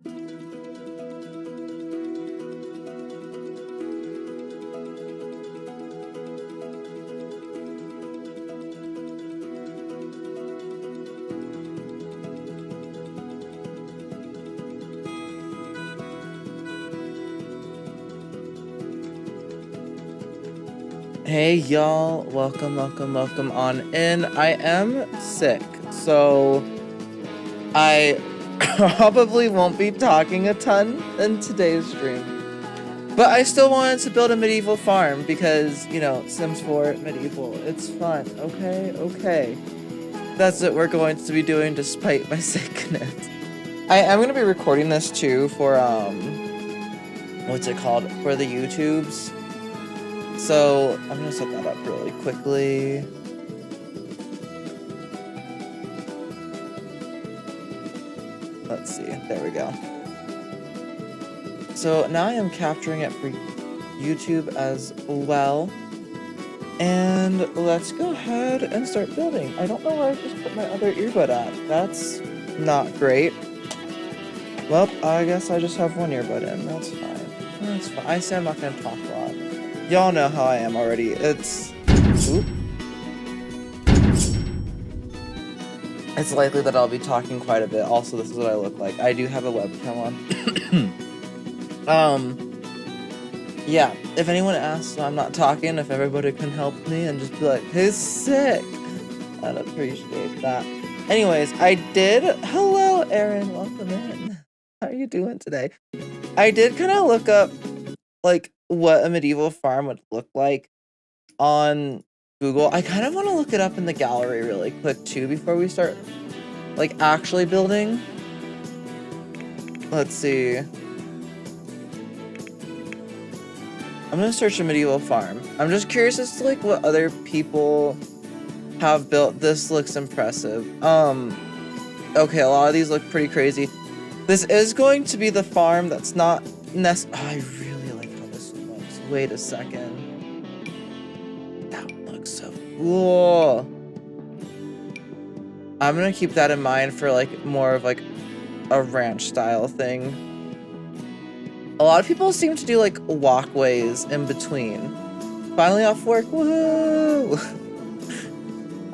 Hey y'all, welcome on in. I am sick, so I probably won't be talking a ton in today's stream. But I still wanted to build a medieval farm because, you know, Sims 4 medieval, it's fun. Okay. That's what we're going to be doing despite my sickness. I am going to be recording this too for, what's it called? For the YouTubes. So I'm gonna set that up really quickly. Let's see, there we go. So now I am capturing it for YouTube as well. And let's go ahead and start building. I don't know where I just put my other earbud at. That's not great. Well, I guess I just have one earbud in. That's fine. That's fine. I say I'm not gonna talk a lot. Y'all know how I am already. It's likely that I'll be talking quite a bit. Also, this is what I look like. I do have a webcam on. Yeah, if anyone asks why I'm not talking, if everybody can help me and just be like, who's sick? I'd appreciate that. Anyways, I did. Hello, Erin. Welcome in. How are you doing today? I did kind of look up, like, what a medieval farm would look like on Google. I kind of want to look it up in the gallery really quick too before we start like actually building. Let's see. I'm gonna search a medieval farm. I'm just curious as to like what other people have built. This looks impressive. Okay, a lot of these look pretty crazy. This is going to be the farm that's not I really like how this looks. Wait a second. That looks so cool. I'm gonna keep that in mind for like more of like a ranch style thing. A lot of people seem to do like walkways in between. Finally off work, woohoo!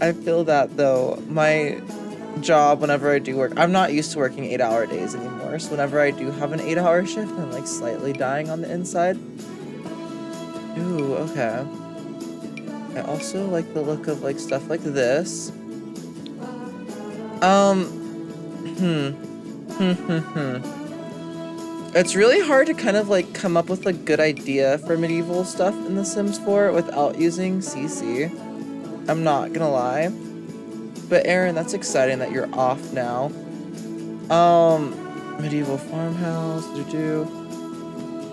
I feel that though. My job, whenever I do work, I'm not used to working 8-hour days anymore, so whenever I do have an 8-hour shift, I'm like slightly dying on the inside. Ooh, okay. I also like the look of like stuff like this. It's really hard to kind of like come up with a good idea for medieval stuff in The Sims 4 without using CC. I'm not gonna lie. But Erin, that's exciting that you're off now. Medieval farmhouse,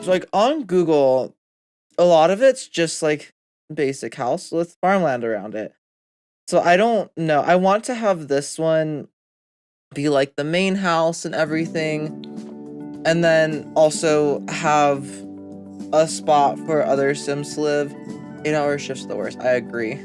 So like on Google, a lot of it's just like basic house with farmland around it. So I don't know. I want to have this one be like the main house and everything. And then also have a spot for other Sims to live. 8-hour shifts are the worst. I agree.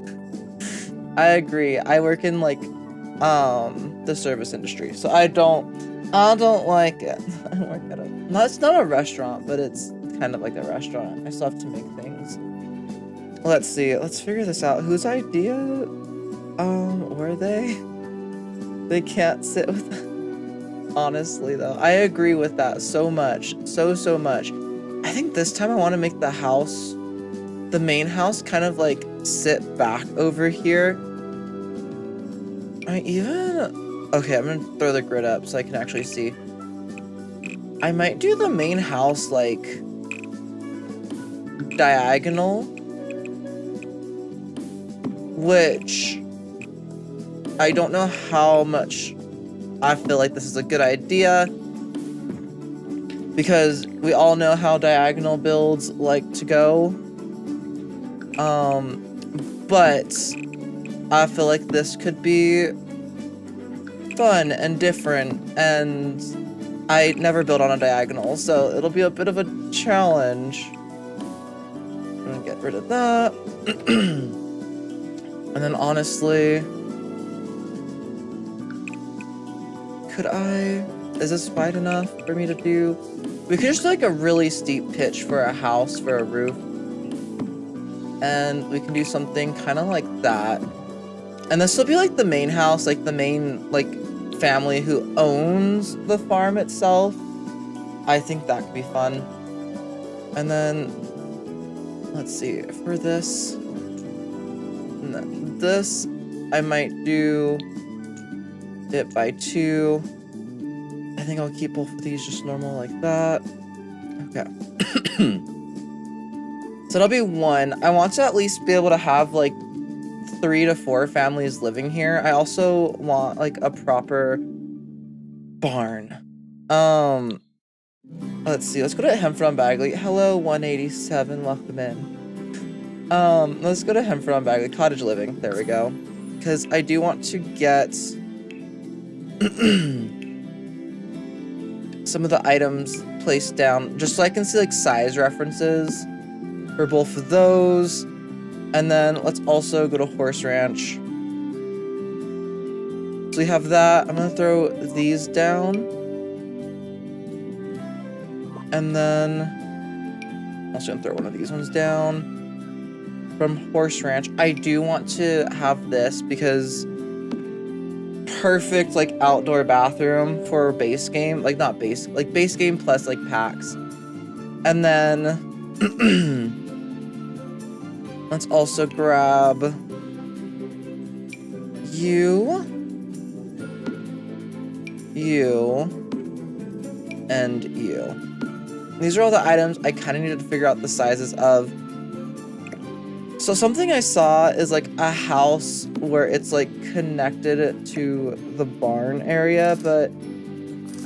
I agree. I work in like the service industry, so I don't like it. I work at it's not a restaurant, but it's kind of like a restaurant. I still have to make things. Let's see. Let's figure this out. Whose idea were they? They can't sit with them. Honestly though, I agree with that so much. So much. I think this time I want to make the house, the main house, kind of like sit back over here. Okay, I'm gonna throw the grid up so I can actually see. I might do the main house like diagonal, which I don't know how much I feel like this is a good idea, because we all know how diagonal builds like to go. But I feel like this could be fun and different, and I never built on a diagonal, so it'll be a bit of a challenge. I'm gonna get rid of that. And then honestly, could I Is this wide enough for me to do? We could just do like a really steep pitch for a house, for a roof. And we can do something kind of like that. And this will be like the main house, like the main like family who owns the farm itself. I think that could be fun. And then, let's see, for this, I might do it by 2. I think I'll keep both of these just normal like that. Okay. So that'll be 1. I want to at least be able to have like 3 to 4 families living here. I also want like a proper barn. Let's see. Let's go to Hemford on Bagley. Hello, 187. Welcome in. Let's go to Hemford on Bagley. Cottage living. There we go. Because I do want to get some of the items placed down, just so I can see like size references for both of those. And then let's also go to Horse Ranch. So we have that. I'm gonna throw these down. And then I'm also gonna throw one of these ones down. From Horse Ranch, I do want to have this because perfect like outdoor bathroom for base game, like not base, like base game plus like packs. And then let's also grab you, and you. These are all the items I kind of needed to figure out the sizes of. So something I saw is like a house where it's like connected to the barn area, but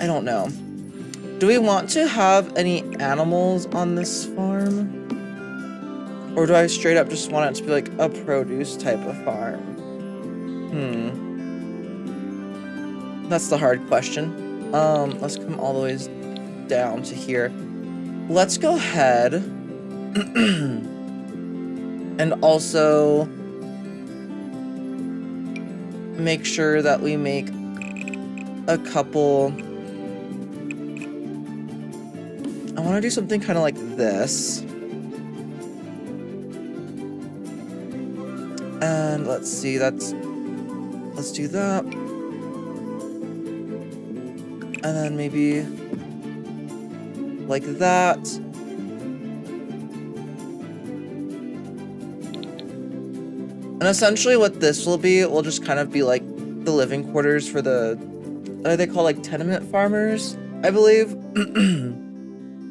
I don't know. Do we want to have any animals on this farm? Or do I straight up just want it to be like a produce type of farm? That's the hard question. Let's come all the way down to here. Let's go ahead and also make sure that we make a couple. I want to do something kind of like this. And let's see, let's do that. And then maybe like that. And essentially what this will be, will just kind of be like the living quarters for the, what are they called, like tenement farmers, I believe.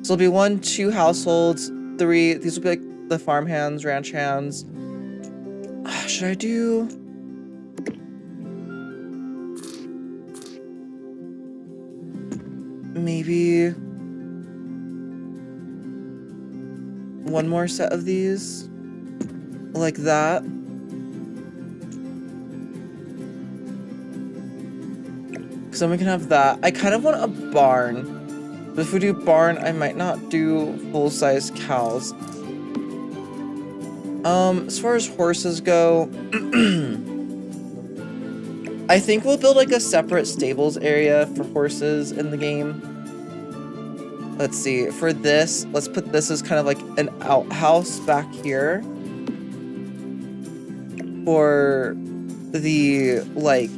So it'll be 1, 2 households, 3, these will be like the farm hands, ranch hands. Should I do? Maybe 1 more set of these, like that. Because then we can have that. I kind of want a barn. But if we do barn, I might not do full-size cows. As far as horses go, I think we'll build like a separate stables area for horses in the game. Let's see, for this, let's put this as kind of like an outhouse back here for the like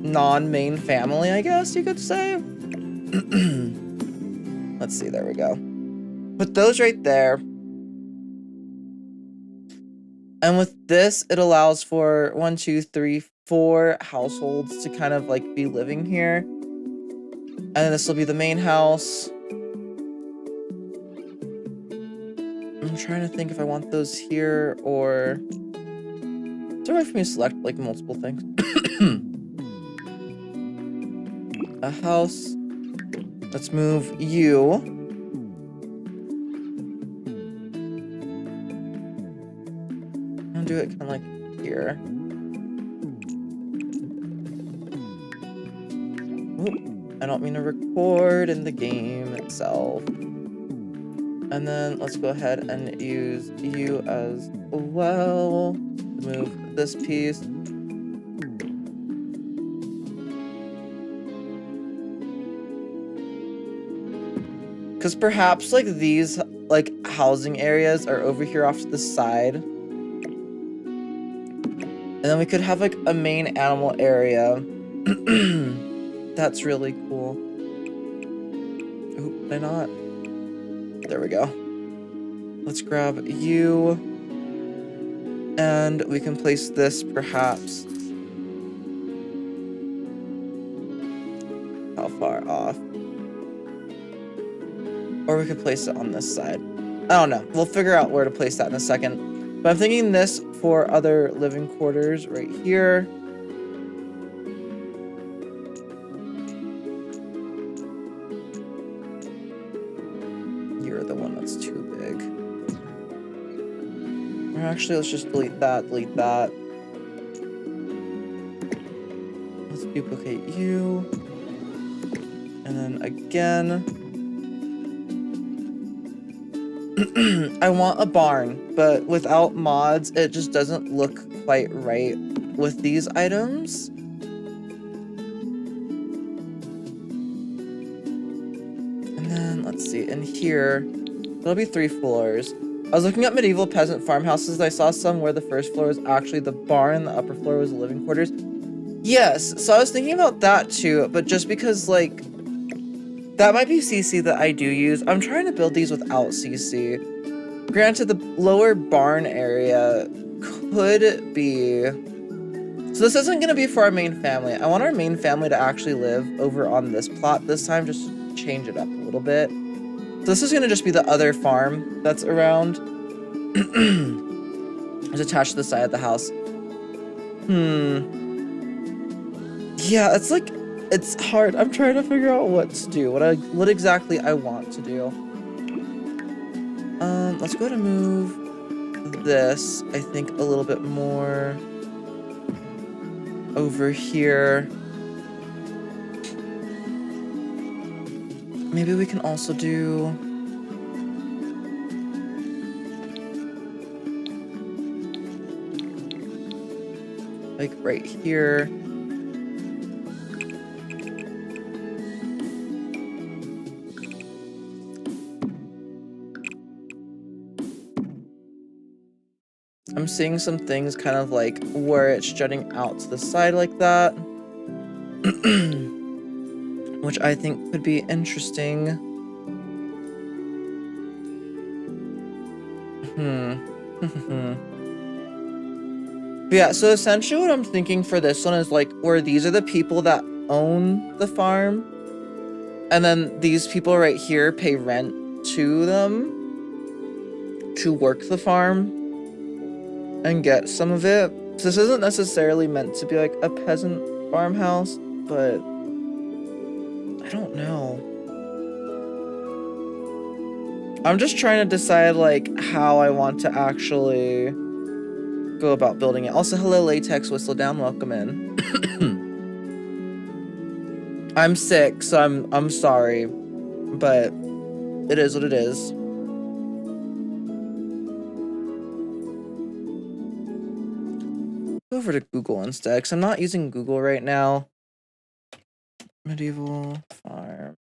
non-main family, I guess you could say. Let's see, there we go. Put those right there. And with this, it allows for 1, 2, 3, 4 households to kind of like be living here. And then this will be the main house. I'm trying to think if I want those here or... Is there a way for me to select like multiple things? A house. Let's move you. Do it kind of like here. Ooh, I don't mean to record in the game itself. And then let's go ahead and use you as well. Move this piece. Because perhaps like these like housing areas are over here off to the side. And then we could have like a main animal area. That's really cool. Ooh, did I not? There we go. Let's grab you. And we can place this perhaps. How far off? Or we could place it on this side. I don't know. We'll figure out where to place that in a second. But I'm thinking this for other living quarters right here. You're the one that's too big. Or actually, let's just delete that, delete that. Let's duplicate you. And then again. I want a barn, but without mods, it just doesn't look quite right with these items. And then, let's see, in here, there'll be 3 floors. I was looking at medieval peasant farmhouses, and I saw some where the first floor was actually the barn, and the upper floor was the living quarters. Yes, so I was thinking about that too, but just because, like, that might be CC that I do use. I'm trying to build these without CC. Granted, the lower barn area could be... So this isn't going to be for our main family. I want our main family to actually live over on this plot this time, just to change it up a little bit. So this is going to just be the other farm that's around. It's attached to the side of the house. Yeah, it's like... It's hard. I'm trying to figure out what to do. What exactly I want to do. Let's go to move this, I think, a little bit more over here. Maybe we can also do... like right here. I'm seeing some things kind of like where it's jutting out to the side like that. Which I think could be interesting. But yeah, so essentially what I'm thinking for this one is like where these are the people that own the farm. And then these people right here pay rent to them to work the farm and get some of it. So this isn't necessarily meant to be like a peasant farmhouse, but I don't know. I'm just trying to decide like how I want to actually go about building it. Also, hello Latex Whistle Down, welcome in. I'm sick, so I'm sorry, but it is what it is. Go over to Google instead, because I'm not using Google right now. Medieval farm.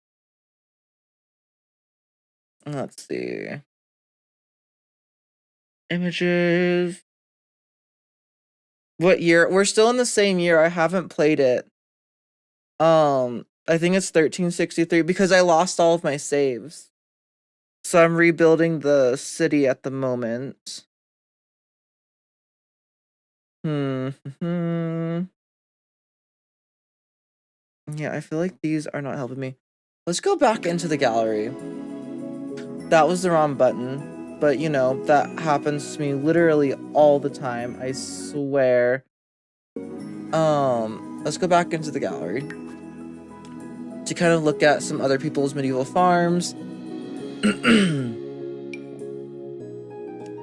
Let's see. Images. What year? We're still in the same year. I haven't played it. I think it's 1363 because I lost all of my saves. So I'm rebuilding the city at the moment. Yeah, I feel like these are not helping me. Let's go back into the gallery. That was the wrong button, but you know, that happens to me literally all the time, I swear. Let's go back into the gallery to kind of look at some other people's medieval farms.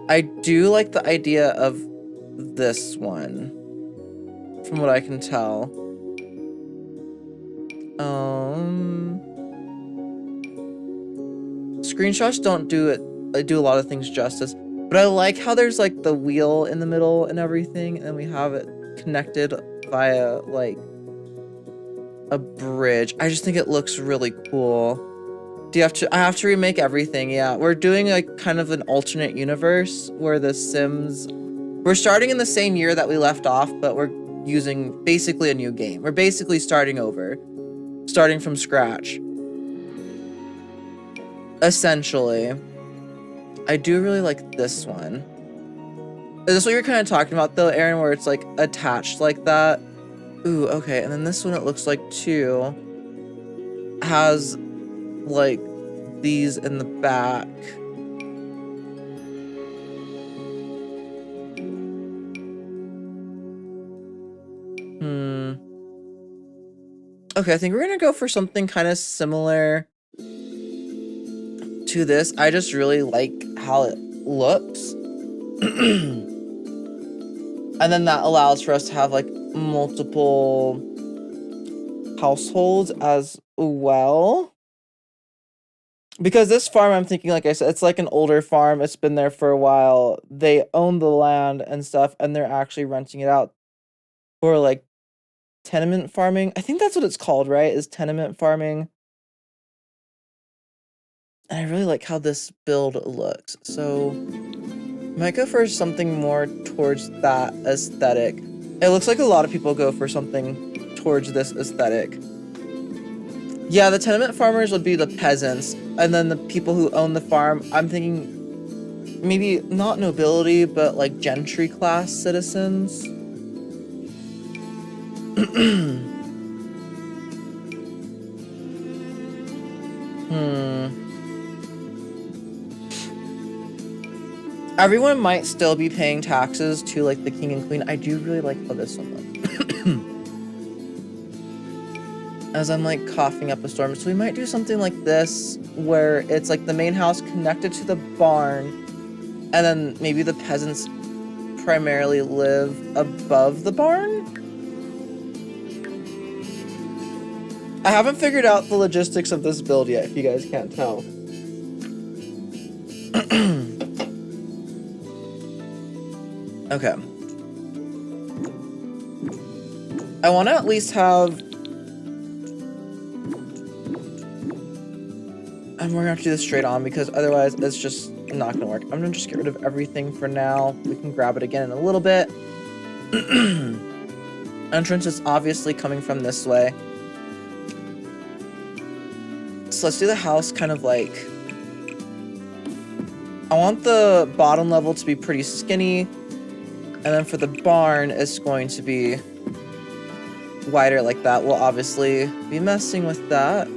I do like the idea of this one, from what I can tell. Screenshots don't do a lot of things justice, but I like how there's like the wheel in the middle and everything, and we have it connected via like a bridge. I just think it looks really cool. Do you have to? I have to remake everything. Yeah, we're doing like kind of an alternate universe where the Sims. We're starting in the same year that we left off, but we're using basically a new game. We're basically starting over, starting from scratch. Essentially, I do really like this one. Is this what you're kind of talking about though, Aaron, where it's like attached like that? Ooh, okay. And then this one, it looks like too, has like these in the back. Okay, I think we're gonna go for something kind of similar to this. I just really like how it looks. And then that allows for us to have like multiple households as well. Because this farm, I'm thinking, like I said, it's like an older farm. It's been there for a while. They own the land and stuff, and they're actually renting it out for like tenement farming. I think that's what it's called, right? Is tenement farming. And I really like how this build looks. So might go for something more towards that aesthetic. It looks like a lot of people go for something towards this aesthetic. Yeah, the tenement farmers would be the peasants, and then the people who own the farm, I'm thinking maybe not nobility, but like gentry class citizens. Everyone might still be paying taxes to like the king and queen. I do really like how this one looks. As I'm like coughing up a storm. So we might do something like this, where it's like the main house connected to the barn, and then maybe the peasants primarily live above the barn? I haven't figured out the logistics of this build yet, if you guys can't tell. Okay. I want to at least have... And we're gonna have to do this straight on because otherwise it's just not gonna work. I'm gonna just get rid of everything for now. We can grab it again in a little bit. Entrance is obviously coming from this way. So let's do the house kind of like... I want the bottom level to be pretty skinny. And then for the barn, it's going to be wider like that. We'll obviously be messing with that.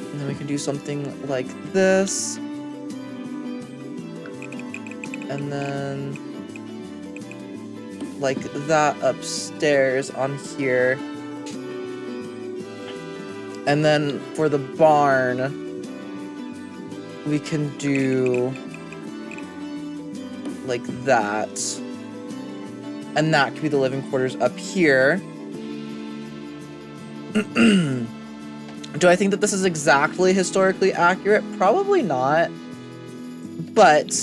And then we can do something like this. And then like that upstairs on here. And then for the barn, we can do like that. And that could be the living quarters up here. Do I think that this is exactly historically accurate? Probably not. But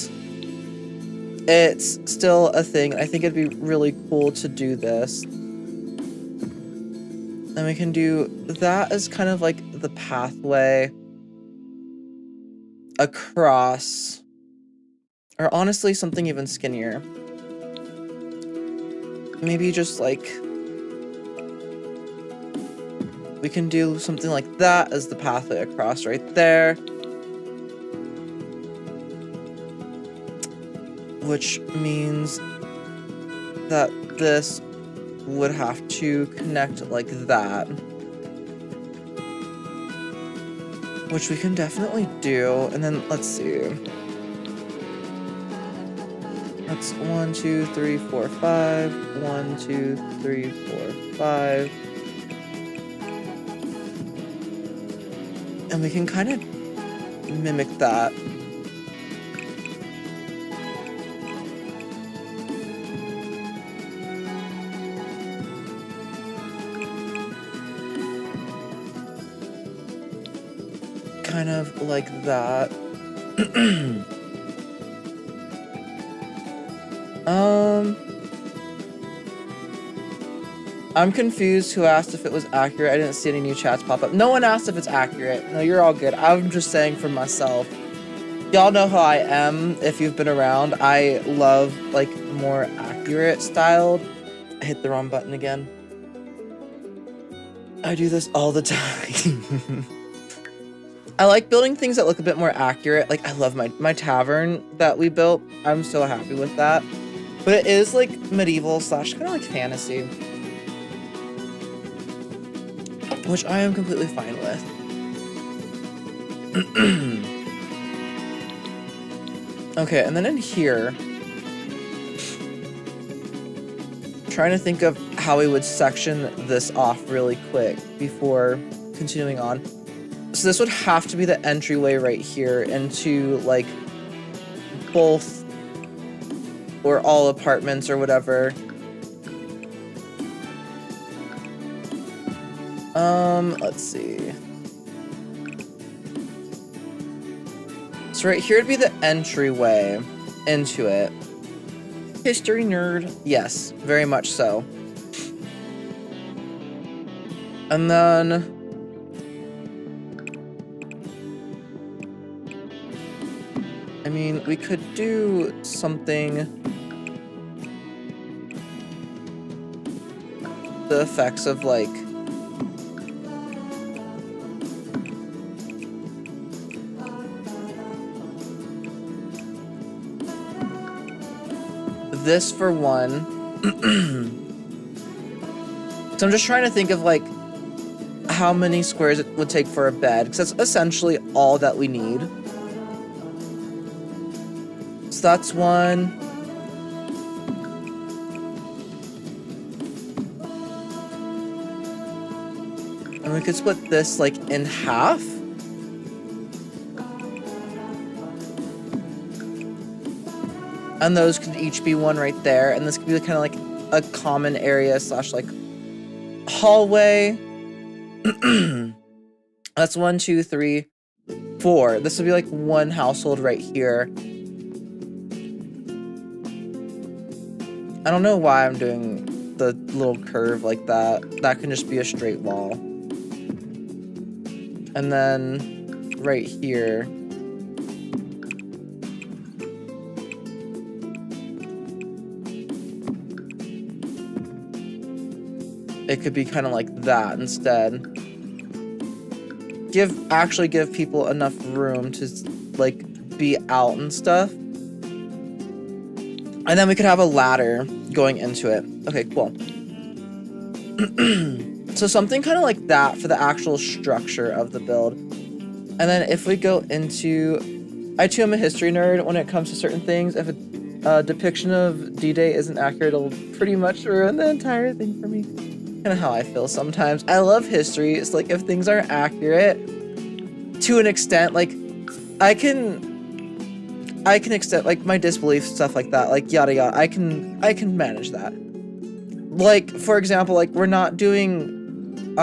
it's still a thing. I think it'd be really cool to do this. And we can do that as kind of like the pathway across. Or honestly, something even skinnier. Maybe just like... we can do something like that as the pathway across right there. Which means that this would have to connect like that. Which we can definitely do. And then let's see. That's 1, 2, 3, 4, 5. 1, 2, 3, 4, 5. And we can kind of mimic that. Kind of like that. I'm confused who asked if it was accurate. I didn't see any new chats pop up. No one asked if it's accurate. No, you're all good. I'm just saying for myself. Y'all know how I am if you've been around. I love like more accurate styled. I hit the wrong button again. I do this all the time. I like building things that look a bit more accurate. Like I love my tavern that we built. I'm so happy with that. But it is like medieval slash kind of like fantasy. Which I am completely fine with. Okay, and then in here, trying to think of how we would section this off really quick before continuing on. So this would have to be the entryway right here into like both or all apartments or whatever. Let's see. So right here would be the entryway into it. History nerd, yes, very much so. And then I mean, we could do something the effects of like this for one. So I'm just trying to think of like how many squares it would take for a bed, because that's essentially all that we need. So that's one. And we could split this like in half. And those could each be one right there. And this could be kind of like a common area slash like hallway. That's 1, 2, 3, 4. This would be like one household right here. I don't know why I'm doing the little curve like that. That can just be a straight wall. And then right here. It could be kind of like that instead. Actually give people enough room to like be out and stuff. And then we could have a ladder going into it. Okay, cool. So something kind of like that for the actual structure of the build. And then if we go into... I too am a history nerd when it comes to certain things. If a depiction of D-Day isn't accurate, it'll pretty much ruin the entire thing for me. Kind of how I feel sometimes. I love history. It's like if things aren't accurate to an extent, like I can extend like my disbelief, stuff like that, like yada yada. I can manage that. Like for example, like we're not doing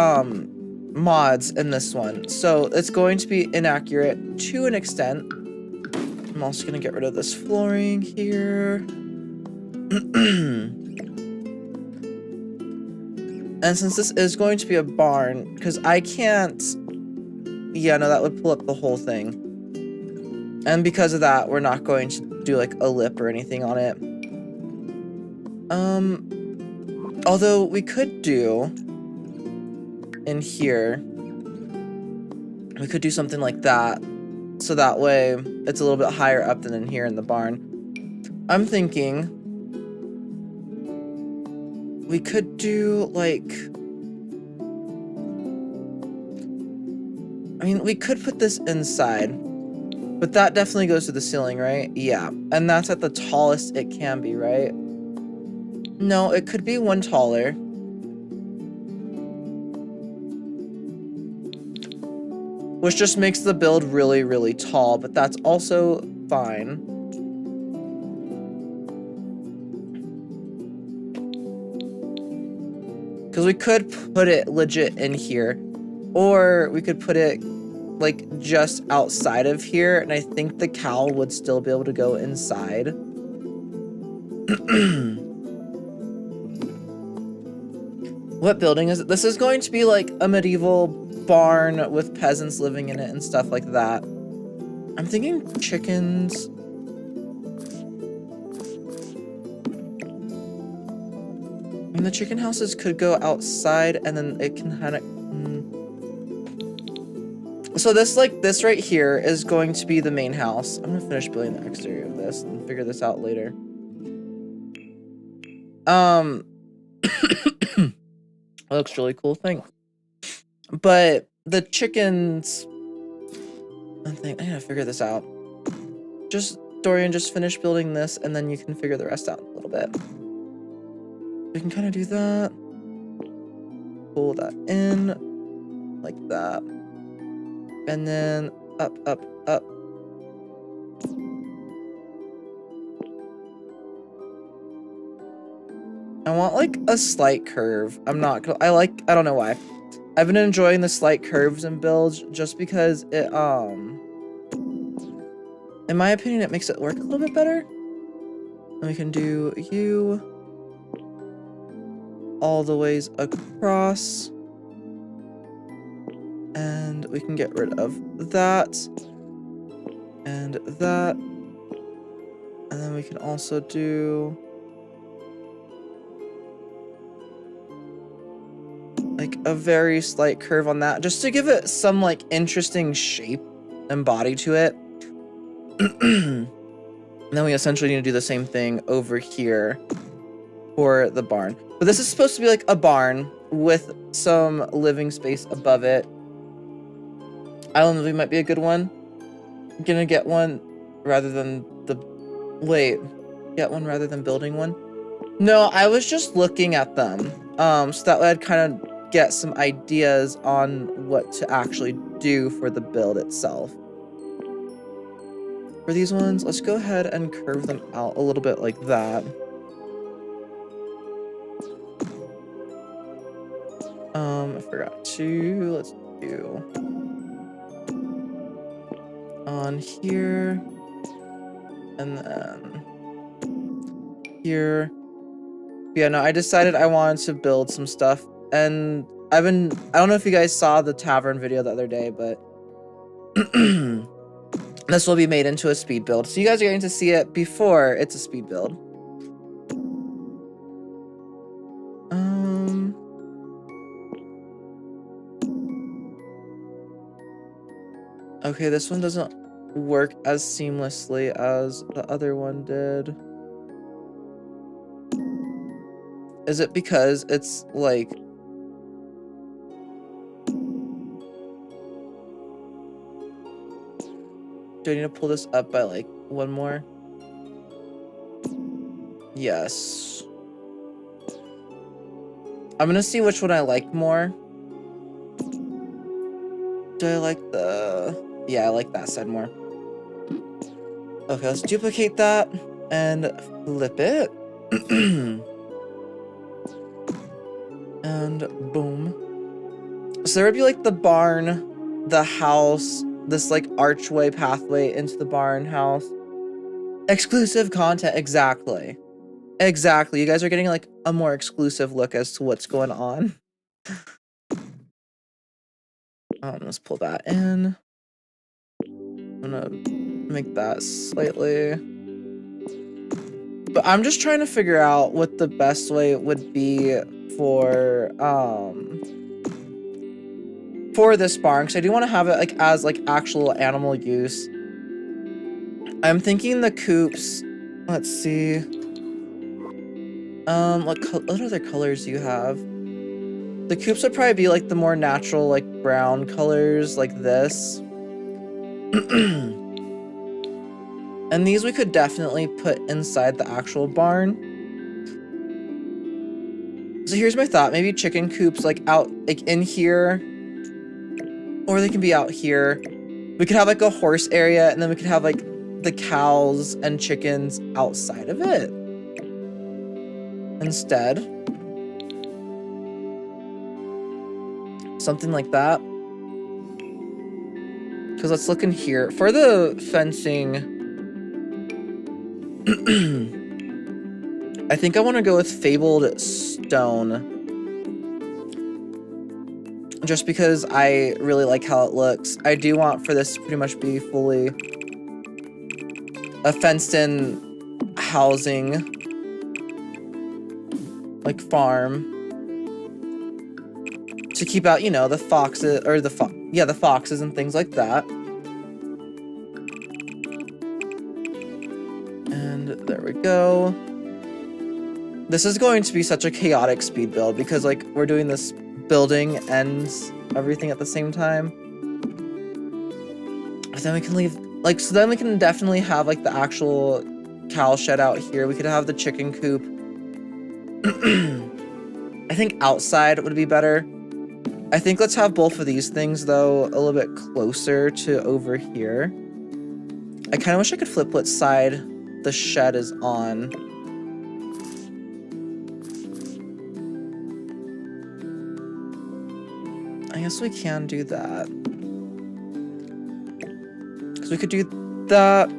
mods in this one, so it's going to be inaccurate to an extent. I'm also gonna get rid of this flooring here. And since this is going to be a barn, because I can't... Yeah, no, that would pull up the whole thing. And because of that, we're not going to do, like, a lip or anything on it. Although we could do... In here... We could do something like that. So that way, it's a little bit higher up than in here in the barn. I'm thinking... We could do, like... I mean, we could put this inside. But that definitely goes to the ceiling, right? Yeah. And that's at the tallest it can be, right? No, it could be one taller. Which just makes the build really, really tall. But that's also fine. Because we could put it legit in here. Or we could put it, like, just outside of here. And I think the cowl would still be able to go inside. What building is it? This is going to be like a medieval barn with peasants living in it and stuff like that. I'm thinking chickens. And the chicken houses could go outside and then it can kind of... So this right here is going to be the main house. I'm gonna finish building the exterior of this and figure this out later. It looks really cool, thanks. But the chickens... I gotta figure this out. Dorian, just finish building this and then you can figure the rest out a little bit. We can kind of do that. Pull that in like that. And then up, up, up. I want like a slight curve. I don't know why. I've been enjoying the slight curves and builds just because it, in my opinion, it makes it work a little bit better. And we can do you all the ways across. And we can get rid of that. And that. And then we can also do like a very slight curve on that, just to give it some like interesting shape and body to it. And then we essentially need to do the same thing over here for the barn. But this is supposed to be like a barn with some living space above it. Island living might be a good one. I'm gonna get one rather than get one rather than building one. No, I was just looking at them. So that way I'd kind of get some ideas on what to actually do for the build itself. For these ones, let's go ahead and curve them out a little bit like that. I forgot to, let's do on here, and then here. Yeah, no, I decided I wanted to build some stuff, and I don't know if you guys saw the tavern video the other day, but this will be made into a speed build. So you guys are going to see it before it's a speed build. Okay, this one doesn't work as seamlessly as the other one did. Is it because it's like... Do I need to pull this up by like one more? Yes. I'm gonna see which one I like more. Do I like the... Yeah, I like that side more. Okay, let's duplicate that and flip it. And boom. So there would be like the barn, the house, this like archway pathway into the barn house. Exclusive content, exactly. Exactly. You guys are getting like a more exclusive look as to what's going on. Let's pull that in. I'm gonna make that slightly. But I'm just trying to figure out what the best way would be for this barn, because I do want to have it like as like actual animal use. I'm thinking the coops. Let's see. What other colors do you have? The coops would probably be like the more natural, like brown colors, like this. And these we could definitely put inside the actual barn. So here's my thought. Maybe chicken coops like out, like in here. Or they can be out here. We could have like a horse area, and then we could have like the cows and chickens outside of it. Instead. Something like that. Because let's look in here. For the fencing, I think I want to go with fabled stone. just because I really like how it looks. I do want for this to pretty much be fully a fenced-in housing, like farm, to keep out, you know, the foxes, or the foxes and things like that. And there we go. This is going to be such a chaotic speed build because, like, we're doing this building and everything at the same time. But then we can leave, like, so then we can definitely have, like, the actual cow shed out here. We could have the chicken coop. I think outside would be better. I think let's have both of these things, though, a little bit closer to over here. I kind of wish I could flip what side the shed is on. I guess we can do that. Because we could do that.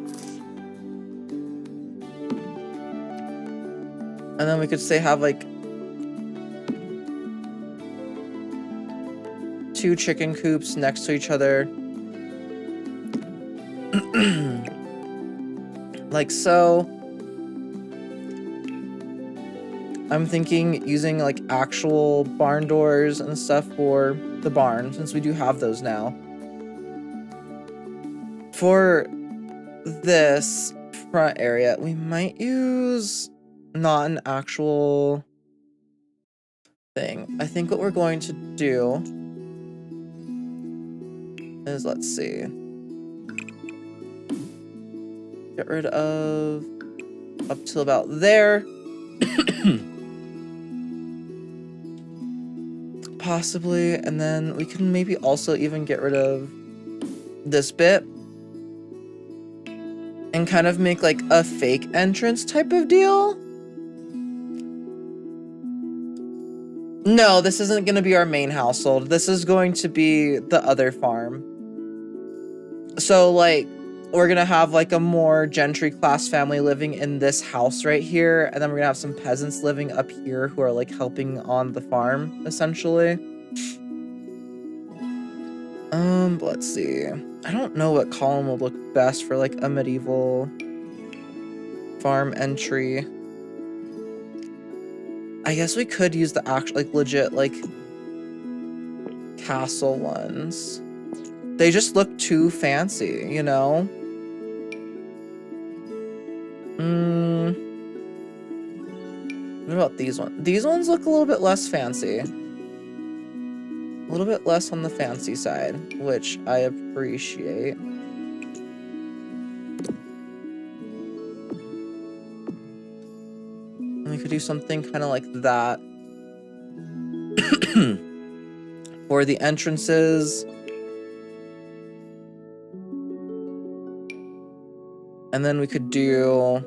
And then we could say have like 2 chicken coops next to each other. Like so. I'm thinking using like actual barn doors and stuff for the barn, since we do have those now. For this front area, we might use not an actual thing. I think what we're going to do is, let's see, get rid of up till about there. Possibly, and then we can maybe also even get rid of this bit and kind of make like a fake entrance type of deal. No, this isn't going to be our main household. This is going to be the other farm. So like, we're going to have like a more gentry class family living in this house right here. And then we're going to have some peasants living up here who are like helping on the farm, essentially. Let's see. I don't know what column will look best for like a medieval farm entry. I guess we could use the actual, like, legit, like, castle ones. They just look too fancy, you know? What about these ones? These ones look a little bit less fancy. A little bit less on the fancy side, which I appreciate. And we could do something kind of like that. For the entrances. And then we could do...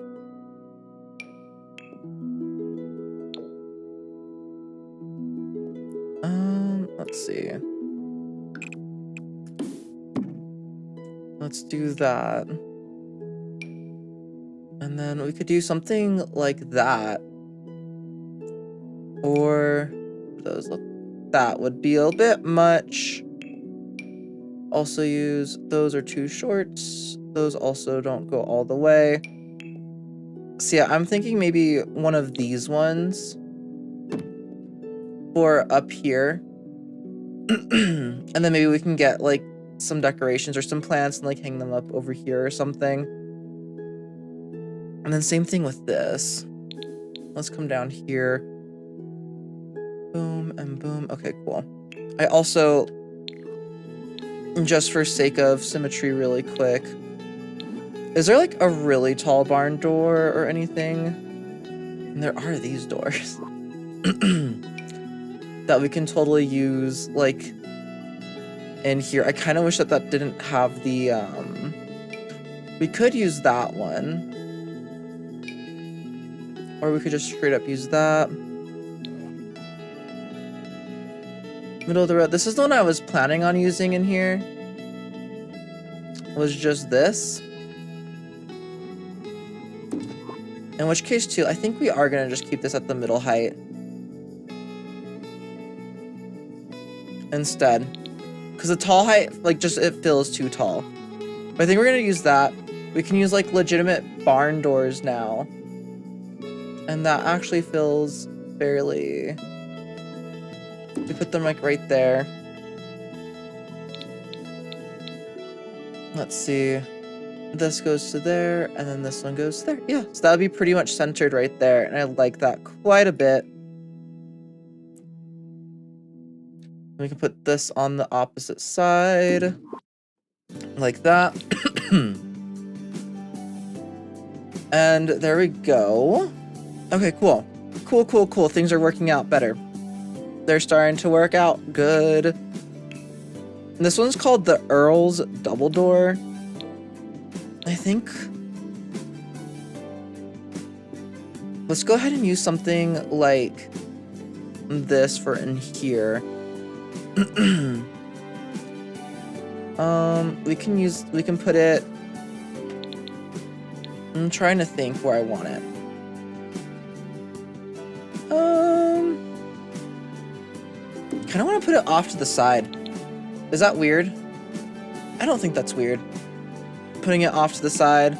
let's see. Let's do that. And then we could do something like that. Or those look, that would be a bit much. Also use, those are too shorts. Those also don't go all the way. So yeah, I'm thinking maybe one of these ones for up here. And then maybe we can get like some decorations or some plants and like hang them up over here or something. And then same thing with this. Let's come down here. Boom and boom. Okay, cool. I also, just for sake of symmetry really quick, is there like a really tall barn door or anything? And there are these doors. That we can totally use, like, in here. I kind of wish that that didn't have the, we could use that one. Or we could just straight up use that. Middle of the road. This is the one I was planning on using in here. Was just this. In which case, too, I think we are going to just keep this at the middle height. instead. Because the tall height, like, just it feels too tall. But I think we're gonna use that. We can use like legitimate barn doors now. And that actually feels fairly... We put them like right there. Let's see. This goes to there, and then this one goes there. Yeah, so that would be pretty much centered right there, and I like that quite a bit. We can put this on the opposite side, like that. And there we go. Okay, cool. Cool, cool, cool. Things are working out better. They're starting to work out good. And this one's called the Earl's Double Door. I think... Let's go ahead and use something like this for in here. We can put it... I'm trying to think where I want it. Kind of want to put it off to the side. Is that weird? I don't think that's weird. Putting it off to the side.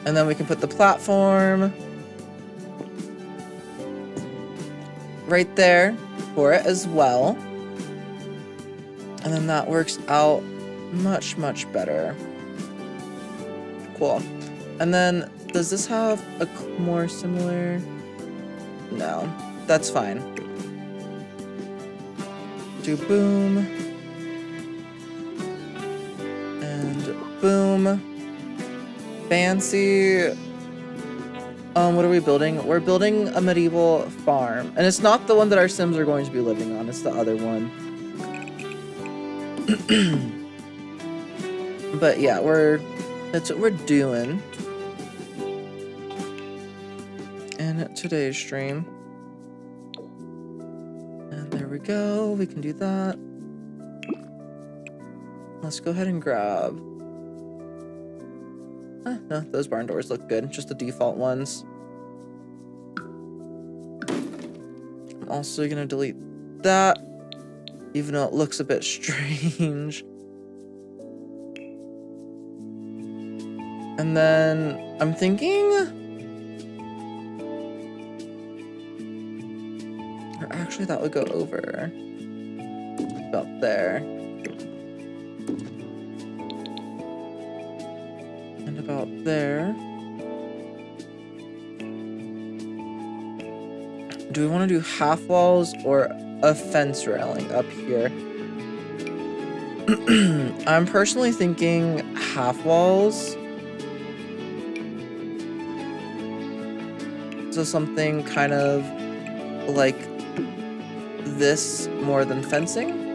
And then we can put the platform right there for it as well. And then that works out much, much better. Cool. And then, does this have a more similar? No, that's fine. Do boom. And boom. Fancy. What are we building? We're building a medieval farm. And it's not the one that our Sims are going to be living on, it's the other one. But yeah, that's what we're doing in today's stream. And there we go, we can do that. Let's go ahead and grab... no, those barn doors look good, just the default ones. I'm also gonna delete that, even though it looks a bit strange. And then I'm thinking, or actually that would go over about there. And about there. Do we want to do half walls or a fence railing up here? I'm personally thinking half walls. So something kind of like this more than fencing.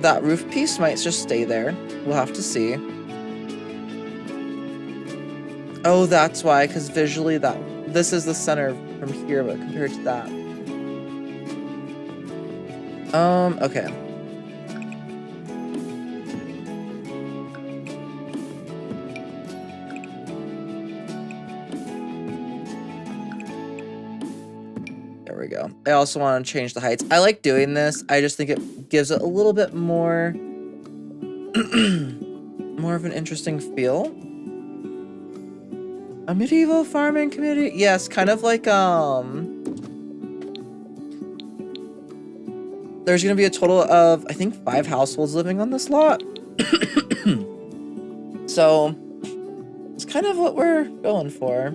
That roof piece might just stay there. We'll have to see. Oh, that's why, because visually this is the center from here, but compared to that. Okay. There we go. I also want to change the heights. I like doing this. I just think it gives it a little bit more more of an interesting feel. A medieval farming community? Yes, kind of like, there's gonna be a total of, I think, 5 households living on this lot. So, it's kind of what we're going for.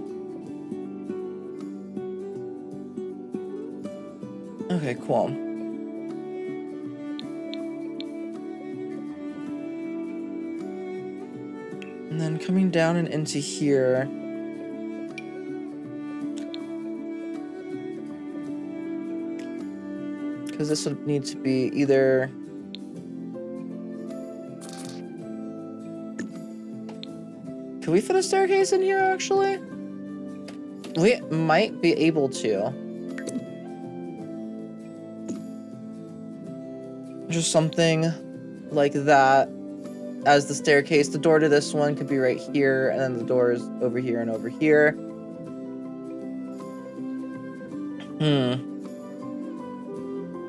Okay, cool. And then coming down and into here. Because this would need to be either... Can we fit a staircase in here, actually? We might be able to. Just something like that. as the staircase. The door to this one could be right here, and then the doors over here and over here.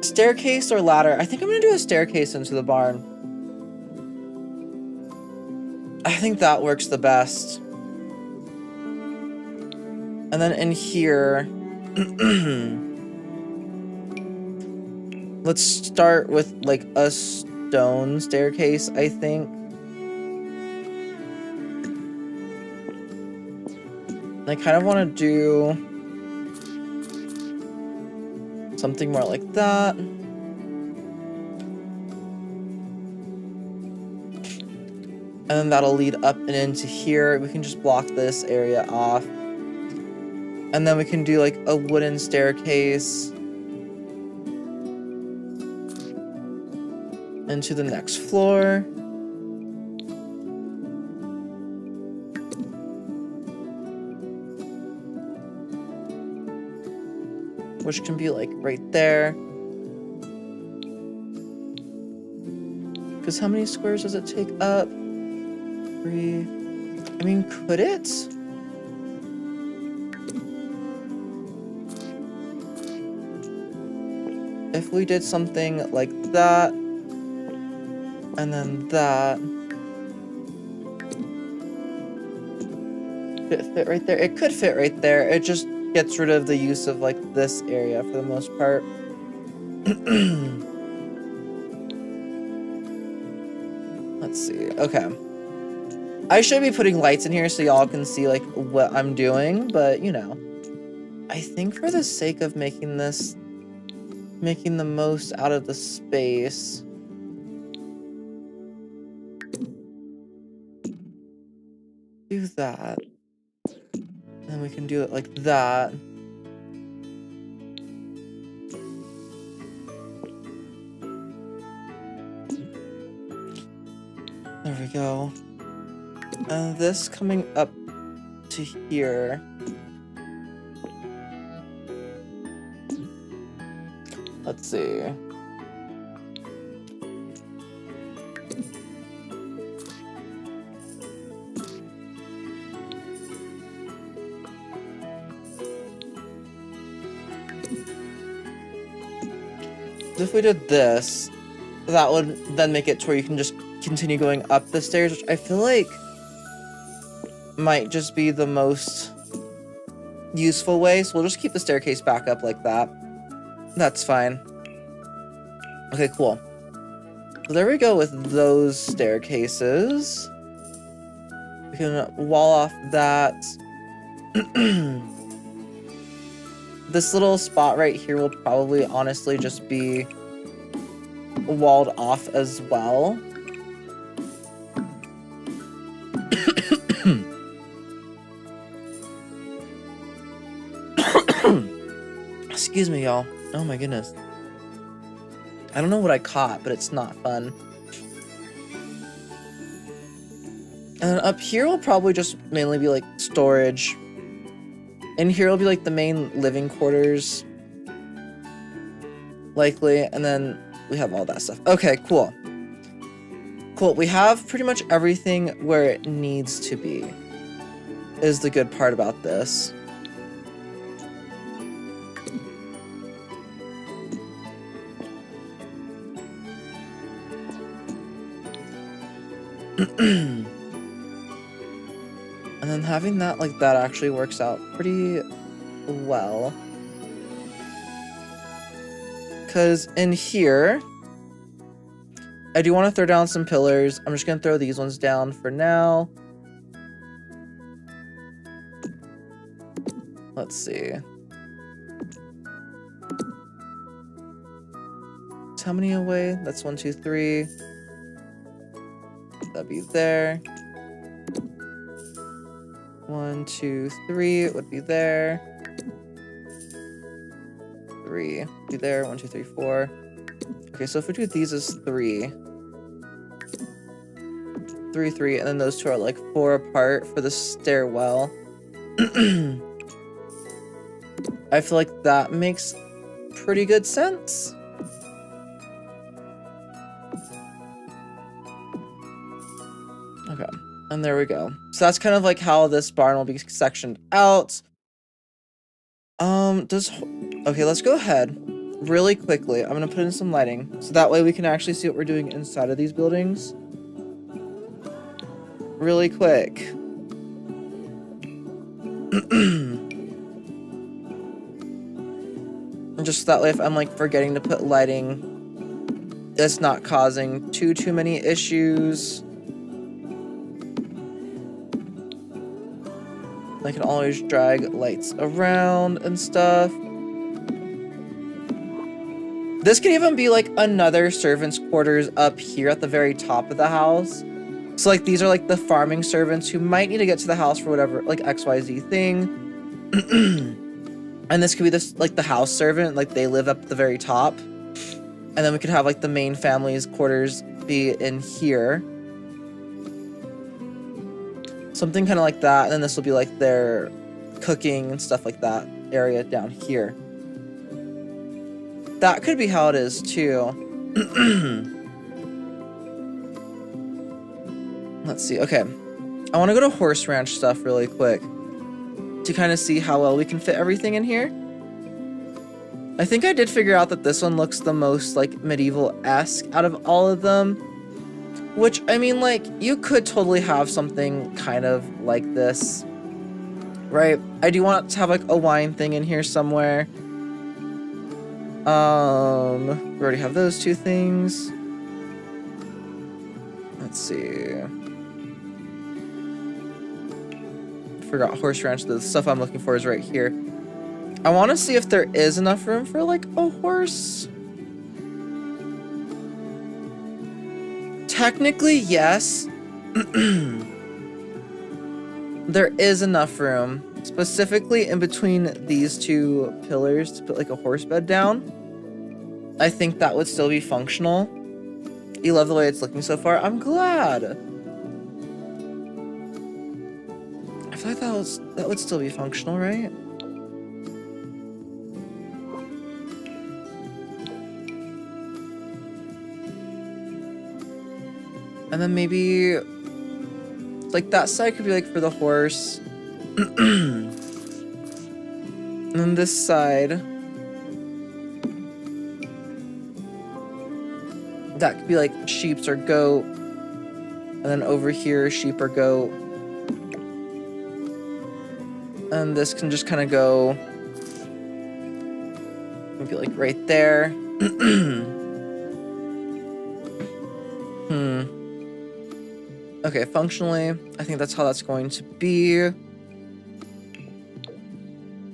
Staircase or ladder? I think I'm gonna do a staircase into the barn. I think that works the best. And then in here, let's start with like a stone staircase, I think. I kind of want to do something more like that. And then that'll lead up and into here. We can just block this area off. And then we can do like a wooden staircase into the next floor. Which can be like right there. Because how many squares does it take up? 3. I mean, could it? If we did something like that, and then that. Could it fit right there? It could fit right there. It just gets rid of the use of like this area for the most part. Let's see. Okay. I should be putting lights in here so y'all can see like what I'm doing, but you know. I think for the sake of making this, making the most out of the space, do that. And we can do it like that. There we go. And this coming up to here. Let's see. If we did this, that would then make it to where you can just continue going up the stairs, which I feel like might just be the most useful way. So we'll just keep the staircase back up like that. That's fine. Okay, cool. So there we go with those staircases. We can wall off that. This little spot right here will probably honestly just be walled off as well. Excuse me, y'all. Oh my goodness. I don't know what I caught, but it's not fun. And then up here will probably just mainly be like storage. And here will be like the main living quarters. Likely. And then we have all that stuff. Okay, cool. Cool. We have pretty much everything where it needs to be. Is the good part about this. And then having that like that actually works out pretty well. Because in here, I do want to throw down some pillars. I'm just going to throw these ones down for now. Let's see. So how many away? That's 1, 2, 3. That'd be there. 1, 2, 3. It would be there. 3. Be there. 1, 2, 3, 4. Okay, so if we do these as 3. 3, 3, and then those two are like 4 apart for the stairwell. I feel like that makes pretty good sense. And there we go. So that's kind of like how this barn will be sectioned out. Okay, let's go ahead really quickly. I'm gonna put in some lighting so that way we can actually see what we're doing inside of these buildings. Really quick. And just that way if I'm like forgetting to put lighting, it's not causing too many issues. I can always drag lights around and stuff. This could even be like another servant's quarters up here at the very top of the house. So like these are like the farming servants who might need to get to the house for whatever, like XYZ thing. And this could be this like the house servant, like they live up at the very top. And then we could have like the main family's quarters be in here. Something kind of like that, and then this will be like their cooking and stuff like that area down here. That could be how it is too. Let's see. Okay, I want to go to horse ranch stuff really quick to kind of see how well we can fit everything in here. I think I did figure out that this one looks the most like medieval-esque out of all of them. Which, I mean, like, you could totally have something kind of like this, right? I do want to have, like, a wine thing in here somewhere. We already have those two things. Let's see. Forgot horse ranch. The stuff I'm looking for is right here. I want to see if there is enough room for, like, a horse. Technically, yes. There is enough room, specifically in between these two pillars to put like a horse bed down. I think that would still be functional. You love the way it's looking so far. I'm glad. I feel like that would still be functional, right? And then maybe, like, that side could be, like, for the horse. And then this side, that could be, like, sheep or goat. And then over here, sheep or goat. And this can just kind of go, maybe, like, right there. Okay, functionally, I think that's how that's going to be.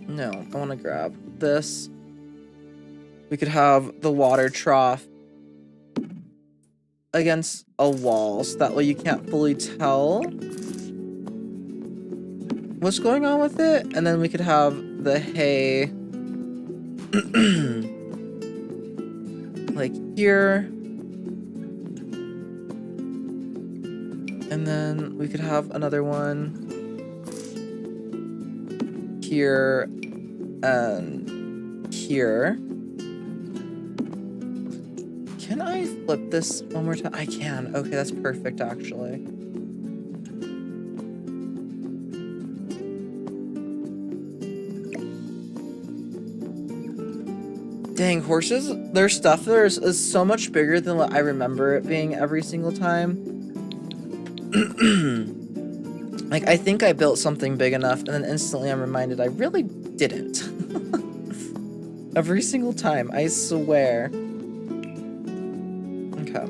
No, I want to grab this. We could have the water trough against a wall, so that way you can't fully tell what's going on with it. And then we could have the hay like here. And then we could have another one here and here. Can I flip this one more time? I can. Okay, that's perfect, actually. Dang, horses, their stuff there is so much bigger than what I remember it being every single time. Like, I think I built something big enough, and then instantly I'm reminded I really didn't. Every single time, I swear. Okay.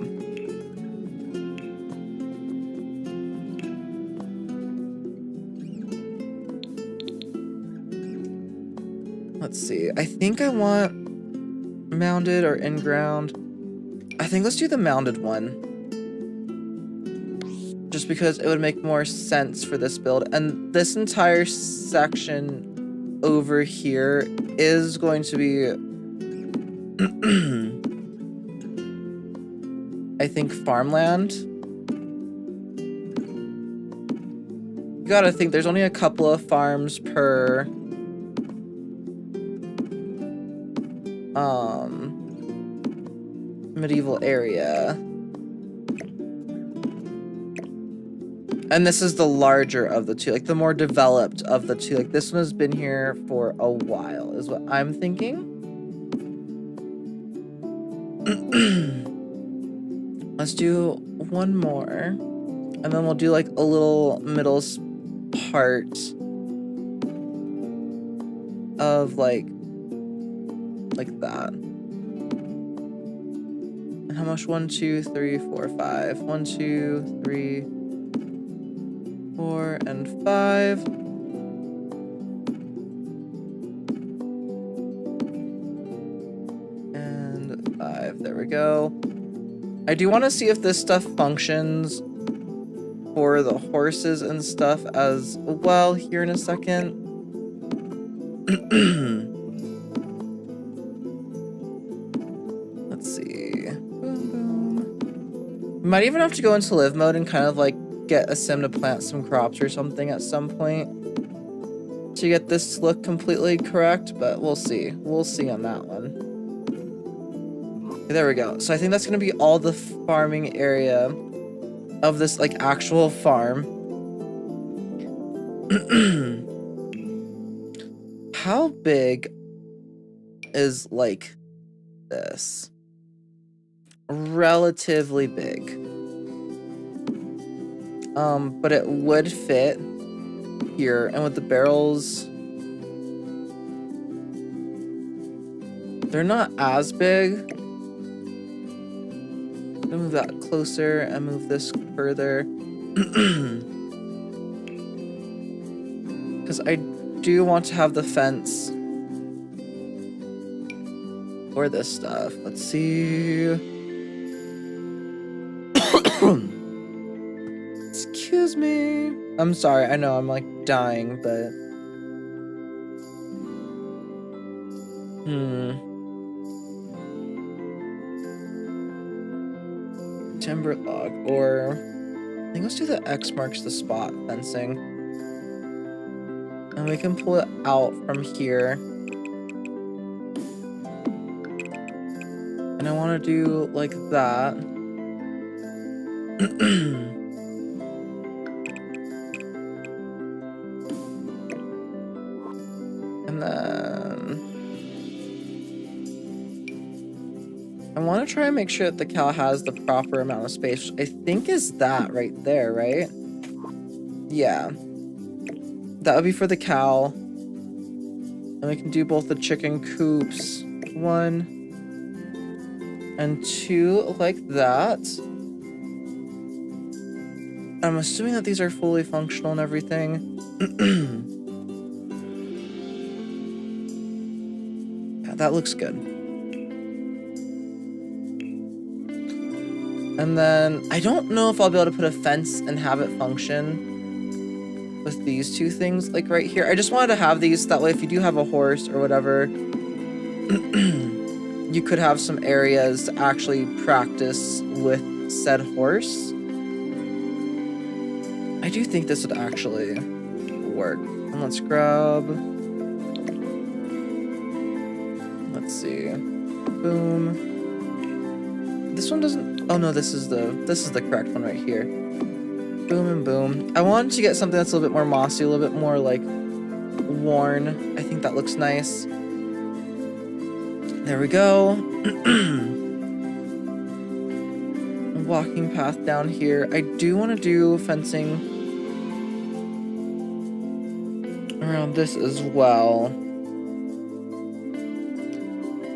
Let's see. I think I want mounded or in-ground. I think let's do the mounded one. Just because it would make more sense for this build. And this entire section over here is going to be, I think, farmland. You gotta think, there's only a couple of farms per medieval area. And this is the larger of the two, like the more developed of the two. Like this one has been here for a while, is what I'm thinking. Let's do one more, and then we'll do like a little middle part of like that. And how much? 1, 2, 3, 4, 5. 1, 2, 3, 4, and 5. And 5. There we go. I do want to see if this stuff functions for the horses and stuff as well here in a second. Let's see. Boom, boom. We might even have to go into live mode and kind of like get a sim to plant some crops or something at some point to get this to look completely correct, but we'll see. We'll see on that one. Okay, there we go. So I think that's going to be all the farming area of this like actual farm. How big is like this? Relatively big. But it would fit here, and with the barrels, they're not as big. I'll move that closer and move this further. Because I do want to have the fence for this stuff. Let's see. Excuse me. I'm sorry. I know I'm like dying, but timber log, or I think let's do the X marks the spot fencing, and we can pull it out from here. And I want to do like that. And then I want to try and make sure that the cow has the proper amount of space, which I think is that right there, right? Yeah. That would be for the cow. And we can do both the chicken coops. 1 and 2 like that. I'm assuming that these are fully functional and everything. Yeah, that looks good. And then I don't know if I'll be able to put a fence and have it function with these two things like right here. I just wanted to have these, that way if you do have a horse or whatever, you could have some areas to actually practice with said horse. I do think this would actually work. And let's grab, let's see, boom. This one doesn't, oh no, this is the correct one right here. Boom and boom. I wanted to get something that's a little bit more mossy, a little bit more like worn. I think that looks nice. There we go. Walking path down here. I do want to do fencing around this as well.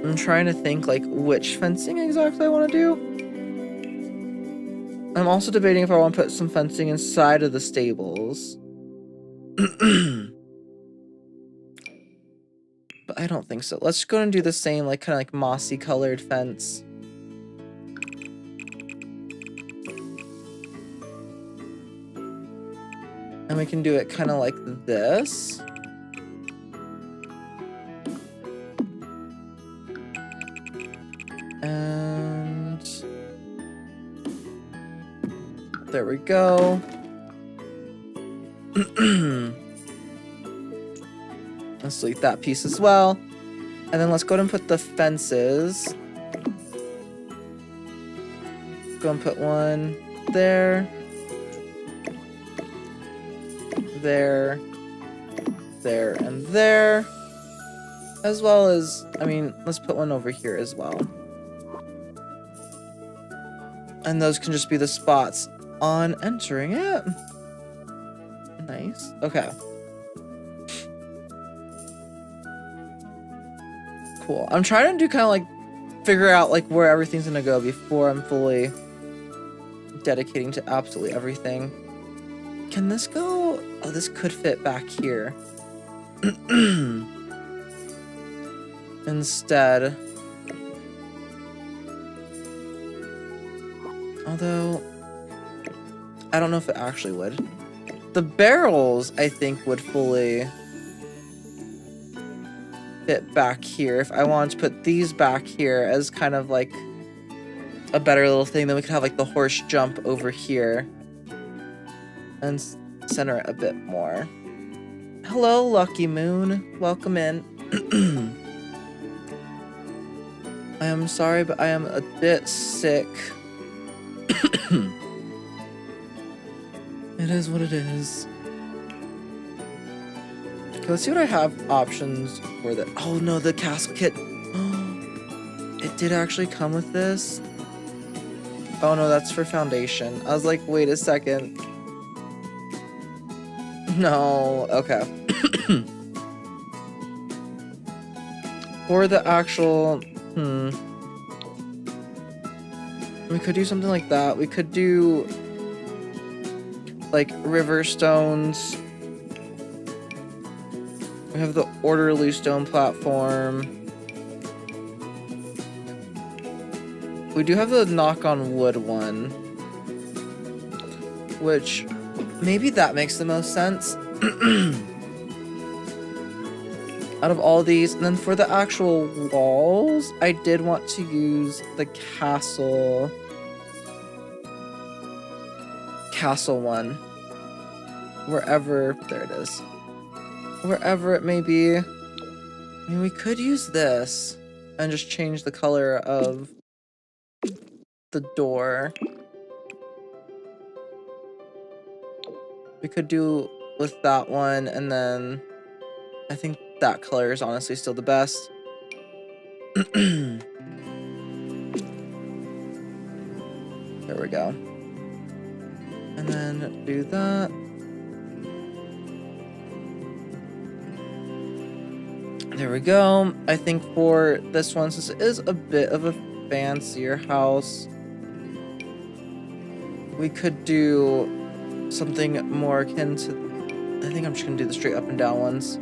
I'm trying to think like which fencing exactly I want to do. I'm also debating if I want to put some fencing inside of the stables. But I don't think so. Let's go and do the same, like kind of like mossy colored fence. And we can do it kind of like this. And there we go. Let's delete that piece as well. And then let's go ahead and put the fences. Go and put one there. there, there, and there. As well as, I mean, let's put one over here as well. And those can just be the spots on entering it. Nice. Okay. Cool. I'm trying to do kind of like figure out like where everything's gonna go before I'm fully dedicating to absolutely everything. Can this go? Oh, this could fit back here. Instead. Although, I don't know if it actually would. The barrels, I think, would fully fit back here. If I wanted to put these back here as kind of like a better little thing, then we could have like the horse jump over here and center it a bit more. Hello, Lucky Moon. Welcome in. I am sorry, but I am a bit sick. It is what it is. Okay, let's see what I have options for the. Oh no, the castle kit. It did actually come with this. Oh no, that's for foundation. I was like, wait a second. No, okay. For the actual, we could do something like that. We could do like river stones. We have the orderly stone platform. We do have the knock on wood one, which maybe that makes the most sense out of all these. And then for the actual walls, I did want to use the castle one. Wherever, there it is. Wherever it may be. I mean, we could use this and just change the color of the door. We could do with that one, and then I think that color is honestly still the best. There we go. And then do that. There we go. I think for this one, since it is a bit of a fancier house, we could do something more akin to, I think I'm just gonna do the straight up and down ones.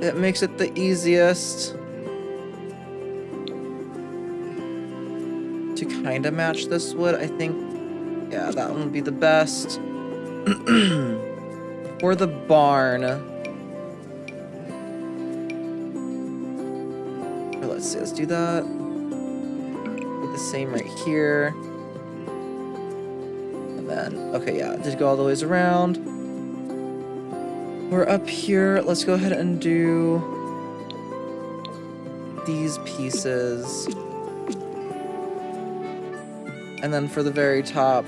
It makes it the easiest to kind of match this wood. I think, yeah, that one would be the best. For the barn, let's see, let's do that. Do the same right here. And then, okay, yeah, it did go all the ways around. We're up here. Let's go ahead and do these pieces. And then for the very top,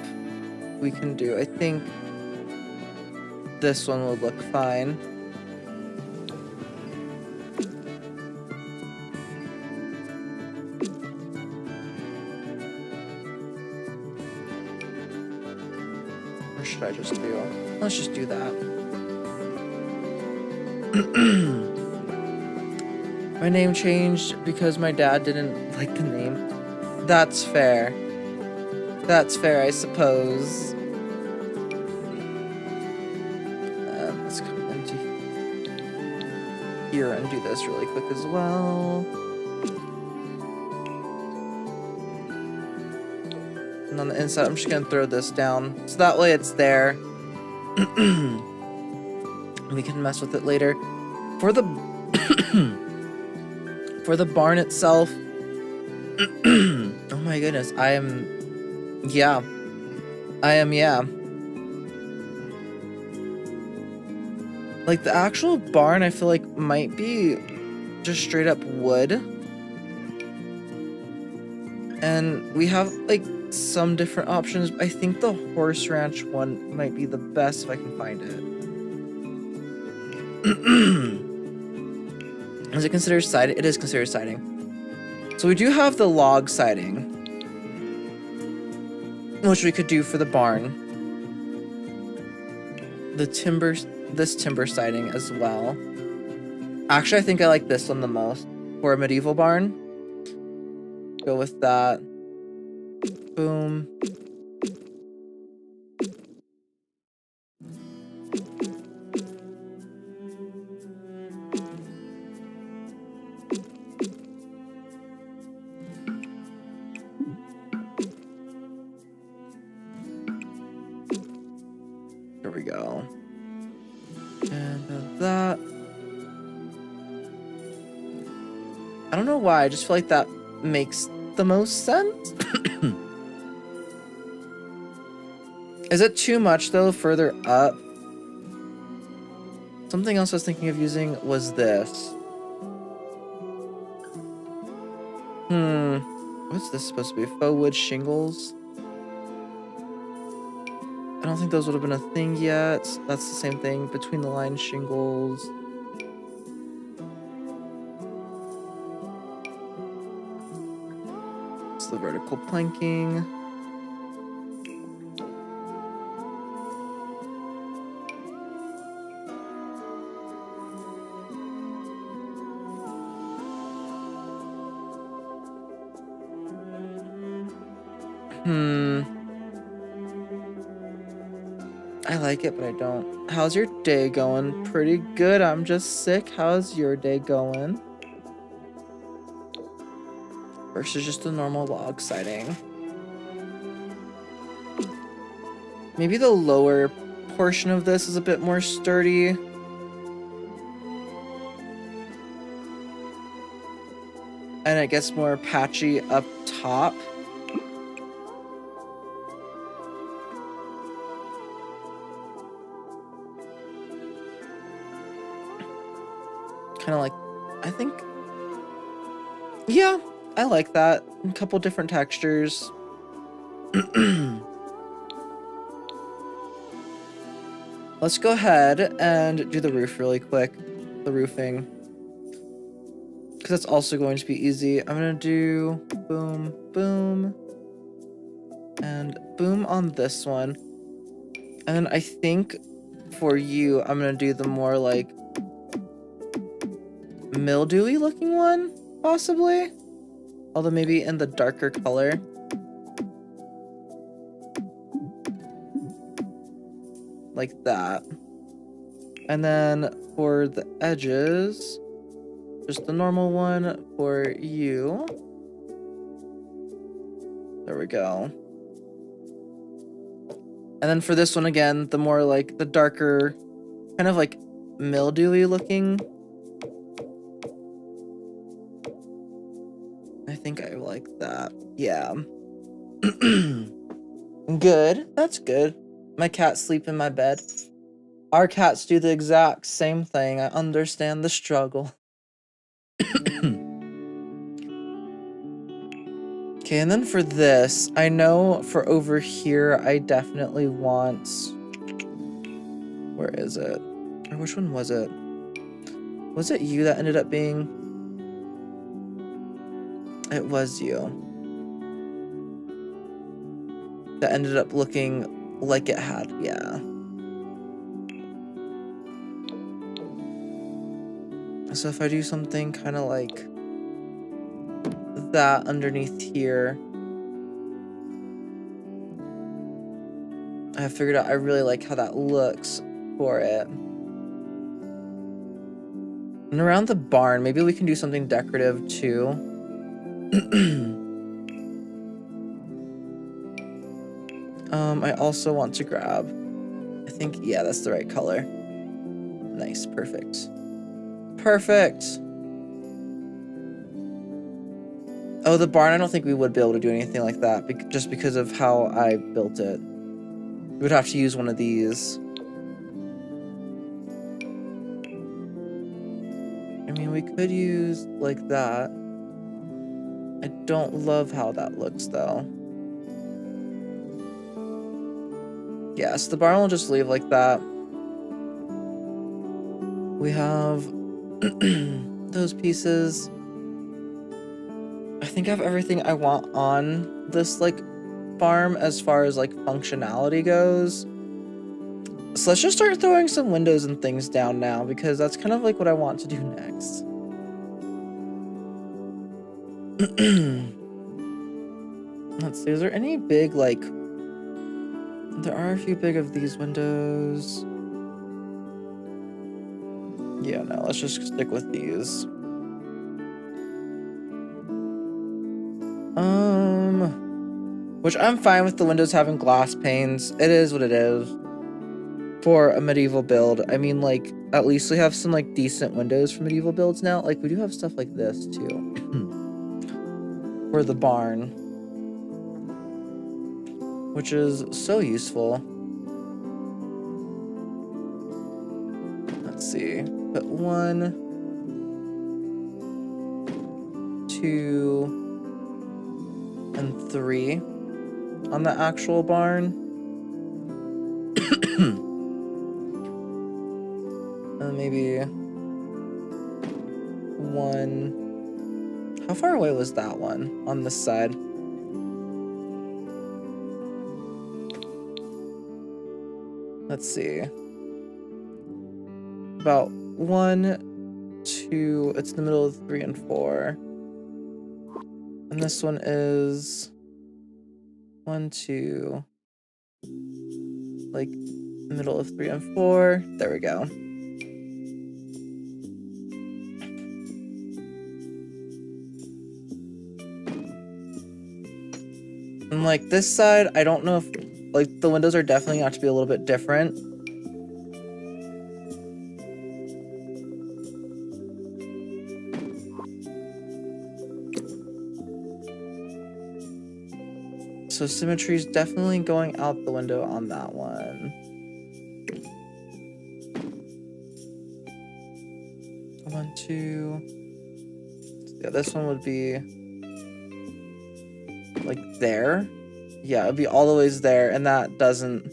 we can do, I think this one would look fine. Or should I just do, let's just do that. My name changed because my dad didn't like the name. That's fair. That's fair, I suppose. Let's come into here and do this really quick as well. And on the inside, I'm just gonna throw this down. So that way it's there. We can mess with it later. For the for the barn itself, oh my goodness, I am, yeah. Like the actual barn, I feel like might be just straight up wood. And we have like some different options. I think the horse ranch one might be the best if I can find it. Is it considered siding? It is considered siding. So we do have the log siding, which we could do for the barn. The timber, this timber siding as well. Actually, I think I like this one the most for a medieval barn. Go with that. Boom. There we go. And that. I don't know why, I just feel like that makes the most sense. Is it too much though, further up? Something else I was thinking of using was this. What's this supposed to be? Faux wood shingles? I don't think those would have been a thing yet. That's the same thing. Between the line shingles. It's the vertical planking. I like it, but I don't. How's your day going? Pretty good. I'm just sick. How's your day going? Versus just a normal log siding. Maybe the lower portion of this is a bit more sturdy. And it gets more patchy up top. Kind of like, I think, yeah, I like that. A couple different textures. Let's go ahead and do the roof really quick. The roofing. Because that's also going to be easy. I'm going to do boom, boom, and boom on this one. And then I think for you, I'm going to do the more like mildewy looking one, possibly. Although maybe in the darker color. Like that. And then for the edges, just the normal one for you. There we go. And then for this one again, the more like the darker, kind of like mildewy looking. I think I like that. Yeah. Good. That's good. My cats sleep in my bed. Our cats do the exact same thing. I understand the struggle. Okay, and then for this, I know for over here, I definitely want... Where is it? Or which one was it? Was it you that ended up being... It was you. That ended up looking like it had, yeah. So if I do something kind of like that underneath here, I have figured out I really like how that looks for it. And around the barn, maybe we can do something decorative too. I also want to grab, I think, yeah, that's the right color. Nice, perfect. Perfect. Oh, the barn, I don't think we would be able to do anything like that, just because of how I built it. We would have to use one of these. I mean, we could use like that. I don't love how that looks, though. Yes, the barn will just leave like that. We have those pieces. I think I have everything I want on this like farm as far as like functionality goes. So let's just start throwing some windows and things down now, because that's kind of like what I want to do next. Let's see, is there any big like... There are a few big of these windows. Yeah, no, let's just stick with these. Which I'm fine with the windows having glass panes. It is what it is. For a medieval build. I mean, like, at least we have some, like, decent windows for medieval builds now. Like, we do have stuff like this, too. For the barn. Which is so useful. Let's see. Put 1, 2, and 3 on the actual barn. And maybe 1. How far away was that one on this side? Let's see. About 1, 2. It's in the middle of 3 and 4. And this one is 1, 2. Like middle of 3 and 4. There we go. And like this side, I don't know if like the windows are definitely going to have to be a little bit different. So symmetry is definitely going out the window on that one. 1, 2. Yeah, this one would be like there. Yeah, it'd be all the ways there, and that doesn't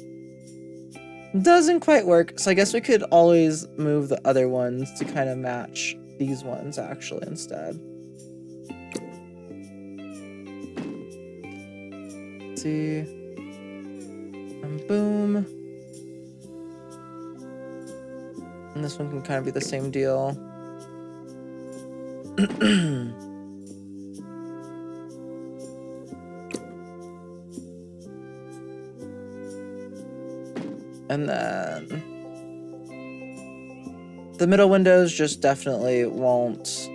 quite work. So I guess we could always move the other ones to kind of match these ones actually instead. See, and boom, and this one can kind of be the same deal. And then the middle windows just definitely won't.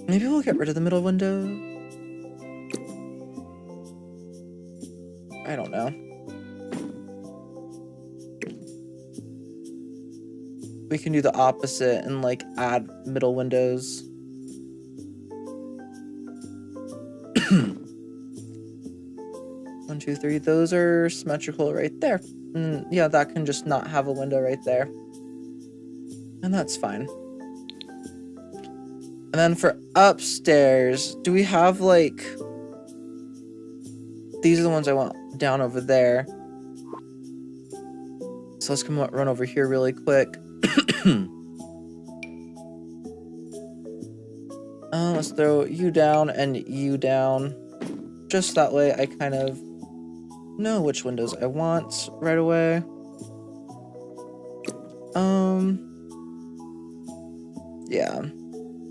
Maybe we'll get rid of the middle window. I don't know. We can do the opposite and like add middle windows. 1, 2, 3. Those are symmetrical right there. And yeah, that can just not have a window right there. And that's fine. And then for upstairs, do we have like... These are the ones I want down over there. So let's run over here really quick. Let's throw you down and you down. Just that way I kind of know which windows I want right away. Yeah.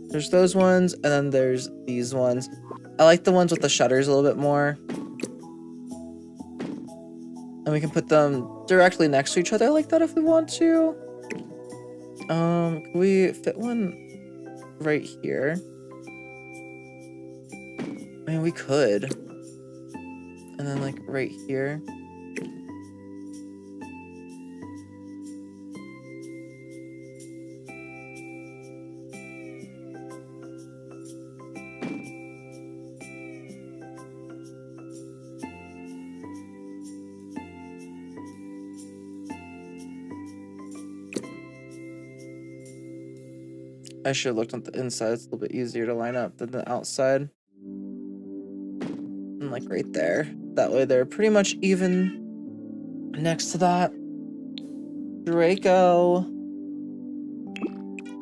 There's those ones, and then there's these ones. I like the ones with the shutters a little bit more. And we can put them directly next to each other like that if we want to. Can we fit one right here? I mean, we could. And then like right here. I should have looked at the inside. It's a little bit easier to line up than the outside. And like right there. That way they're pretty much even next to that. Draco.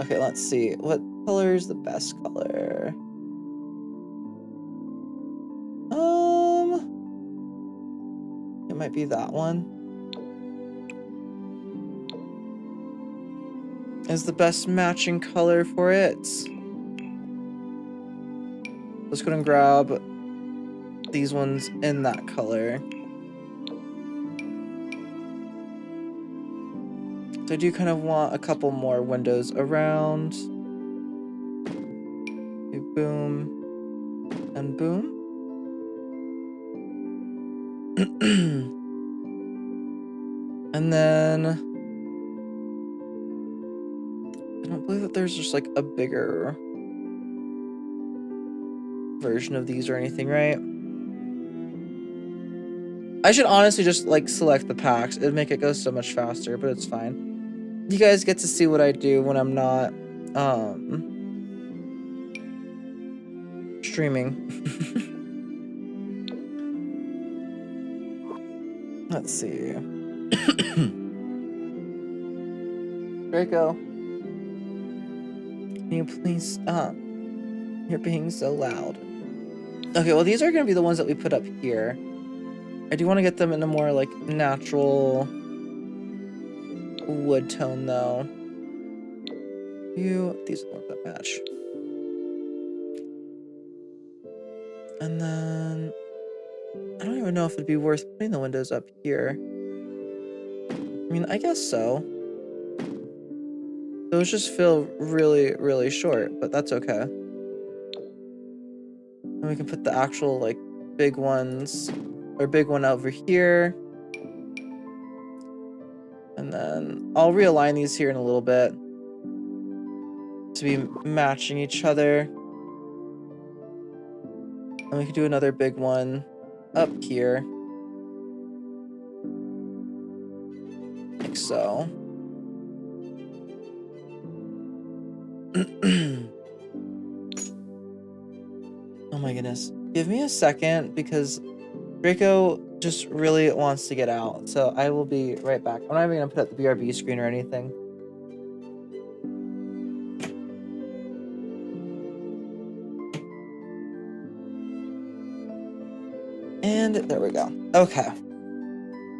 Okay, let's see. What color is the best color? It might be that one. Is the best matching color for it. Let's go and grab these ones in that color. So I do kind of want a couple more windows around. Okay, boom and boom. And then I don't believe that there's just like a bigger version of these or anything, right? I should honestly just like select the packs. It'd make it go so much faster, but it's fine. You guys get to see what I do when I'm not streaming. Let's see. Draco, can you please stop? You're being so loud. Okay, well these are gonna be the ones that we put up here. I do want to get them in a more like natural wood tone though. These are the ones that match. And then I don't even know if it'd be worth putting the windows up here. I mean, I guess so. Those just feel really, really short, but that's okay. And we can put the actual like big ones, or big one over here. And then I'll realign these here in a little bit to be matching each other. And we can do another big one up here. Like so. Oh my goodness. Give me a second because Draco just really wants to get out. So I will be right back. I'm not even going to put up the BRB screen or anything. And there we go. Okay.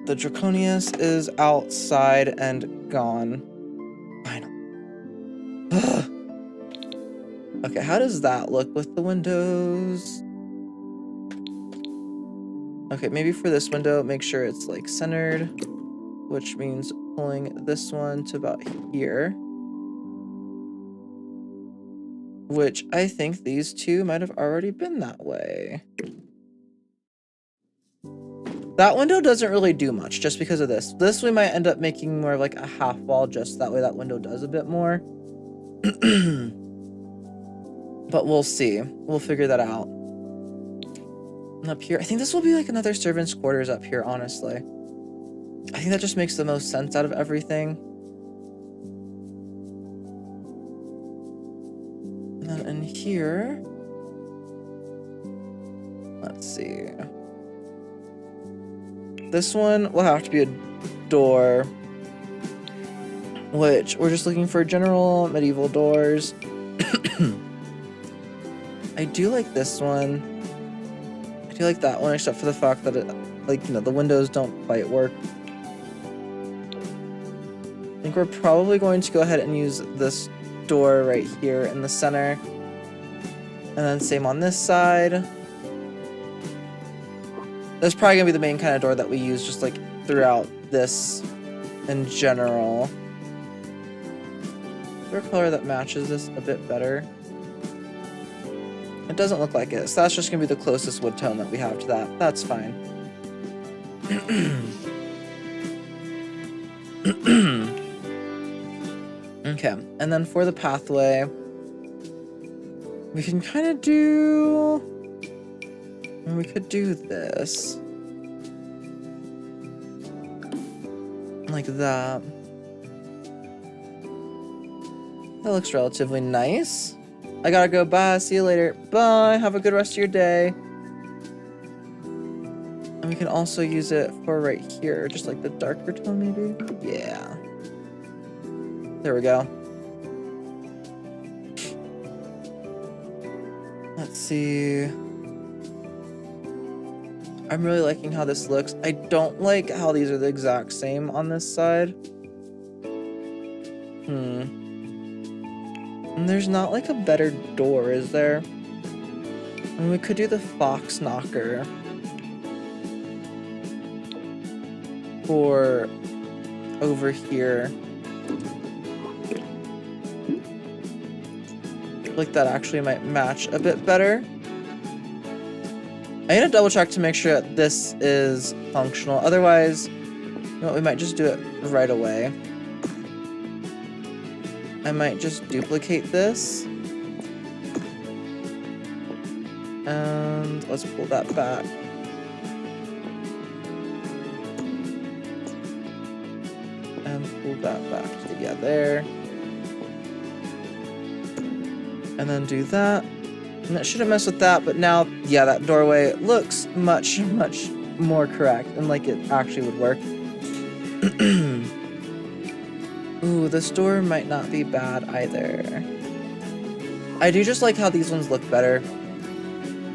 The Draconius is outside and gone. Finally. Okay, how does that look with the windows? Okay, maybe for this window, make sure it's like centered, which means pulling this one to about here. Which I think these two might have already been that way. That window doesn't really do much just because of this. This we might end up making more of like a half wall just that way that window does a bit more. But we'll see. We'll figure that out. And up here, I think this will be like another servant's quarters up here, honestly. I think that just makes the most sense out of everything. And then in here, let's see. This one will have to be a door, which we're just looking for general medieval doors. I do like this one. I do like that one, except for the fact that it, like, you know, the windows don't quite work. I think we're probably going to go ahead and use this door right here in the center. And then same on this side. That's probably gonna be the main kind of door that we use just like throughout this in general. Is there a color that matches this a bit better? It doesn't look like it, so that's just gonna be the closest wood tone that we have to that. That's fine. Okay, and then for the pathway, we can kind of do... We could do this. Like that. That looks relatively nice. I gotta go. Bye. See you later. Bye. Have a good rest of your day. And we can also use it for right here. Just like the darker tone, maybe? Yeah. There we go. Let's see. I'm really liking how this looks. I don't like how these are the exact same on this side. And there's not like a better door, is there? And we could do the fox knocker for over here. I feel like that actually might match a bit better. I need to double check to make sure that this is functional. Otherwise, you know what, we might just do it right away. I might just duplicate this. And let's pull that back. And pull that back to, yeah, there. And then do that. And it shouldn't mess with that, but now, yeah, that doorway looks much, much more correct and like it actually would work. Ooh, this door might not be bad either. I do just like how these ones look better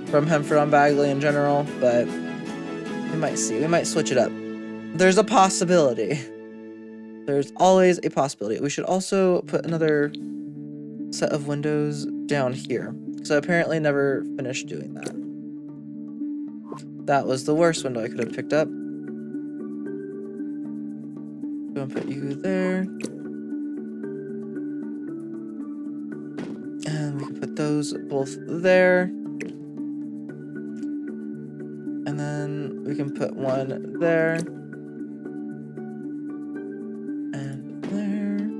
from Hemford on Bagley in general, but we might see. We might switch it up. There's a possibility. There's always a possibility. We should also put another set of windows down here. So I apparently never finished doing that. That was the worst window I could have picked up. Go and put you there. And we can put those both there. And then we can put one there. And there.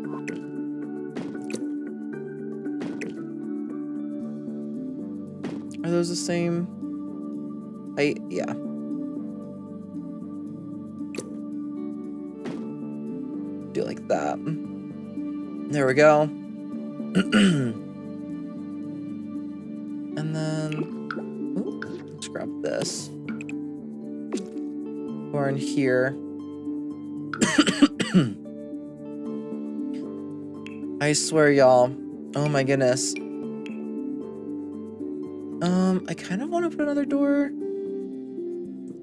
Are those the same height? Yeah. Do like that. There we go. And then, ooh, let's grab this. Or in here. I swear, y'all. Oh my goodness. I kind of want to put another door.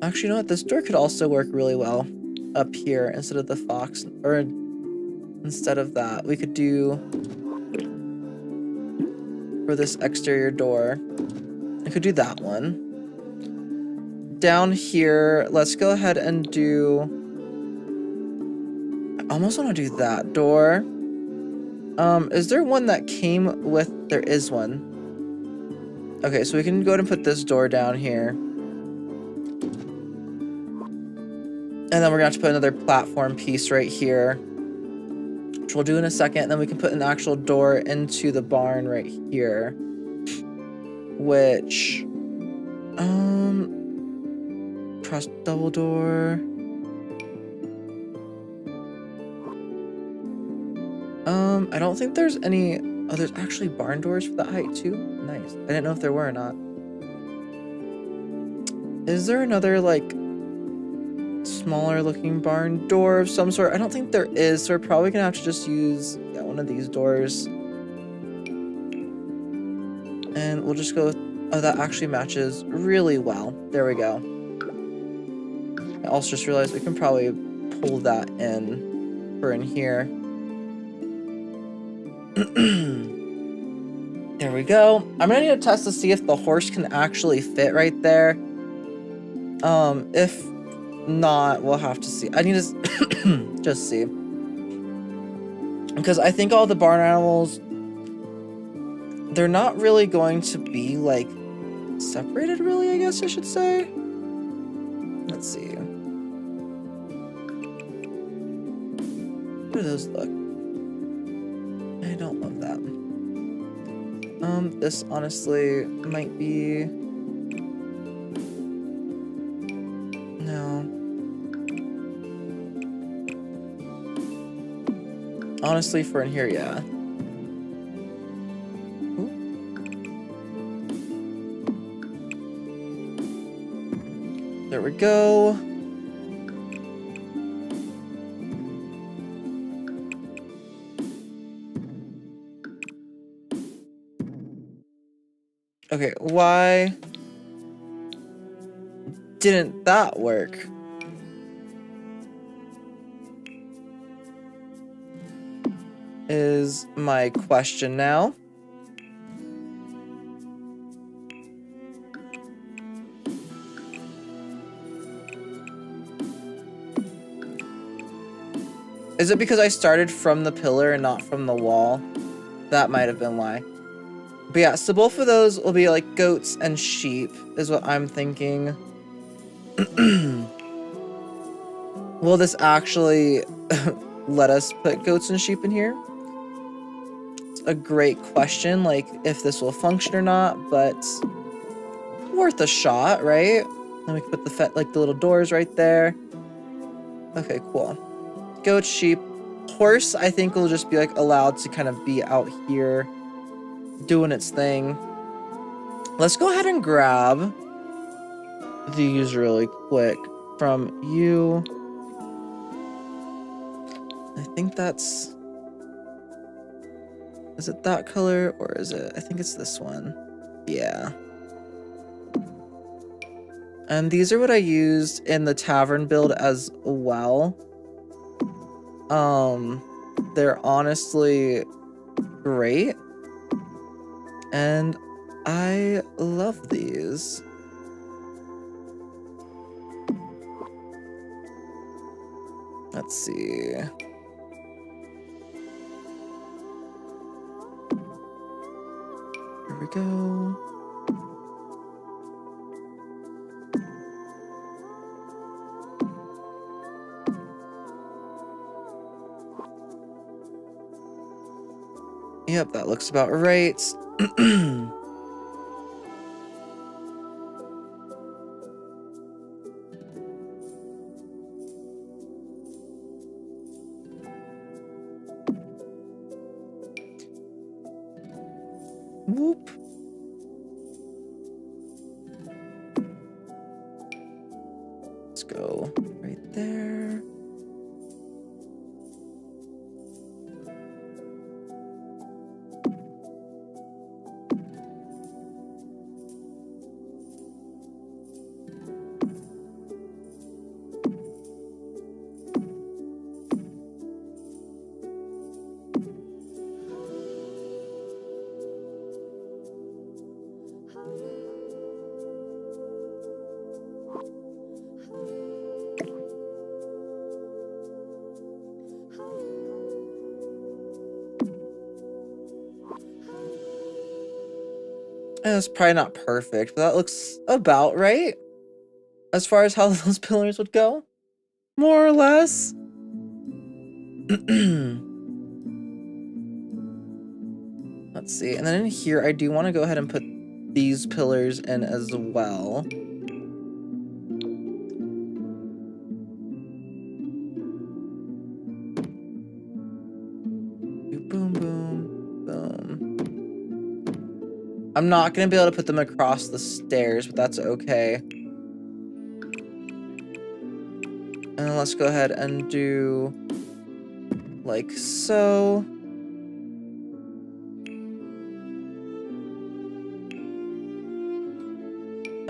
Actually, you know what? This door could also work really well up here instead of the fox, or instead of that. We could do for this exterior door. I could do that one. Down here, let's go ahead and do... I almost want to do that door. Is there one that came with... There is one. Okay, so we can go ahead and put this door down here. And then we're gonna have to put another platform piece right here, which we'll do in a second. And then we can put an actual door into the barn right here, which, press double door. I don't think there's any, oh, there's actually barn doors for that height too. Nice. I didn't know if there were or not. Is there another, like, smaller looking barn door of some sort? I don't think there is, so we're probably gonna have to just use, yeah, one of these doors. And we'll just go with, oh, that actually matches really well. There we go. I also just realized we can probably pull that in for in here. There we go. I'm gonna need to test to see if the horse can actually fit right there. If not, we'll have to see. I need to just see. Because I think all the barn animals, they're not really going to be, like, separated, really, I guess I should say. Let's see. How do those look? I don't love that. This honestly might be... No. Honestly, for in here, yeah. Ooh. There we go. Okay, why didn't that work? Is my question now. Is it because I started from the pillar and not from the wall? That might have been why. But yeah, so both of those will be like goats and sheep, is what I'm thinking. Will this actually let us put goats and sheep in here? It's a great question, like if this will function or not, but worth a shot, right? Then we can put the the little doors right there. Okay, cool. Goat, sheep, horse. I think will just be like allowed to kind of be out here doing its thing. Let's go ahead and grab these really quick from you. I think that's... Is it that color or is it... I think it's this one. Yeah. And these are what I used in the tavern build as well. They're honestly great. And I love these. Let's see. Here we go. Yep, that looks about right. Whoop. Let's go right there. And it's probably not perfect, but that looks about right. As far as how those pillars would go. More or less. Let's see. And then in here, I do want to go ahead and put these pillars in as well. Boom, boom, boom. I'm not going to be able to put them across the stairs, but that's okay. And let's go ahead and do like so.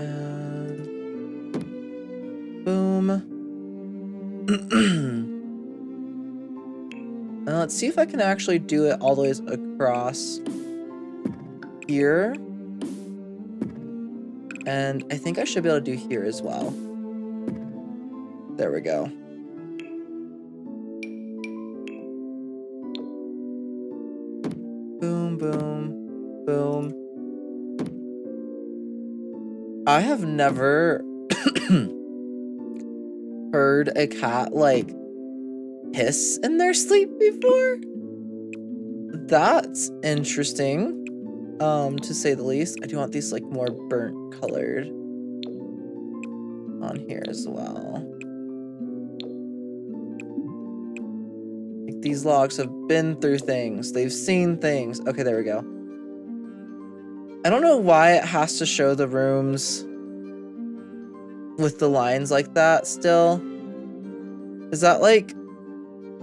And boom. And let's see if I can actually do it all the way across here. And I think I should be able to do here as well. There we go. Boom, boom, boom. I have never heard a cat, like, hiss in their sleep before. That's interesting, to say the least. I do want these, like, more burnt colored on here as well. Like, these logs have been through things. They've seen things. Okay, there we go. I don't know why it has to show the rooms with the lines like that still. Is that like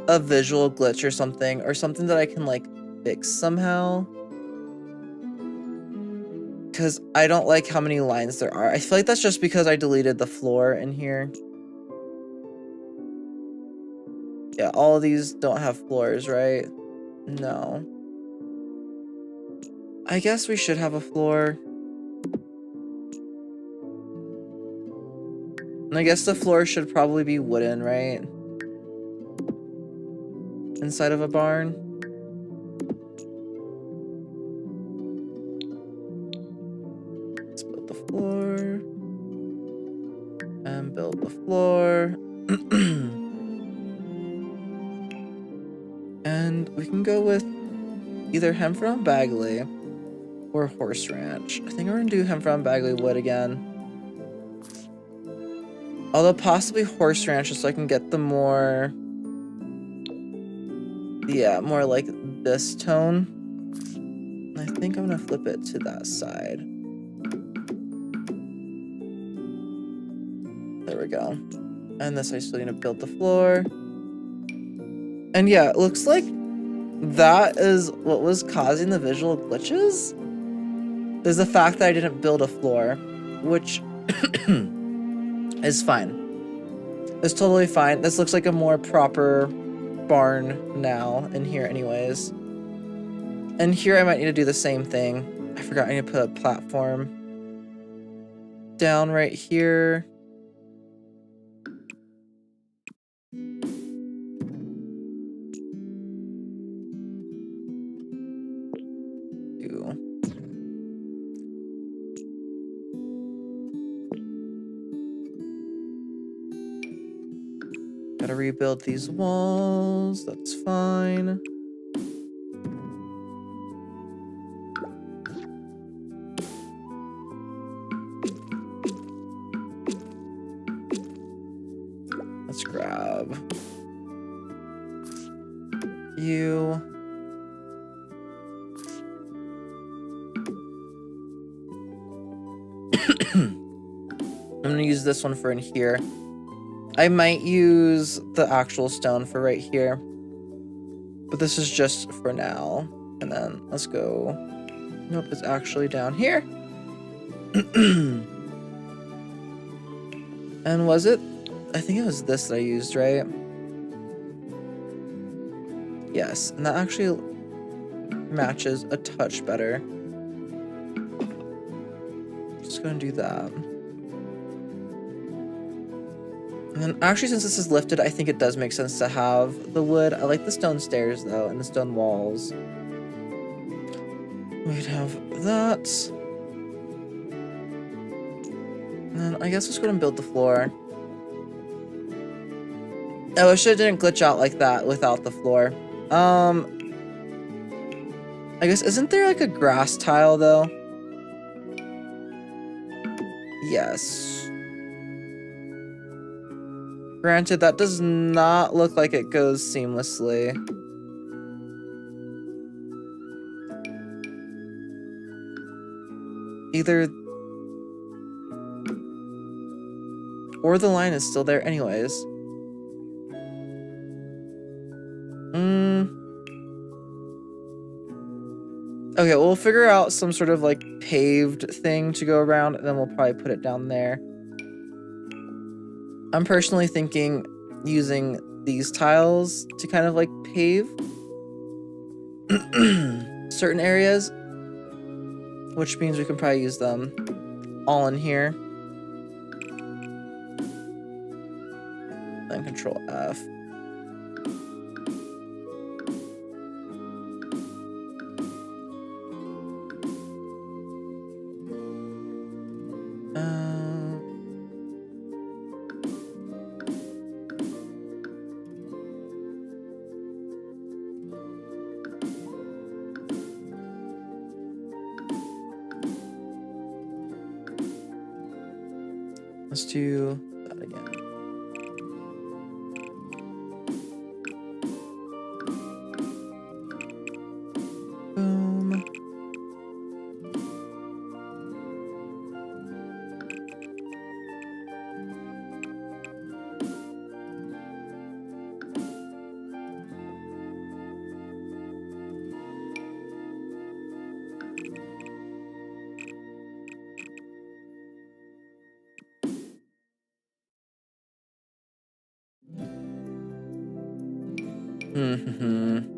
a visual glitch or something that I can like fix somehow? because I don't like how many lines there are. I feel like that's just because I deleted the floor in here. Yeah, all of these don't have floors, right? No. I guess we should have a floor. And I guess the floor should probably be wooden, right? Inside of a barn. Let's build the floor. And build the floor. And we can go with either Hemfron Bagley or Horse Ranch. I think we're gonna do Hemfron Bagley wood again. Although possibly Horse Ranch just so I can get the more... Yeah, more like this tone. I think I'm gonna flip it to that side. There we go. And this I still need to build the floor. And yeah, it looks like that is what was causing the visual glitches. There's the fact that I didn't build a floor, which is fine. It's totally fine. This looks like a more proper barn now in here anyways. And here I might need to do the same thing. I forgot I need to put a platform down right here. Gotta rebuild these walls, that's fine. Let's grab you. I'm gonna use this one for in here. I might use the actual stone for right here, but this is just for now. And then let's go. Nope, it's actually down here. And was it? I think it was this that I used, right? Yes, and that actually matches a touch better. Just gonna do that. And then actually, since this is lifted, I think it does make sense to have the wood. I like the stone stairs though, and the stone walls. We'd have that. And then I guess let's go ahead and build the floor. I wish it didn't glitch out like that without the floor. I guess, isn't there like a grass tile though? Yes. Granted, that does not look like it goes seamlessly. Either... or the line is still there anyways. Okay, we'll figure out some sort of like paved thing to go around, and then we'll probably put it down there. I'm personally thinking using these tiles to kind of like pave certain areas, which means we can probably use them all in here. Then Control F. Let's do that again. Boom. Mm-hmm.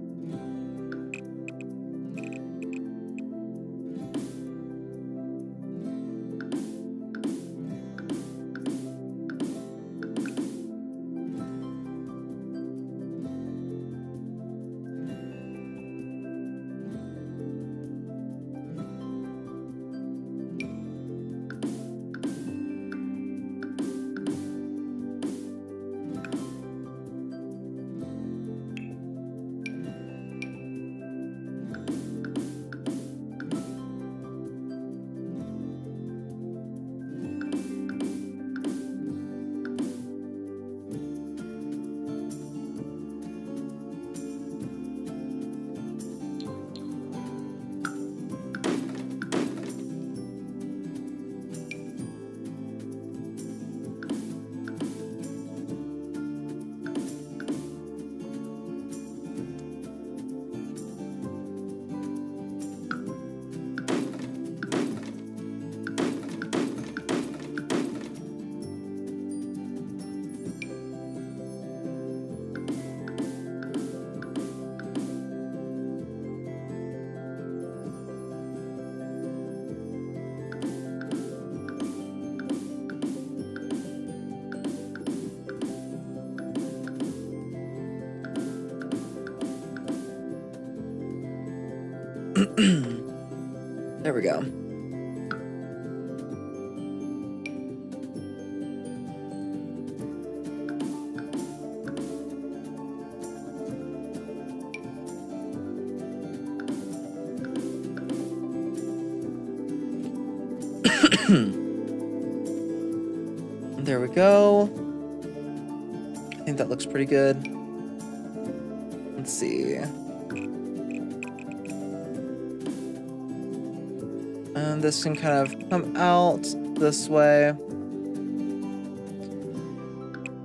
There we go. There we go. I think that looks pretty good. Let's see. And this can kind of come out this way.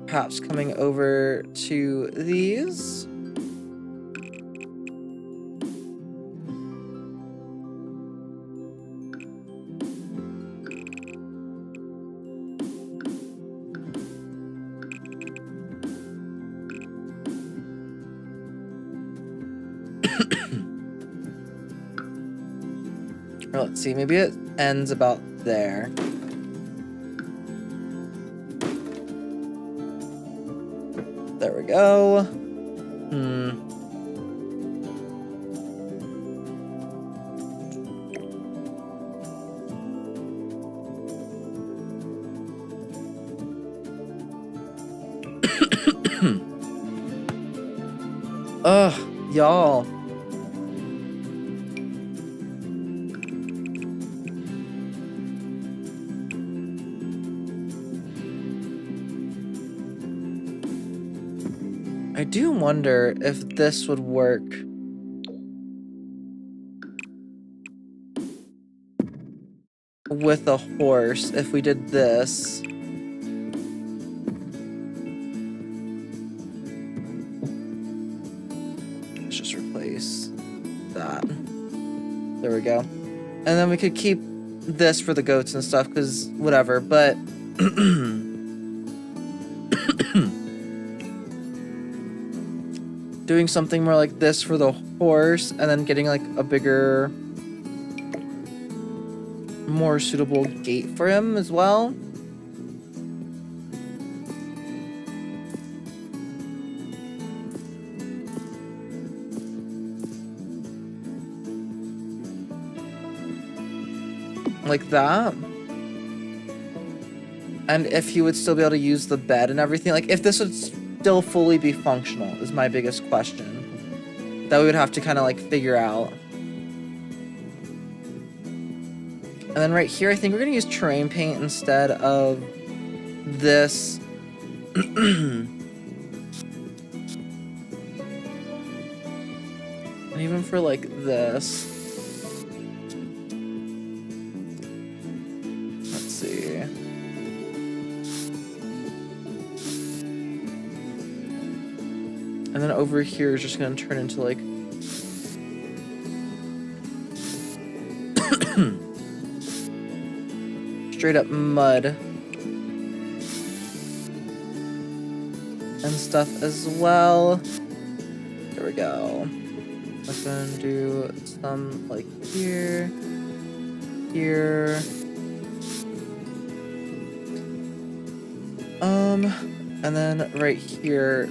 Perhaps coming over to these. Or let's see, maybe it ends about there. There we go. Ugh, y'all. I do wonder if this would work with a horse if we did this. Let's just replace that. There we go. And then we could keep this for the goats and stuff, because whatever, but doing something more like this for the horse, and then getting like a bigger, more suitable gate for him as well. Like that. And if he would still be able to use the bed and everything, like if this would still fully be functional is my biggest question that we would have to kind of like figure out. And then right here, I think we're gonna use terrain paint instead of this. And even for like this. Let's see. And then over here is just gonna turn into like straight up mud and stuff as well. go. Let's go and do some like here, here. And then right here,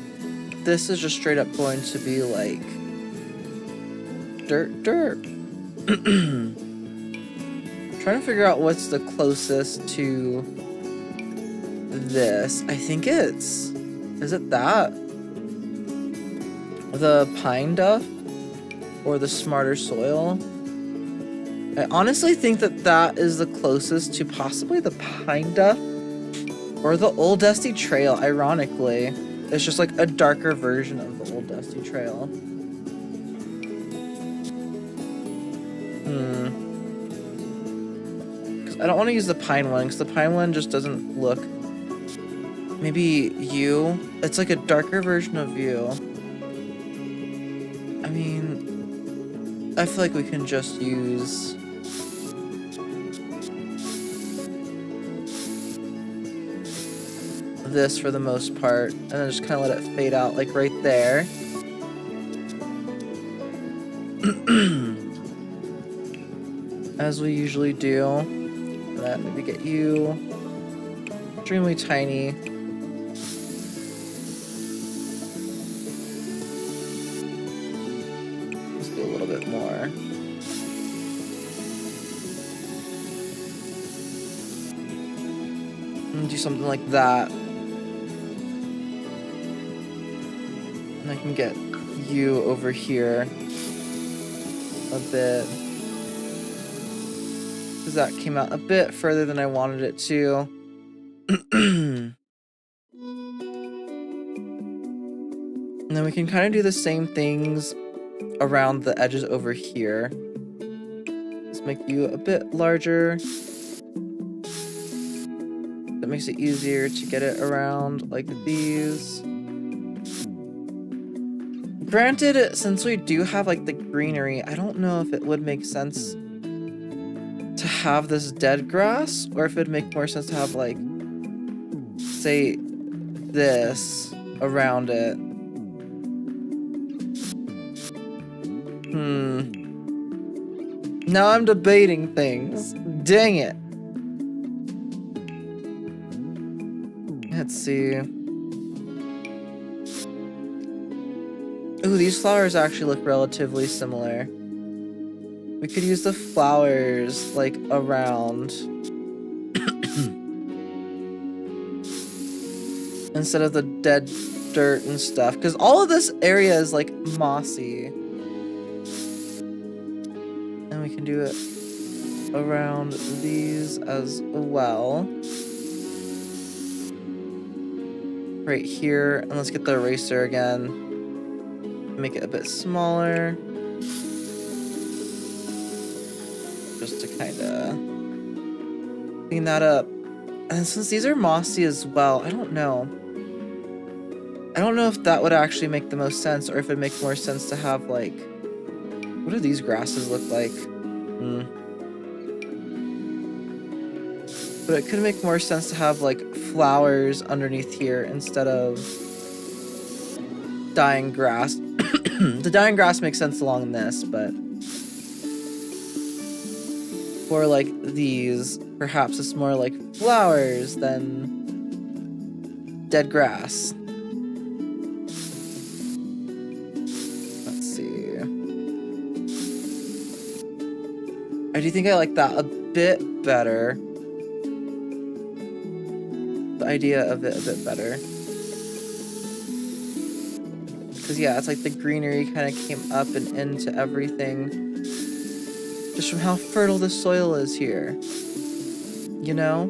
this is just straight up going to be like dirt. Trying to figure out what's the closest to this. I think is it that? The pine duff or the smarter soil? I honestly think that that is the closest to possibly the pine duff or the old dusty trail, ironically. It's just like a darker version of the old dusty trail. Because I don't want to use the pine one, because the pine one just doesn't look... Maybe you? It's like a darker version of you. I mean, I feel like we can just use... this for the most part, and then just kind of let it fade out, like right there. As we usually do. And then maybe get you extremely tiny. Let's do a little bit more. And do something like that. And I can get you over here a bit. Because that came out a bit further than I wanted it to. And then we can kind of do the same things around the edges over here. Let's make you a bit larger. That makes it easier to get it around like these. Granted, since we do have like the greenery, I don't know if it would make sense to have this dead grass, or if it'd make more sense to have like, say, this around it. Now I'm debating things. Dang it. Let's see. Ooh, these flowers actually look relatively similar. We could use the flowers, like, around. Instead of the dead dirt and stuff. Because all of this area is, like, mossy. And we can do it around these as well. Right here. And let's get the eraser again. Make it a bit smaller. Just to kind of clean that up. And since these are mossy as well, I don't know. I don't know if that would actually make the most sense, or if it'd make more sense to have, like... What do these grasses look like? But it could make more sense to have, like, flowers underneath here instead of dying grass. The dying grass makes sense along this, but for like these, perhaps it's more like flowers than dead grass. Let's see. I do think I like that a bit better. The idea of it a bit better. Because, yeah, it's like the greenery kind of came up and into everything. Just from how fertile the soil is here. You know?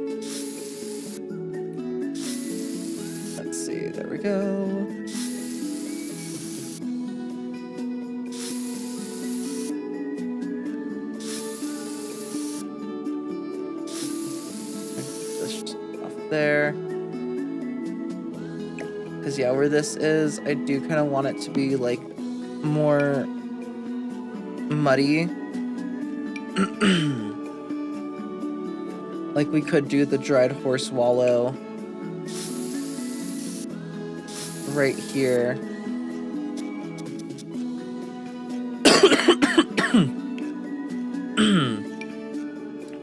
Let's see, there we go. This just off there. Because, yeah, where this is, I do kind of want it to be, like, more muddy. Like, we could do the dried horse wallow right here.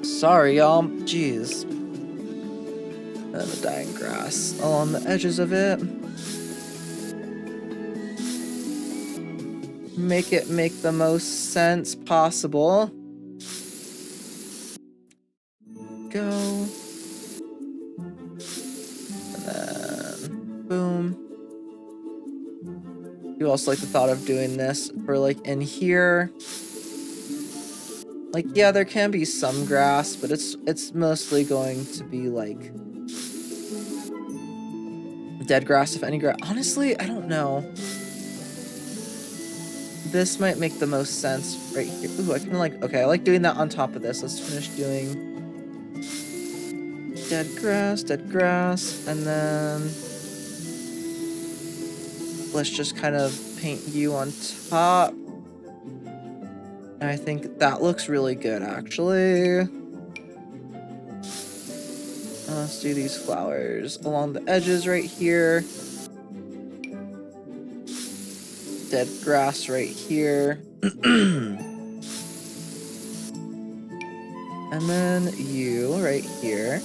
Sorry, y'all. Jeez. And the dying grass along the edges of it. Make it make the most sense possible. Go. And then boom. You also like the thought of doing this for like in here. Like, yeah, there can be some grass, but it's mostly going to be like dead grass, if any grass. Honestly, I don't know. This might make the most sense right here. Ooh, I can like, okay, I like doing that on top of this. Let's finish doing dead grass, and then let's just kind of paint you on top. And I think that looks really good, actually. Let's do these flowers along the edges right here. Dead grass right here. And then you right here.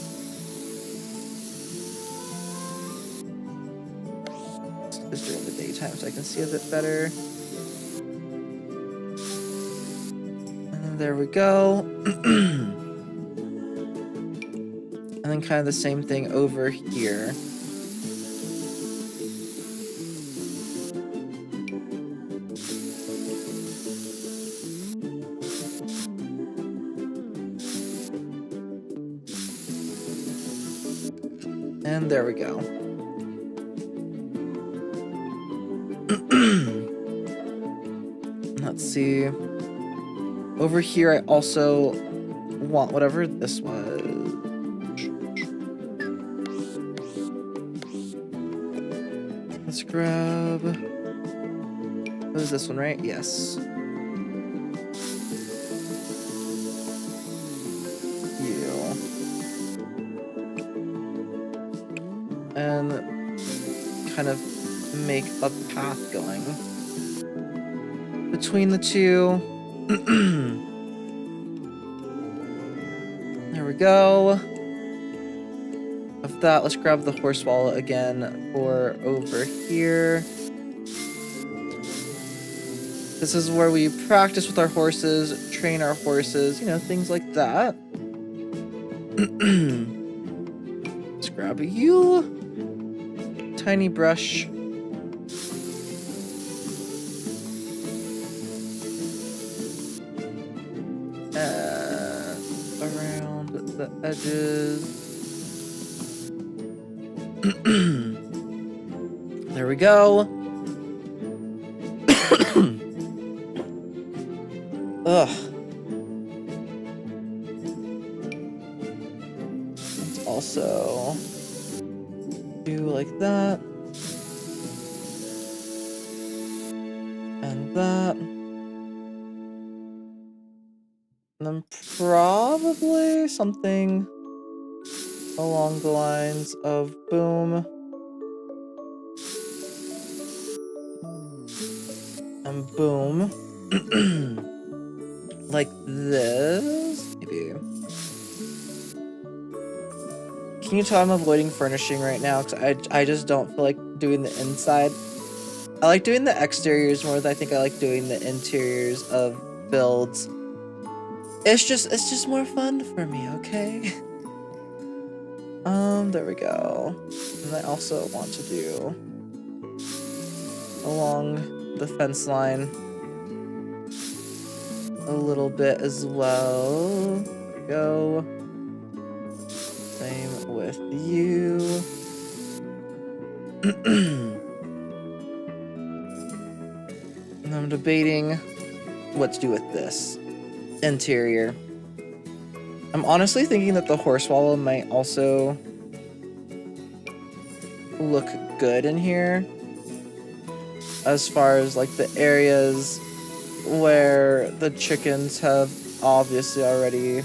It's during the daytime so I can see a bit better. And there we go. And then kind of the same thing over here. And there we go. Let's see. Over here, I also want whatever this was. Let's grab... What is this one, right? Yes. And kind of make a path going between the two. There we go. Of that, let's grab the horse wallet again for over here. This is where we practice with our horses, train our horses, you know, things like that. Let's grab you. Tiny brush. And around the edges. There we go. Ugh. Let's also do like that. And that. And then probably something along the lines of boom. And boom. Like this, maybe. Can you tell I'm avoiding furnishing right now? Because I just don't feel like doing the inside. I like doing the exteriors more than I think I like doing the interiors of builds. It's just more fun for me, okay? There we go. And I also want to do along the fence line a little bit as well. There we go. Same with you. And I'm debating what to do with this interior. I'm honestly thinking that the horse wallow might also look good in here, as far as like the areas where the chickens have obviously already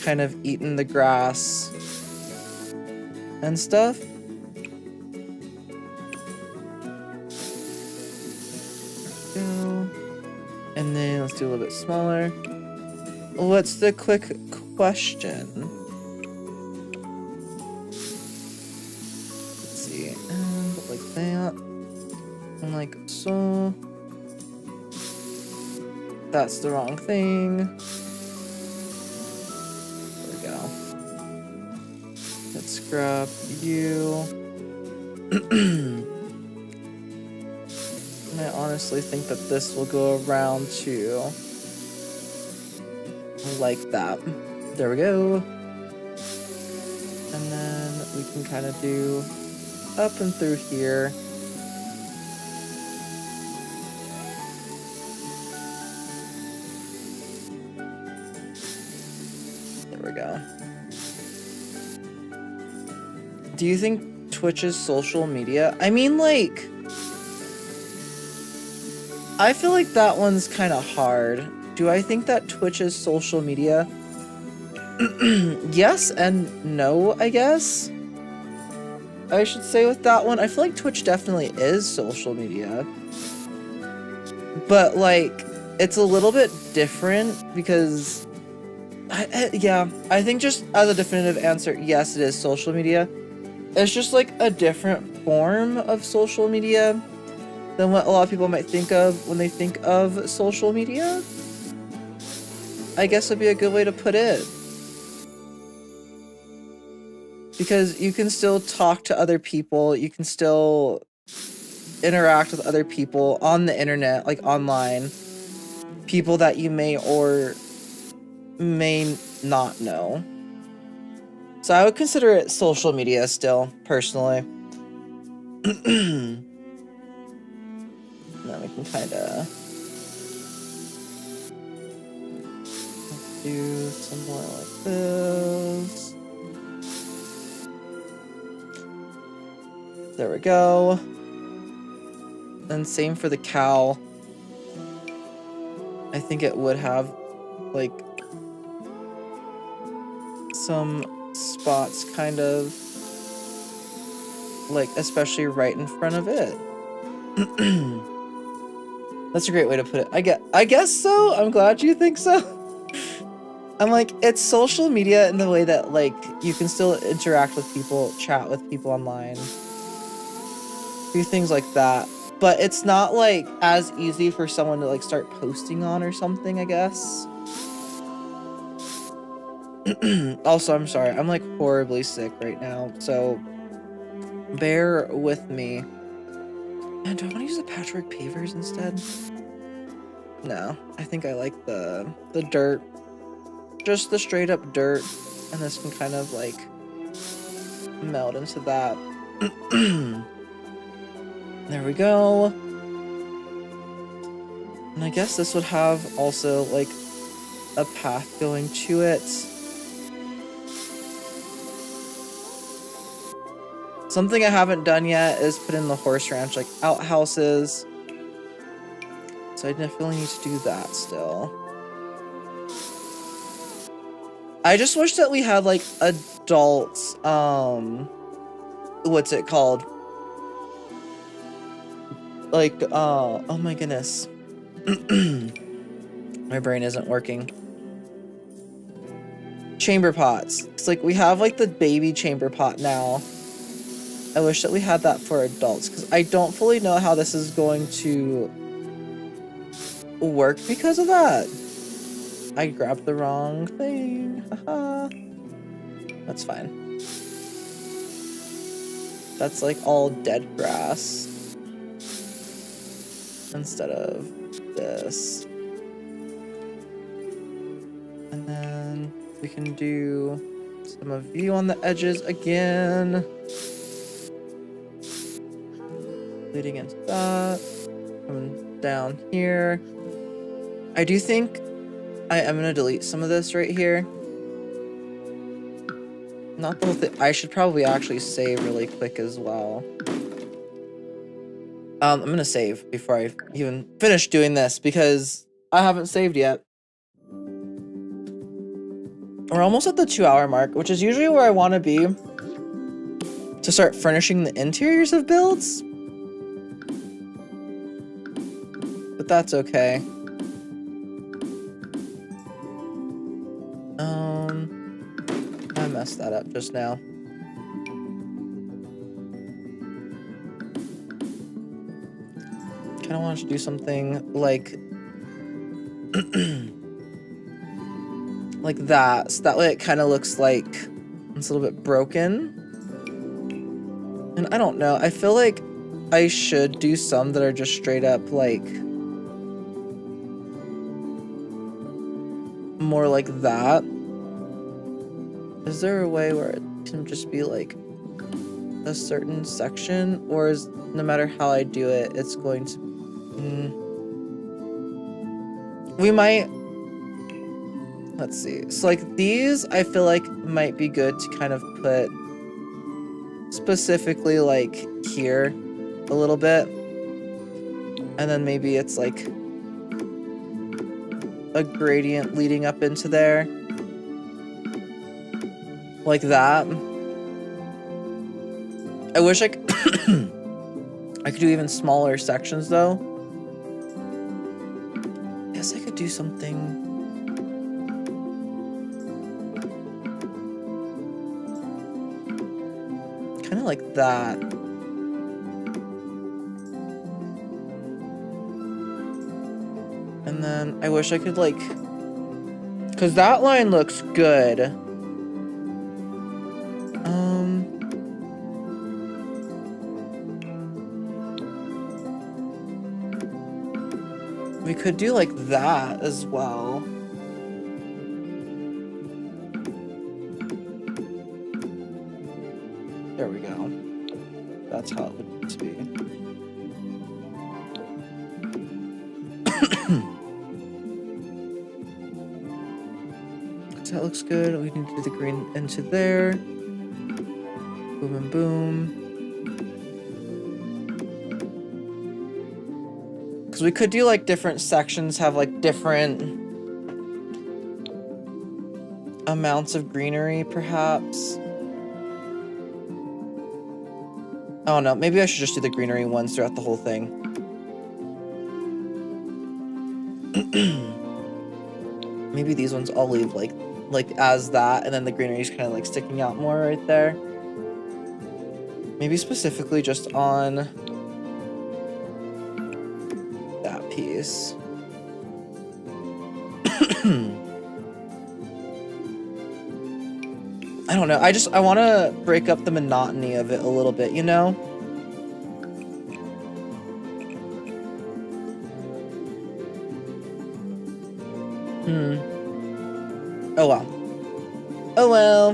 kind of eaten the grass and stuff. Go. And then let's do a little bit smaller. What's the quick question? Let's see, and like that, and like so. That's the wrong thing. There we go. Let's grab you. And I honestly think that this will go around to like that. There we go. And then we can kind of do up and through here. There we go. Do you think Twitch is social media? I mean, like, I feel like that one's kind of hard. Do I think that Twitch is social media? Yes and no, I guess. I should say with that one, I feel like Twitch definitely is social media. But, like, it's a little bit different because... yeah, I think just as a definitive answer, yes, it is social media. It's just, like, a different form of social media than what a lot of people might think of when they think of social media. I guess would be a good way to put it. Because you can still talk to other people, you can still interact with other people on the internet, like online. People that you may or may not know. So I would consider it social media still, personally. Now we can kind of do some more like this. There we go. And same for the cow. I think it would have like some spots kind of like, especially right in front of it. That's a great way to put it. I guess so. I'm glad you think so. I'm like, it's social media in the way that like you can still interact with people, chat with people online, do things like that. But it's not like as easy for someone to like start posting on or something, I guess. Also, I'm sorry. I'm like horribly sick right now, so bear with me. Man, do I want to use the patchwork pavers instead? No, I think I like the dirt. Just the straight up dirt. And this can kind of like meld into that. There we go. And I guess this would have also like a path going to it. Something I haven't done yet is put in the horse ranch, like outhouses. So I definitely need to do that still. I just wish that we had like adults, what's it called? Like, oh my goodness. My brain isn't working. Chamber pots. It's like we have like the baby chamber pot now. I wish that we had that for adults, because I don't fully know how this is going to work because of that. I grabbed the wrong thing. Haha. That's fine. That's like all dead grass instead of this. And then we can do some of you on the edges again. Leading into that. Coming down here. I do think I am gonna delete some of this right here. Not the whole thing. I should probably actually save really quick as well. I'm gonna save before I even finish doing this because I haven't saved yet. We're almost at the 2-hour mark, which is usually where I want to be to start furnishing the interiors of builds. But that's okay. I messed that up just now. Kind of want to do something like like that, so that way it kind of looks like it's a little bit broken. And I don't know, I feel like I should do some that are just straight up like more like that. Is there a way where it can just be like a certain section, or is no matter how I do it, it's going to we might, let's see, so like these I feel like might be good to kind of put specifically like here a little bit, and then maybe it's like a gradient leading up into there like that. I wish I could I could do even smaller sections though. Guess I could do something kind of like that. And then I wish I could like, because that line looks good. We could do like that as well. There we go. That's how it would need to be. So that looks good. We can do the green into there. Boom and boom. Because we could do like different sections, have like different amounts of greenery, perhaps. Oh no, maybe I should just do the greenery ones throughout the whole thing. Maybe these ones I'll leave like as that, and then the greenery is kind of like sticking out more right there. Maybe specifically just on that piece. I don't know. I want to break up the monotony of it a little bit, you know? Oh well. Oh well.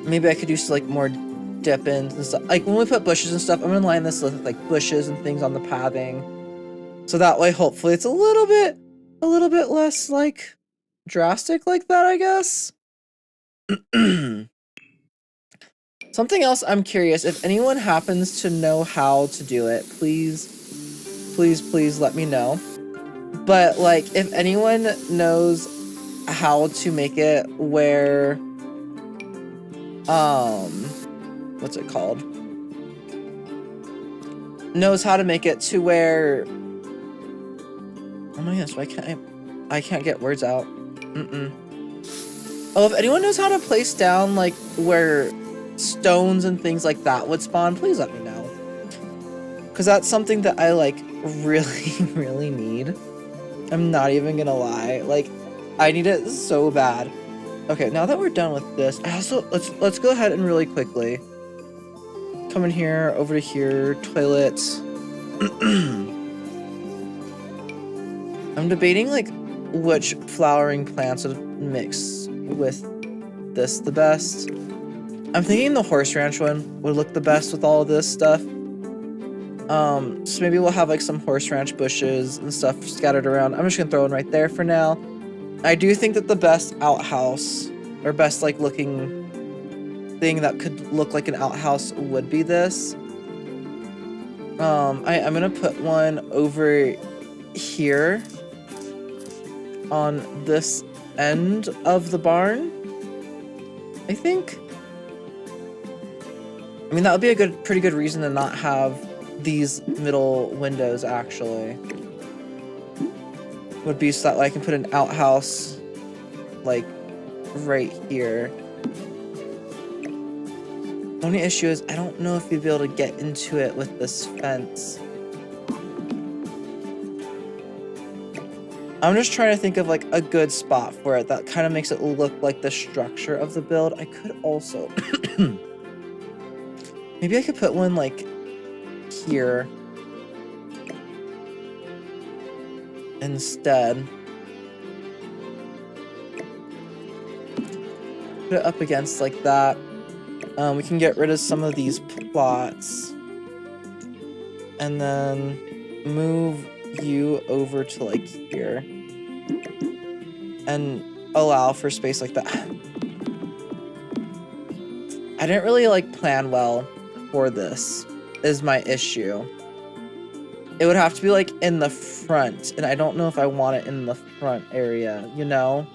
Maybe I could do like more dip ins and stuff. Like when we put bushes and stuff, I'm gonna line this with like bushes and things on the pathing. So that way hopefully it's a little bit less like drastic like that, I guess. Something else I'm curious, if anyone happens to know how to do it, please let me know. But like if anyone knows how to make it where what's it called? Knows how to make it to where, oh my gosh, why can't I can't get words out. Oh, if anyone knows how to place down like where stones and things like that would spawn, please let me know. Cause that's something that I like really need. I'm not even gonna lie. Like, I need it so bad. Okay, now that we're done with this, I also let's go ahead and really quickly come in here, over to here, toilet. I'm debating like which flowering plants would mix with this the best. I'm thinking the horse ranch one would look the best with all of this stuff. So maybe we'll have like some horse ranch bushes and stuff scattered around. I'm just gonna throw one right there for now. I do think that the best outhouse, or best like looking thing that could look like an outhouse would be this. I'm gonna put one over here on this end of the barn, I think. I mean, that would be a pretty good reason to not have these middle windows, actually. would be so that I can put an outhouse like right here. The only issue is I don't know if you'd be able to get into it with this fence. I'm just trying to think of like a good spot for it that kind of makes it look like the structure of the build. I could also maybe I could put one like here instead. Put it up against like that. We can get rid of some of these plots and then move you over to like here and allow for space like that. I didn't really like plan well for this is my issue. It would have to be like in the front, and I don't know if I want it in the front area, you know?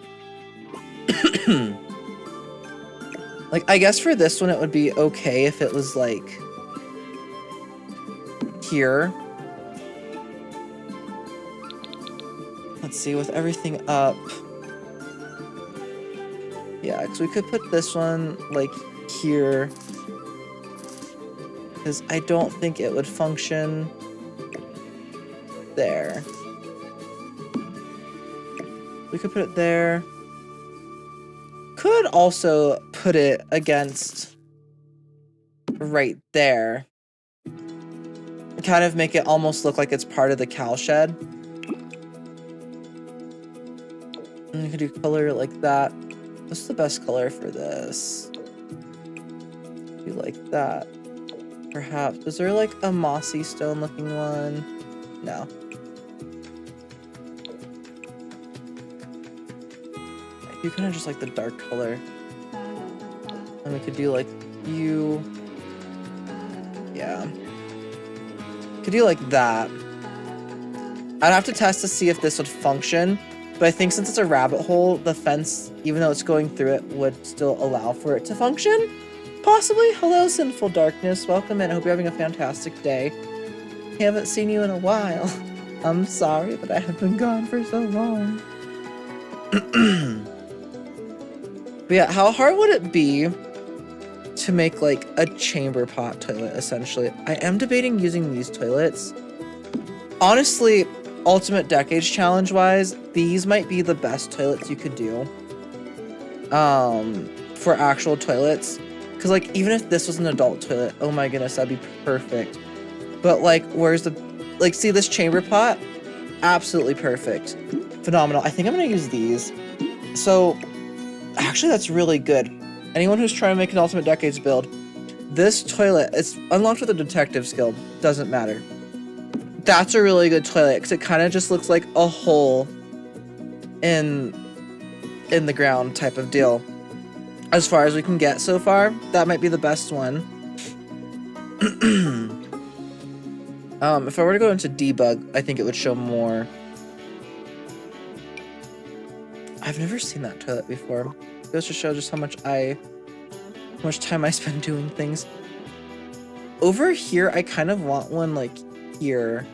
Like, I guess for this one, it would be okay if it was, like, here. Let's see, with everything up. Yeah, because we could put this one, like, here. Because I don't think it would function there. We could put it there. Could also put it against right there. Kind of make it almost look like it's part of the cow shed. And you could do color like that. What's the best color for this? Do like that. Perhaps. Is there like a mossy stone looking one? No. You kind of just like the dark color. And we could do like you. Yeah. Could do like that. I'd have to test to see if this would function. But I think since it's a rabbit hole, the fence, even though it's going through it, would still allow for it to function. Possibly. Hello, Sinful Darkness. Welcome in. I hope you're having a fantastic day. Haven't seen you in a while. I'm sorry, but I have been gone for so long. But yeah, how hard would it be to make like a chamber pot toilet, essentially? I am debating using these toilets. Honestly, Ultimate Decades Challenge wise, these might be the best toilets you could do. For actual toilets. Because like, even if this was an adult toilet, oh my goodness, that'd be perfect. But like, where's the, like, see this chamber pot? Absolutely perfect. Phenomenal. I think I'm gonna use these. So, actually, that's really good. Anyone who's trying to make an Ultimate Decades build, this toilet, it's unlocked with a detective skill. Doesn't matter. That's a really good toilet, because it kind of just looks like a hole in the ground type of deal. As far as we can get so far, that might be the best one. If I were to go into debug, I think it would show more. I've never seen that toilet before. It goes to show just how much time I spend doing things. Over here, I kind of want one like here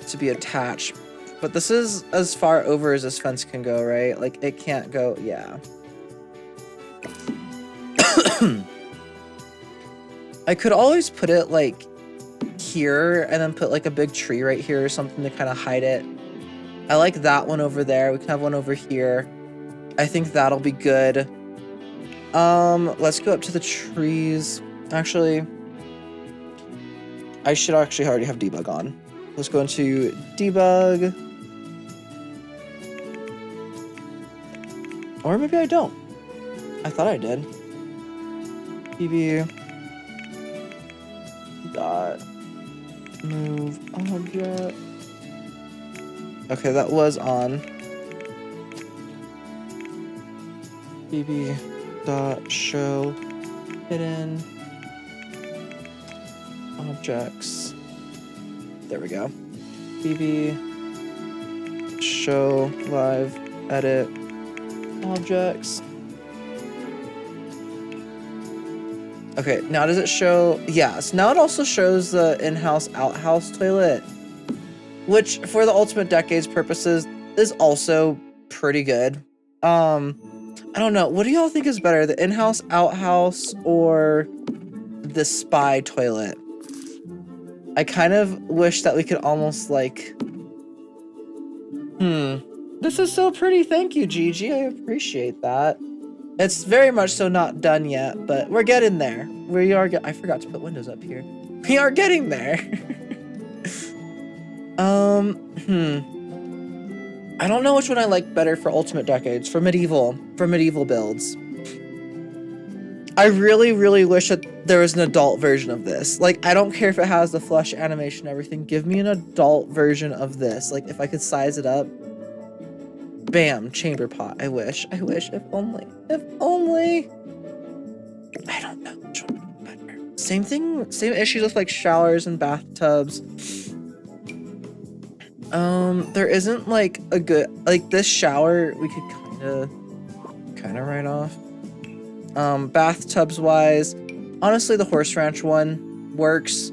to be attached. But this is as far over as this fence can go, right? Like, it can't go, yeah. I could always put it, like, here, and then put, like, a big tree right here or something to kind of hide it. I like that one over there. We can have one over here. I think that'll be good. Let's go up to the trees. Actually, I should actually already have debug on. Let's go into debug. Or maybe I don't. I thought I did. PB dot move object. Okay, that was on. PB dot show hidden objects. There we go. PB show live edit objects. Okay, now does it show? Yes, now it also shows the in-house outhouse toilet. which for the Ultimate Decades purposes is also pretty good. I don't know. What do y'all think is better, the in-house, outhouse, or the spy toilet? I kind of wish that we could almost like... This is so pretty. Thank you, Gigi. I appreciate that. It's very much so not done yet, but we're getting there. We are I forgot to put windows up here. We are getting there. I don't know which one I like better for Ultimate Decades, for medieval builds. I really, really wish that there was an adult version of this. Like, I don't care if it has the flush animation and everything. Give me an adult version of this. Like, if I could size it up. Bam, chamber pot. I wish, if only. I don't know which one better. Same thing, same issues with like showers and bathtubs. There isn't like a good, like this shower we could kind of write off. Bathtubs wise, honestly the horse ranch one works.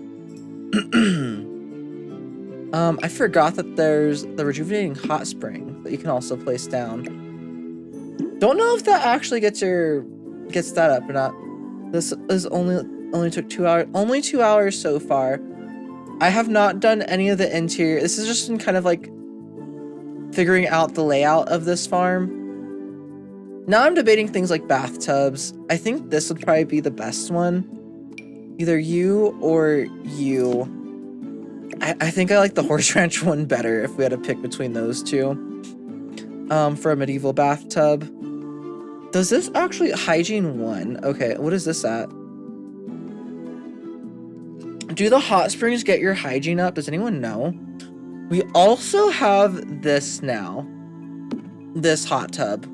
I forgot that there's the rejuvenating hot spring that you can also place down. Don't know if that actually gets that up or not. This is only took 2 hours. Only 2 hours so far. I have not done any of the interior. This is just kind of like figuring out the layout of this farm. Now I'm debating things like bathtubs. I think this would probably be the best one. Either you or you. I think I like the horse ranch one better if we had to pick between those two. For a medieval bathtub. Does this actually hygiene 1? Okay, what is this at? Do the hot springs get your hygiene up? Does anyone know? We also have this now. This hot tub.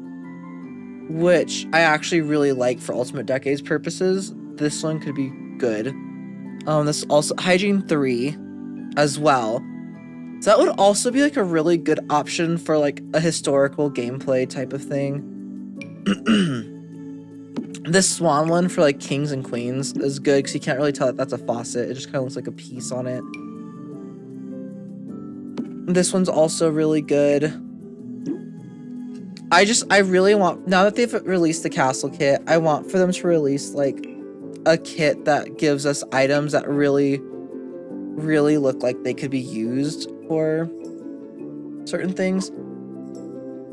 Which I actually really like for Ultimate Decades purposes. This one could be good. This also hygiene 3 as well. So that would also be like a really good option for like a historical gameplay type of thing. This swan one for like kings and queens is good because you can't really tell that that's a faucet. It just kind of looks like a piece on it. This one's also really good. I really want, now that they've released the castle kit, I want for them to release like a kit that gives us items that really look like they could be used for certain things.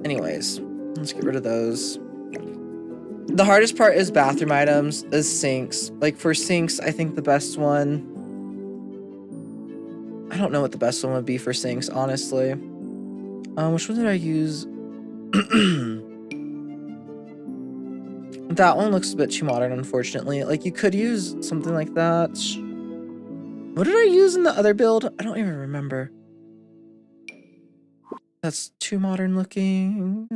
Anyways, let's get rid of those. The hardest part is bathroom items, is sinks. Like for sinks, I think the best one, I don't know what the best one would be for sinks, honestly. Which one did I use? That one looks a bit too modern, unfortunately. Like you could use something like that. What did I use in the other build? I don't even remember. That's too modern looking.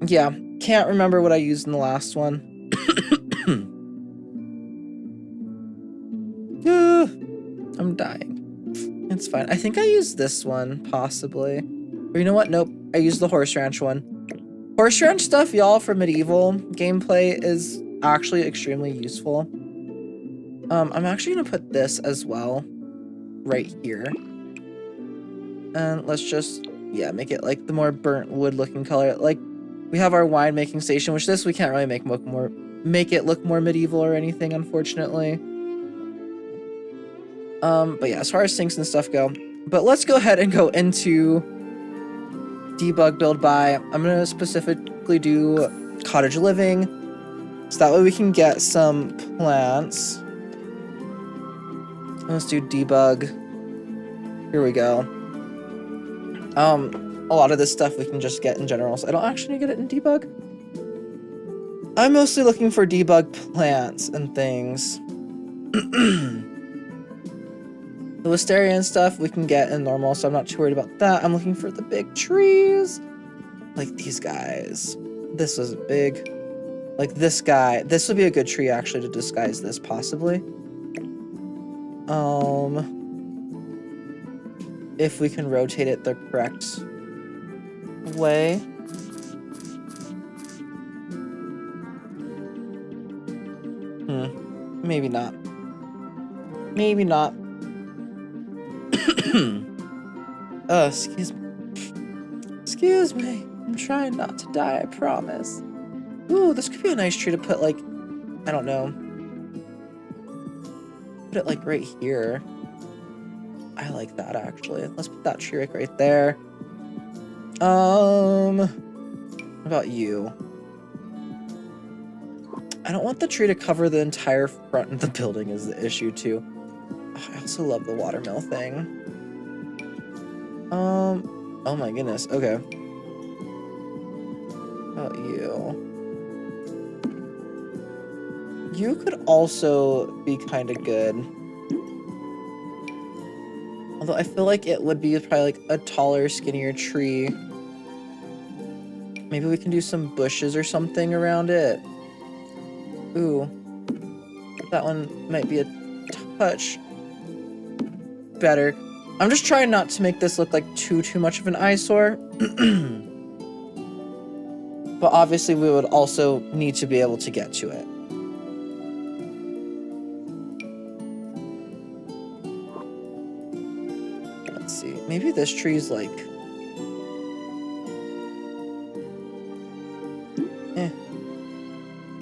Yeah, can't remember what I used in the last one. I'm dying. It's fine. I think I used this one, possibly. Or you know what? Nope. I used the horse ranch one. Horse ranch stuff, y'all, for medieval gameplay is actually extremely useful. I'm actually gonna put this as well right here. And let's just, yeah, make it like the more burnt wood looking color. Like we have our wine making station, which this we can't really make it look more medieval or anything, unfortunately. But yeah, as far as sinks and stuff go. But let's go ahead and go into debug build by. I'm gonna specifically do cottage living. So that way we can get some plants. Let's do debug. Here we go. A lot of this stuff we can just get in general, so I don't actually need to get it in debug. I'm mostly looking for debug plants and things. The wisteria and stuff we can get in normal, so I'm not too worried about that. I'm looking for the big trees. Like these guys. This is big. Like this guy. This would be a good tree actually to disguise this, possibly. If we can rotate it the correct way. Maybe not. Maybe not. Excuse me. Excuse me. I'm trying not to die, I promise. Ooh, this could be a nice tree to put, like, I don't know. Put it, like, right here. I like that, actually. Let's put that tree right there. What about you? I don't want the tree to cover the entire front of the building is the issue, too. Oh, I also love the watermill thing. Oh my goodness, okay. How about you? You could also be kind of good. Although I feel like it would be probably like a taller, skinnier tree. Maybe we can do some bushes or something around it. Ooh. That one might be a touch better. I'm just trying not to make this look like too much of an eyesore. But obviously we would also need to be able to get to it. Let's see. Maybe this tree's like...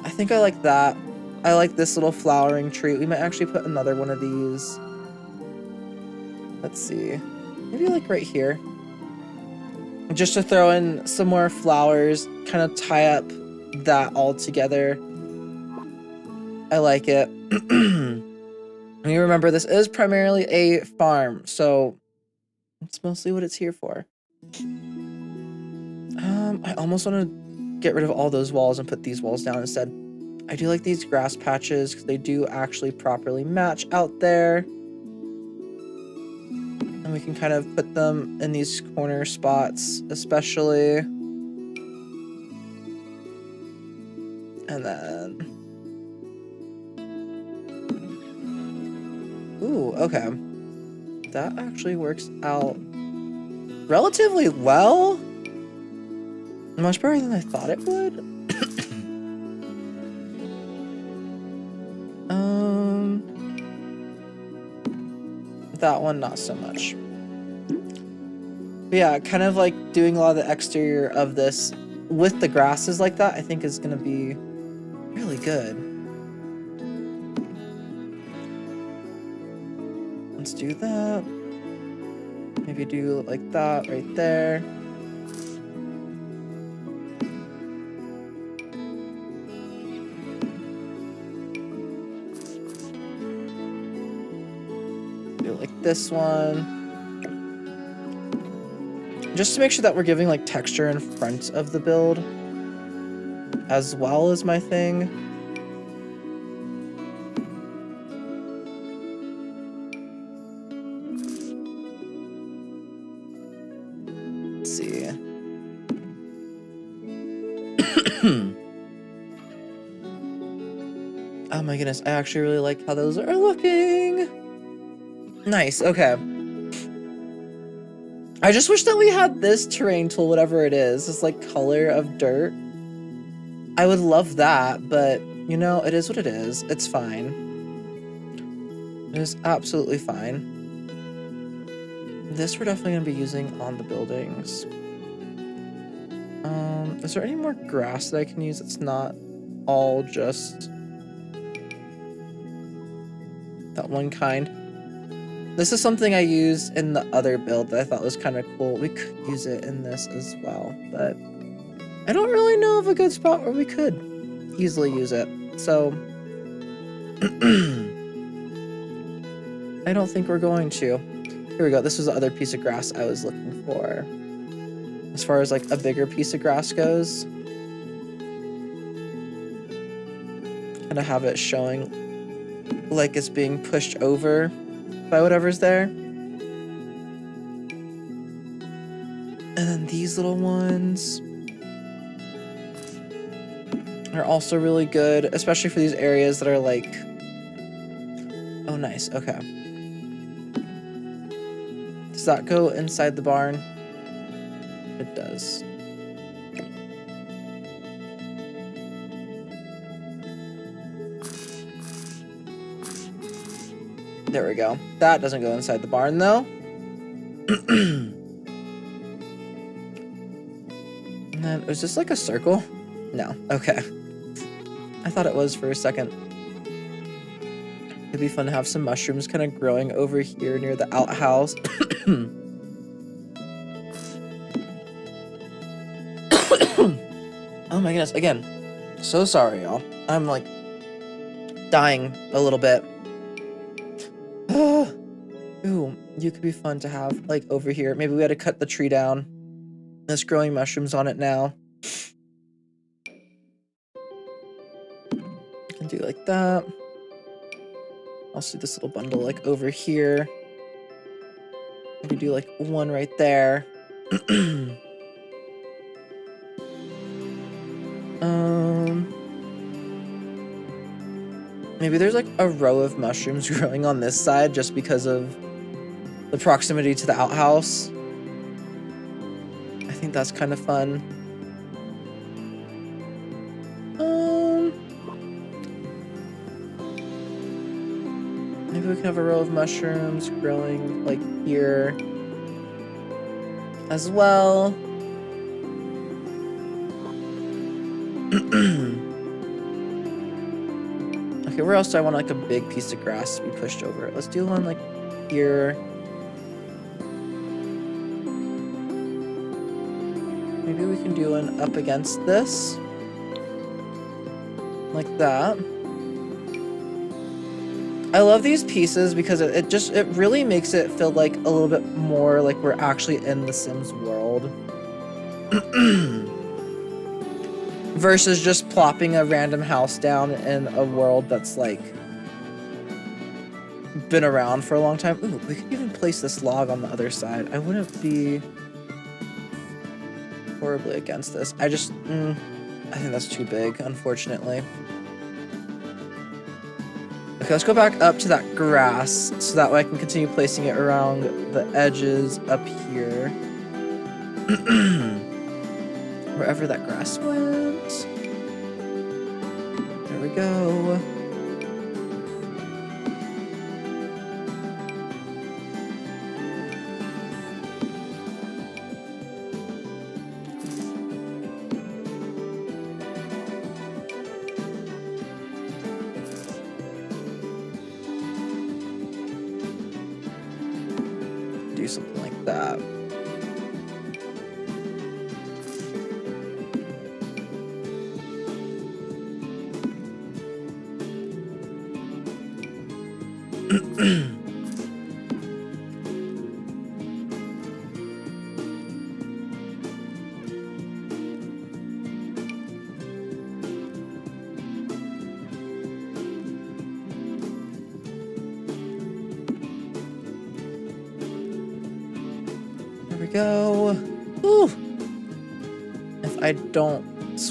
I think I like that. I like this little flowering tree. We might actually put another one of these. Let's see. Maybe like right here. Just to throw in some more flowers, kind of tie up that all together. I like it. And you remember, this is primarily a farm, so it's mostly what it's here for. I almost want to get rid of all those walls and put these walls down instead. I do like these grass patches because they do actually properly match out there. And we can kind of put them in these corner spots, especially. And then... Ooh, okay. That actually works out relatively well. Much better than I thought it would. That one, not so much. But yeah, kind of like doing a lot of the exterior of this with the grasses like that, I think is gonna be really good. Let's do that. Maybe do like that right there. Like this one. Just to make sure that we're giving like texture in front of the build as well as my thing. Let's see. Oh my goodness, I actually really like how those are looking. Nice, okay. I just wish that we had this terrain tool, whatever it is, this like color of dirt. I would love that, but you know, it is what it is. It's fine. It is absolutely fine. This we're definitely gonna be using on the buildings. Is there any more grass that I can use that's not all just that one kind? This is something I used in the other build that I thought was kind of cool. We could use it in this as well, but I don't really know of a good spot where we could easily use it. So I don't think we're going to. Here we go. This was the other piece of grass I was looking for. As far as like a bigger piece of grass goes. Kind of have it showing like it's being pushed over by whatever's there. And then these little ones are also really good, especially for these areas that are like... Oh, nice. Okay. Does that go inside the barn? It does. There we go. That doesn't go inside the barn, though. And then, is this like a circle? No, okay. I thought it was for a second. It'd be fun to have some mushrooms kind of growing over here near the outhouse. Oh my goodness, again, so sorry, y'all. I'm like dying a little bit. Ooh, you could be fun to have like over here. Maybe we had to cut the tree down. There's growing mushrooms on it now. I can do like that. I'll see this little bundle like over here. I could do like one right there. Maybe there's like a row of mushrooms growing on this side just because of the proximity to the outhouse. I think that's kind of fun. Maybe we can have a row of mushrooms growing like here as well. Okay, where else do I want like a big piece of grass to be pushed over it? Let's do one like here. Maybe we can do one up against this. Like that. I love these pieces because it really makes it feel like a little bit more like we're actually in the Sims world. Versus just plopping a random house down in a world that's like been around for a long time. Ooh, we could even place this log on the other side. I wouldn't be horribly against this. I think that's too big, unfortunately. Okay, let's go back up to that grass so that way I can continue placing it around the edges up here. Wherever that grass went. There we go. Do something like that. There we go. Whew. If I don't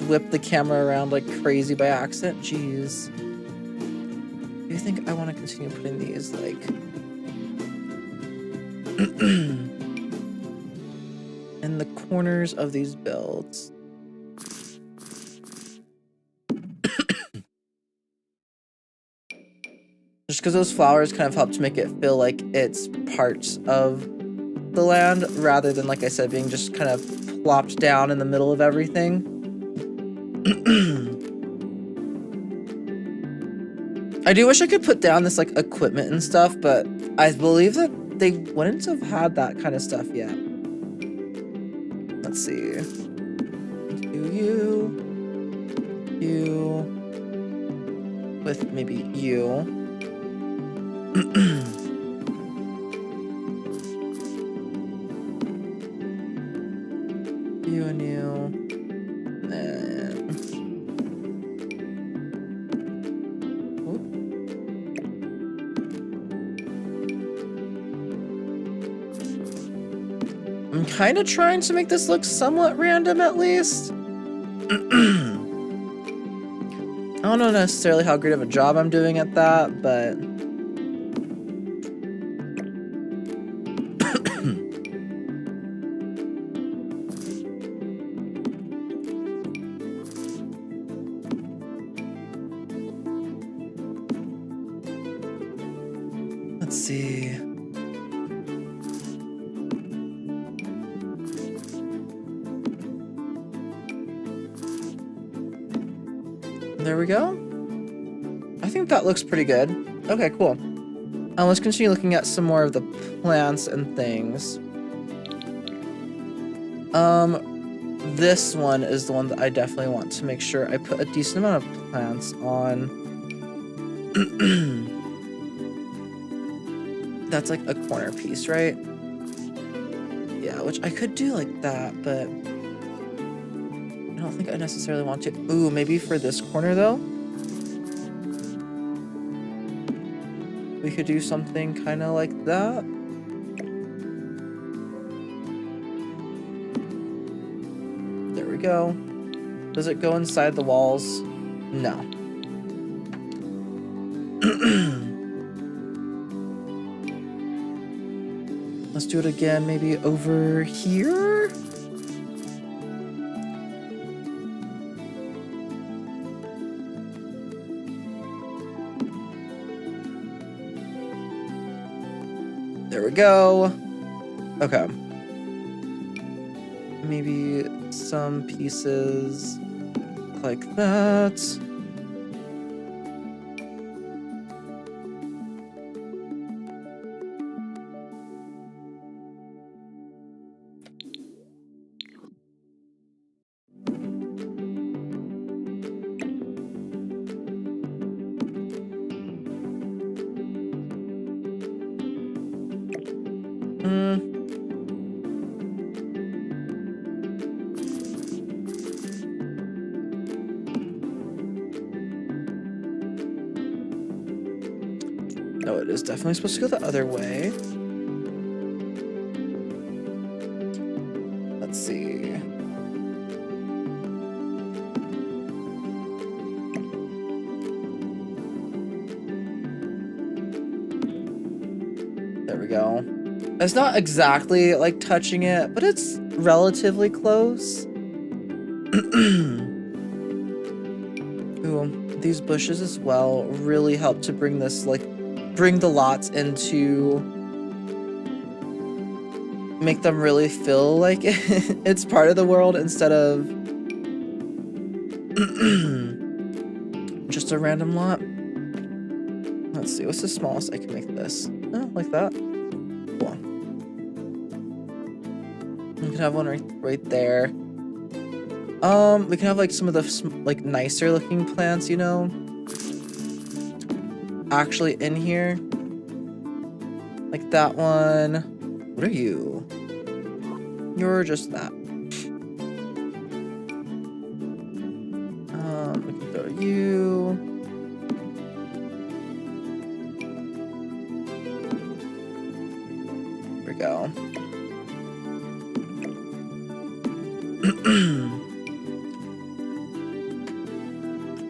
whip the camera around like crazy by accident, jeez. Do you think I want to continue putting these like in the corners of these builds? Just because those flowers kind of help to make it feel like it's parts of the land rather than, like I said, being just kind of plopped down in the middle of everything. I do wish I could put down this like equipment and stuff, but I believe that they wouldn't have had that kind of stuff yet. Let's see. You with maybe you. You and you. I'm kind of trying to make this look somewhat random, at least. I don't know necessarily how great of a job I'm doing at that, but... Let's see. There we go. I think that looks pretty good. Okay, cool. Let's continue looking at some more of the plants and things. This one is the one that I definitely want to make sure I put a decent amount of plants on. That's like a corner piece, right? Yeah, which I could do like that, but I don't think I necessarily want to. Ooh, maybe for this corner though? We could do something kind of like that. There we go. Does it go inside the walls? No. Let's do it again, maybe over here? There we go. Okay. Maybe some pieces like that. No, it is definitely supposed to go the other way. Let's see. There we go. It's not exactly like touching it, but it's relatively close. Ooh, these bushes as well really help to bring this, like, bring the lots into, make them really feel like it's part of the world instead of just a random lot. Let's see, what's the smallest I can make this? Oh, like that. Cool. We can have one right there. We can have like some of the like nicer looking plants, you know, actually in here. Like that one. What are you? You're just that. We can throw you. There we go.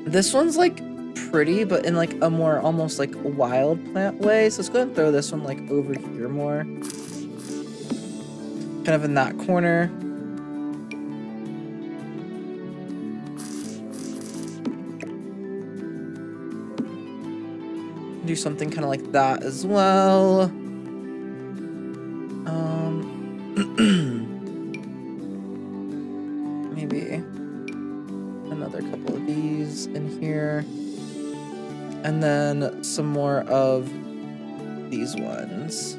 This one's like pretty, but in like a more almost like wild plant way. So let's go ahead and throw this one like over here more. Kind of in that corner. Do something kind of like that as well. Maybe another couple of these in here. And then some more of these ones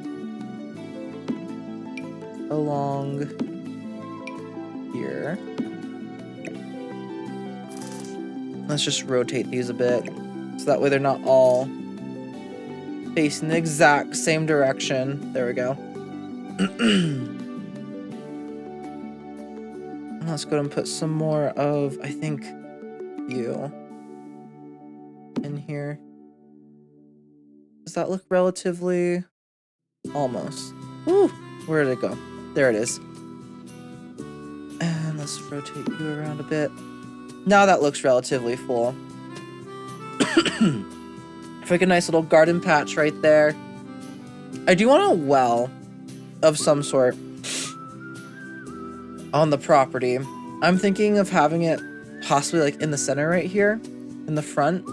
along here. Let's just rotate these a bit so that way they're not all facing the exact same direction. There we go. Let's go and put some more of, I think, you in here. Does that look relatively... almost. Woo! Where did it go? There it is. And let's rotate you around a bit. Now that looks relatively full. Like a nice little garden patch right there. I do want a well of some sort on the property. I'm thinking of having it possibly like in the center right here, in the front,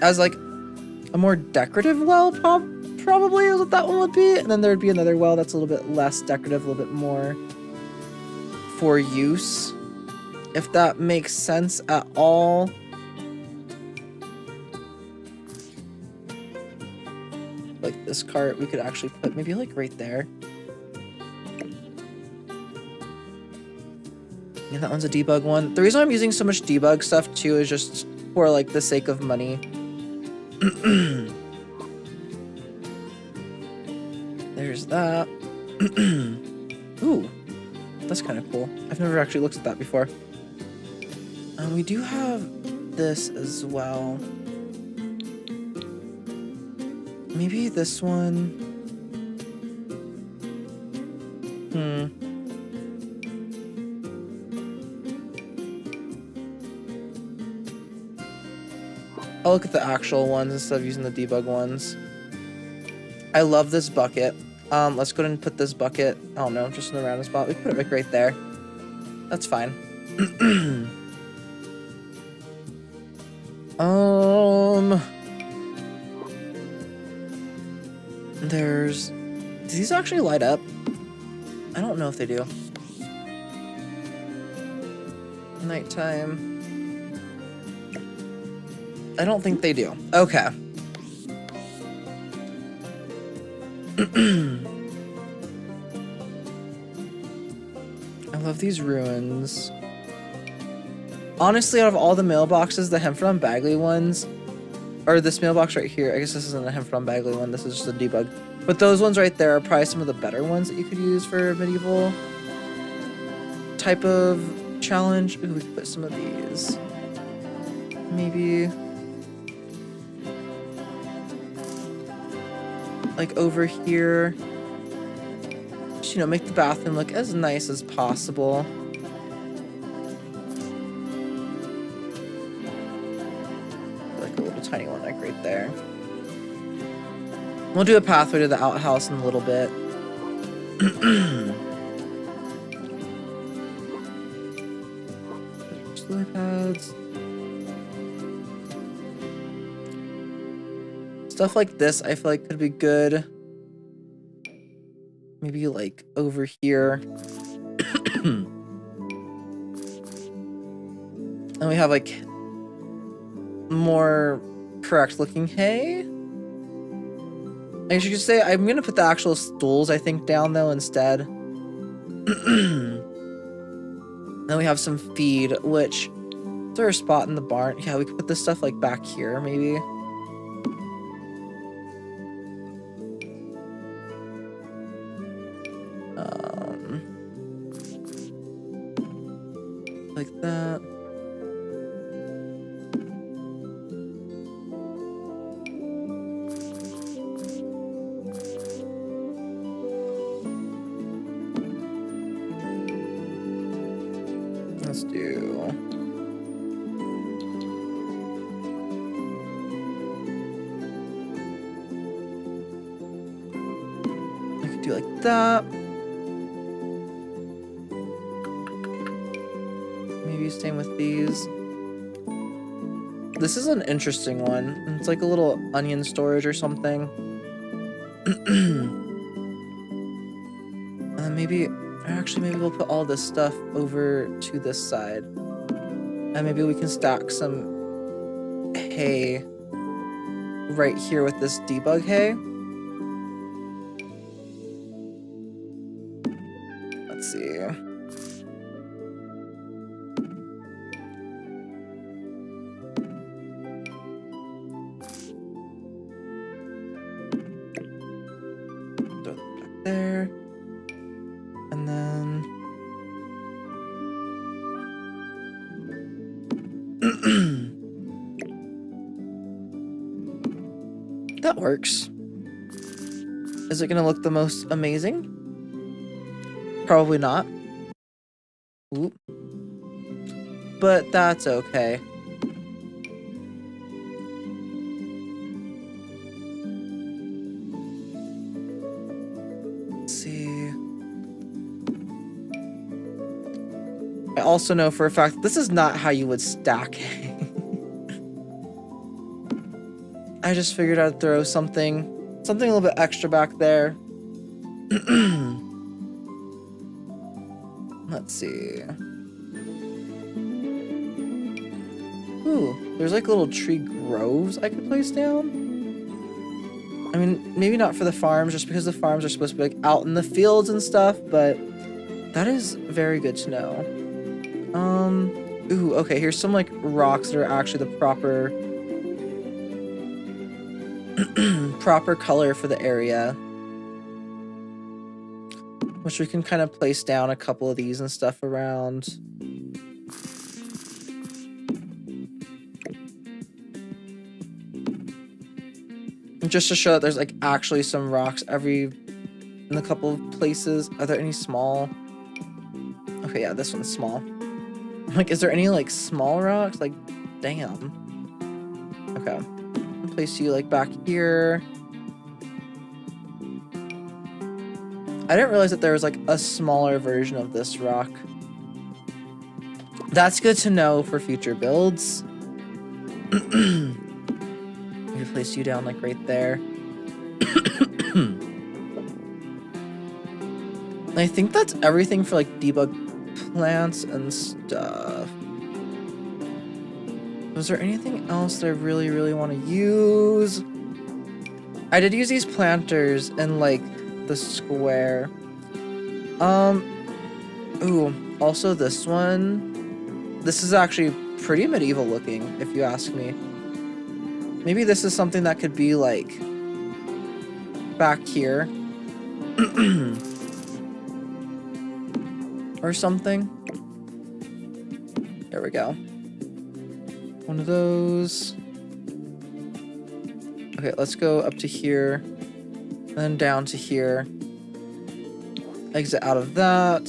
as like a more decorative well, probably is what that one would be. And then there'd be another well that's a little bit less decorative, a little bit more for use if that makes sense at all. Like this cart, we could actually put maybe like right there. Yeah, that one's a debug one. The reason I'm using so much debug stuff too is just for like the sake of money. There's that. Ooh, that's kind of cool. I've never actually looked at that before. We do have this as well. Maybe this one. I'll look at the actual ones instead of using the debug ones. I love this bucket. Let's go ahead and put this bucket, I don't know, just in the random spot. We can put it like right there. That's fine. There's... Do these actually light up? I don't know if they do. Nighttime. I don't think they do. Okay. I love these ruins. Honestly, out of all the mailboxes, the Hemford on Bagley ones, or this mailbox right here, I guess this isn't a Hemford on Bagley one, this is just a debug. But those ones right there are probably some of the better ones that you could use for medieval type of challenge. Ooh, we could put some of these. Maybe like over here. Just, you know, make the bathroom look as nice as possible. Like a little tiny one like right there. We'll do a pathway to the outhouse in a little bit. Lily pads. Stuff like this I feel like could be good. Maybe like over here. And we have like more correct looking hay. I should just say I'm gonna put the actual stools I think down though instead. Then we have some feed, which is there a spot in the barn? Yeah, we could put this stuff like back here maybe. Like that. Let's do... I could do like that. Maybe same with these. This is an interesting one. It's like a little onion storage or something. Maybe... Actually, maybe we'll put all this stuff over to this side. And maybe we can stack some hay right here with this debug hay. Let's see. Throw that back there. And then that works. Is it gonna look the most amazing? Probably not. Oop. But that's okay. Let's see. I also know for a fact this is not how you would stack hay. I just figured I'd throw something a little bit extra back there. Let's see. Ooh, there's like little tree groves I could place down. I mean, maybe not for the farms, just because the farms are supposed to be like out in the fields and stuff, but that is very good to know. Ooh, okay, here's some like rocks that are actually the proper proper color for the area. Which we can kind of place down a couple of these and stuff around. And just to show that there's like actually some rocks in a couple of places. Are there any small? Okay, yeah, this one's small. Like, is there any like small rocks? Like, damn. Okay. I'll place you like back here. I didn't realize that there was like a smaller version of this rock. That's good to know for future builds. We can place you down like right there. I think that's everything for like debug plants and stuff. Was there anything else that I really, really want to use? I did use these planters in like the square. Ooh, also this one. This is actually pretty medieval looking, if you ask me. Maybe this is something that could be like back here. Or something. There we go. One of those. Okay, let's go up to here. And then down to here. Exit out of that.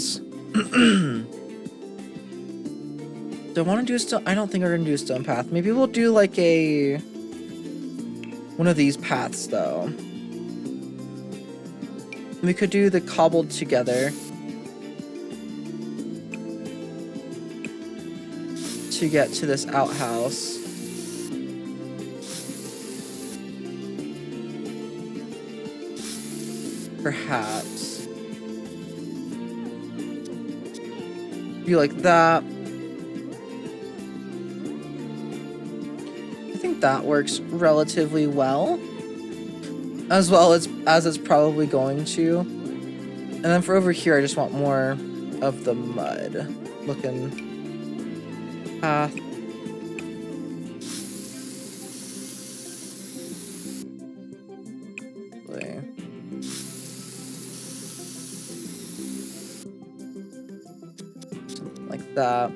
Do I want to do a stone? I don't think we're going to do a stone path. Maybe we'll do like one of these paths though. We could do the cobbled together. To get to this outhouse. Perhaps. Be like that. I think that works relatively well as it's probably going to. And then for over here, I just want more of the mud looking path. Something like that.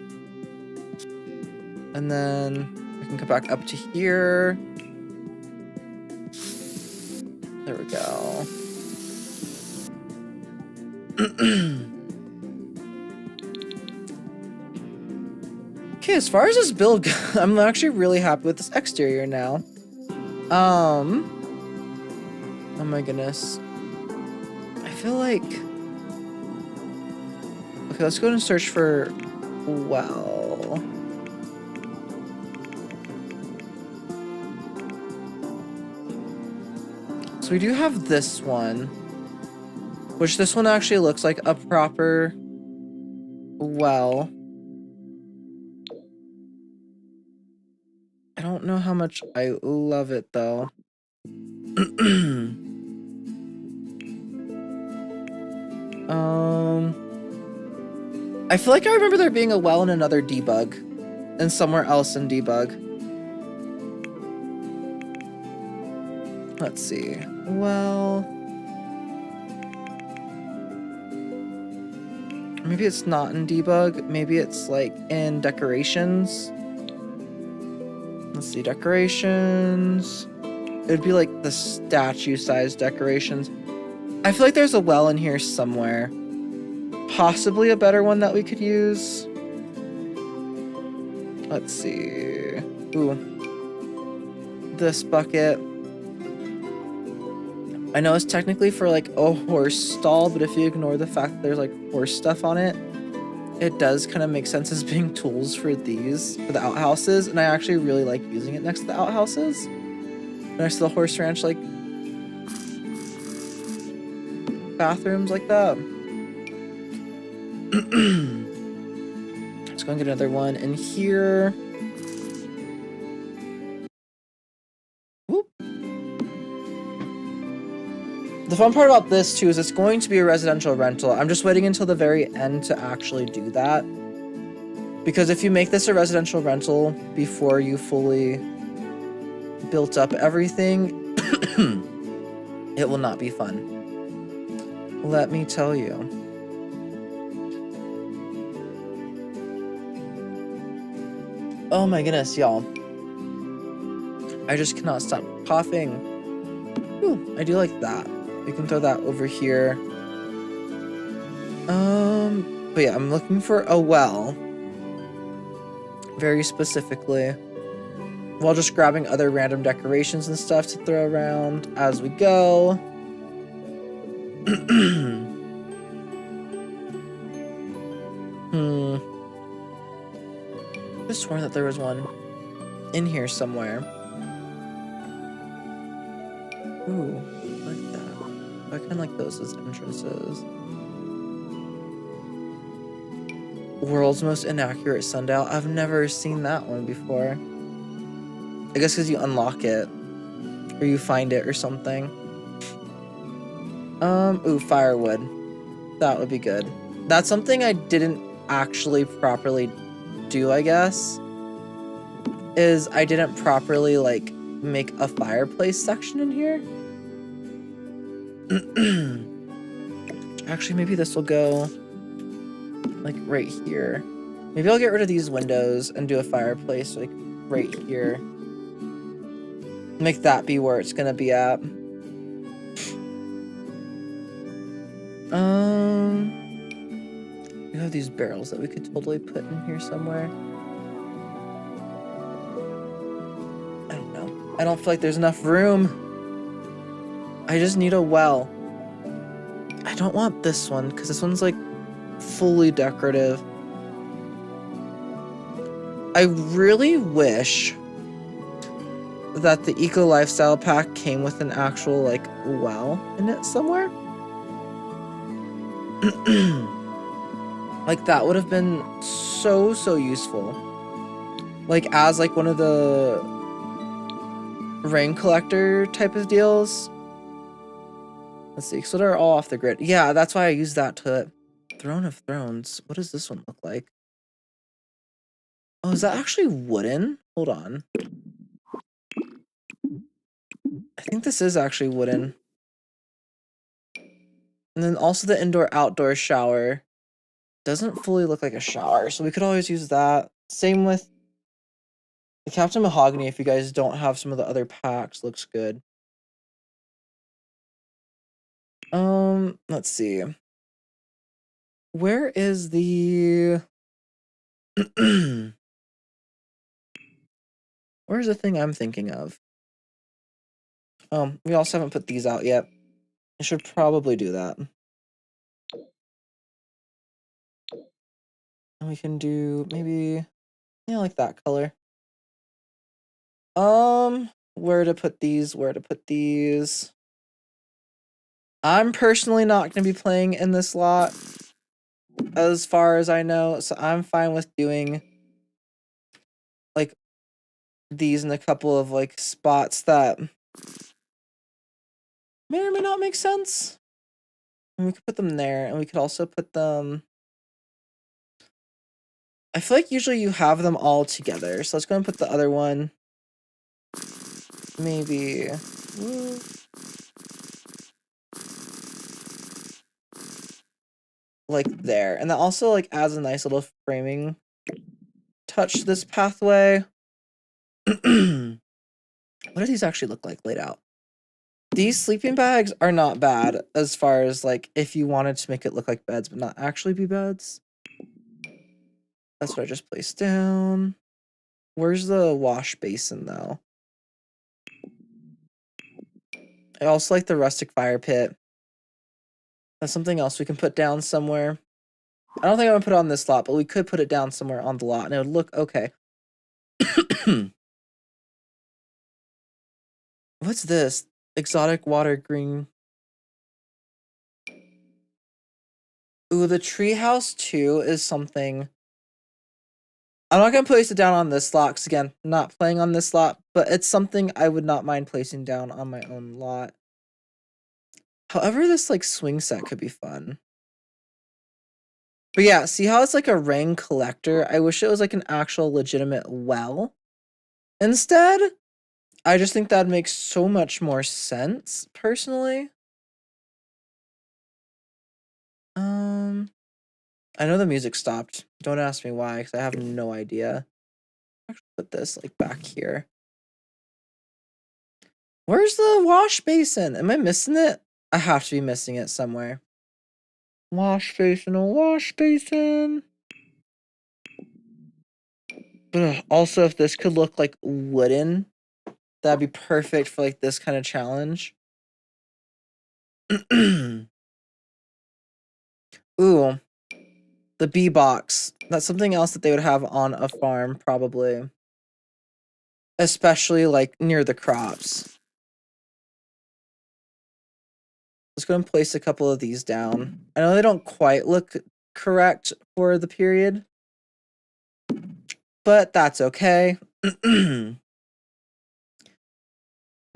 And then we can come back up to here. There we go. Okay, as far as this build goes, I'm actually really happy with this exterior now. Oh my goodness. I feel like... Okay, let's go and search for well. So we do have this one. Which this one actually looks like a proper well. I don't know how much I love it though. I feel like I remember there being a well in another debug. And somewhere else in debug. Let's see. Well... Maybe it's not in debug. Maybe it's like in decorations. Let's see, decorations. It would be like the statue size decorations. I feel like there's a well in here somewhere. Possibly a better one that we could use. Let's see. Ooh. This bucket. I know it's technically for like a horse stall, but if you ignore the fact that there's like horse stuff on it, it does kind of make sense as being tools for these, for the outhouses. And I actually really like using it next to the outhouses. Next to the horse ranch, like bathrooms like that. Let's go and get another one in here. The fun part about this too is it's going to be a residential rental. I'm just waiting until the very end to actually do that. Because if you make this a residential rental before you fully built up everything, it will not be fun. Let me tell you. Oh my goodness, y'all. I just cannot stop coughing. Ooh, I do like that. We can throw that over here. But yeah, I'm looking for a well. Very specifically. While just grabbing other random decorations and stuff to throw around as we go. I just sworn that there was one in here somewhere. Ooh, I like that. I kind of like those as entrances. World's most inaccurate sundial. I've never seen that one before. I guess because you unlock it. Or you find it or something. Ooh, firewood. That would be good. That's something I didn't actually properly do, I guess. Is I didn't properly, like, make a fireplace section in here. Actually, maybe this will go, like, right here. Maybe I'll get rid of these windows and do a fireplace, like, right here. Make that be where it's gonna be at. We have these barrels that we could totally put in here somewhere. I don't know. I don't feel like there's enough room. I just need a well. I don't want this one, because this one's, like, fully decorative. I really wish that the Eco Lifestyle Pack came with an actual, like, well in it somewhere. Like, that would have been so useful. Like, as, like, one of the rain collector type of deals. Let's see, so they're all off the grid. Yeah, that's why I use that to... Throne of Thrones. What does this one look like? Oh, is that actually wooden? Hold on. I think this is actually wooden. And then also the indoor-outdoor shower. Doesn't fully look like a shower, so we could always use that. Same with the Captain Mahogany, if you guys don't have some of the other packs, looks good. Let's see. Where is the... Where's the thing I'm thinking of? We also haven't put these out yet. I should probably do that. And we can do maybe, yeah, like that color. Where to put these? Where to put these? I'm personally not going to be playing in this lot, as far as I know, so I'm fine with doing, like, these in a couple of, like, spots that may or may not make sense. And we could put them there, and we could also put them... I feel like usually you have them all together, so let's go and put the other one. Maybe... like there. And that also, like, adds a nice little framing touch to this pathway. What do these actually look like laid out? These sleeping bags are not bad as far as, like, if you wanted to make it look like beds but not actually be beds. That's what I just placed down. Where's the wash basin, though? I also like the rustic fire pit. That's something else we can put down somewhere. I don't think I'm gonna put it on this lot, but we could put it down somewhere on the lot, and it would look okay. What's this? Exotic water green. Ooh, the treehouse too is something. I'm not gonna place it down on this lot, because again, not playing on this lot, but it's something I would not mind placing down on my own lot. However, this like swing set could be fun. But yeah, see how it's like a rain collector? I wish it was like an actual legitimate well. Instead, I just think that makes so much more sense, personally. I know the music stopped. Don't ask me why, because I have no idea. Actually, put this like back here. Where's the wash basin? Am I missing it? I have to be missing it somewhere. Wash basin, a wash basin. Ugh, also, if this could look like wooden, that'd be perfect for like this kind of challenge. Ooh, the bee box. That's something else that they would have on a farm, probably. Especially like near the crops. Let's go and place a couple of these down. I know they don't quite look correct for the period, but that's okay.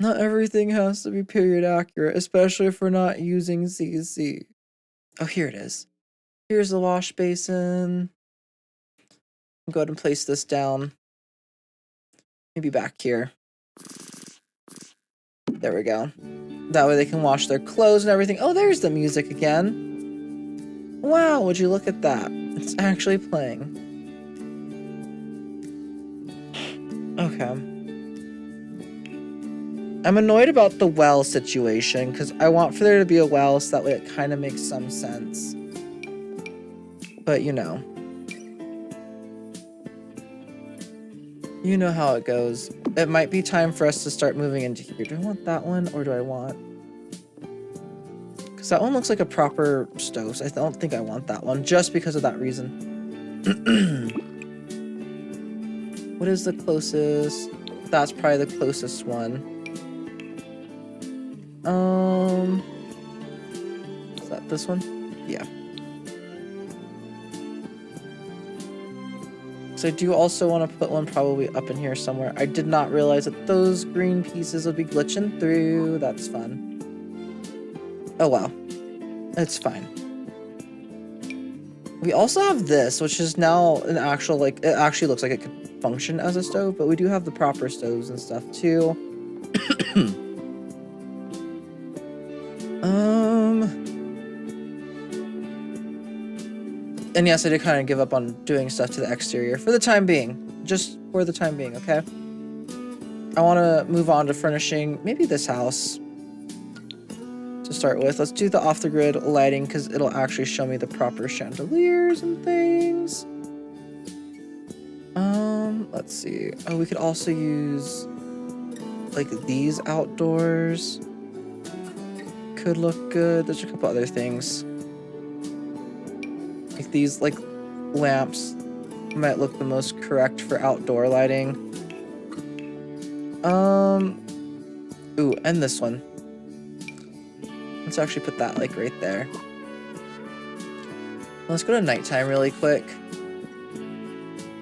Not everything has to be period accurate, especially if we're not using CC. Oh, here it is. Here's the wash basin. Go ahead and place this down. Maybe back here. There we go. That way they can wash their clothes and everything. Oh, there's the music again. Wow, would you look at that? It's actually playing. Okay. I'm annoyed about the well situation because I want for there to be a well so that way it kind of makes some sense. But you know. You know how it goes. It might be time for us to start moving into here. Do I want that one or do I want... Because that one looks like a proper stove. So I don't think I want that one just because of that reason. What is the closest? That's probably the closest one. Is that this one? Yeah. So I do also want to put one probably up in here somewhere. I did not realize that those green pieces would be glitching through. That's fun. Oh, wow. It's fine. We also have this, which is now an actual, like, it actually looks like it could function as a stove, but we do have the proper stoves and stuff, too. And yes, I did kind of give up on doing stuff to the exterior for the time being. Just for the time being, okay? I want to move on to furnishing maybe this house to start with. Let's do the off-the-grid lighting because it'll actually show me the proper chandeliers and things. Let's see. Oh, we could also use like these outdoors. Could look good. There's a couple other things. Like these like lamps might look the most correct for outdoor lighting. Ooh, and this one. Let's actually put that like right there. Let's go to nighttime really quick.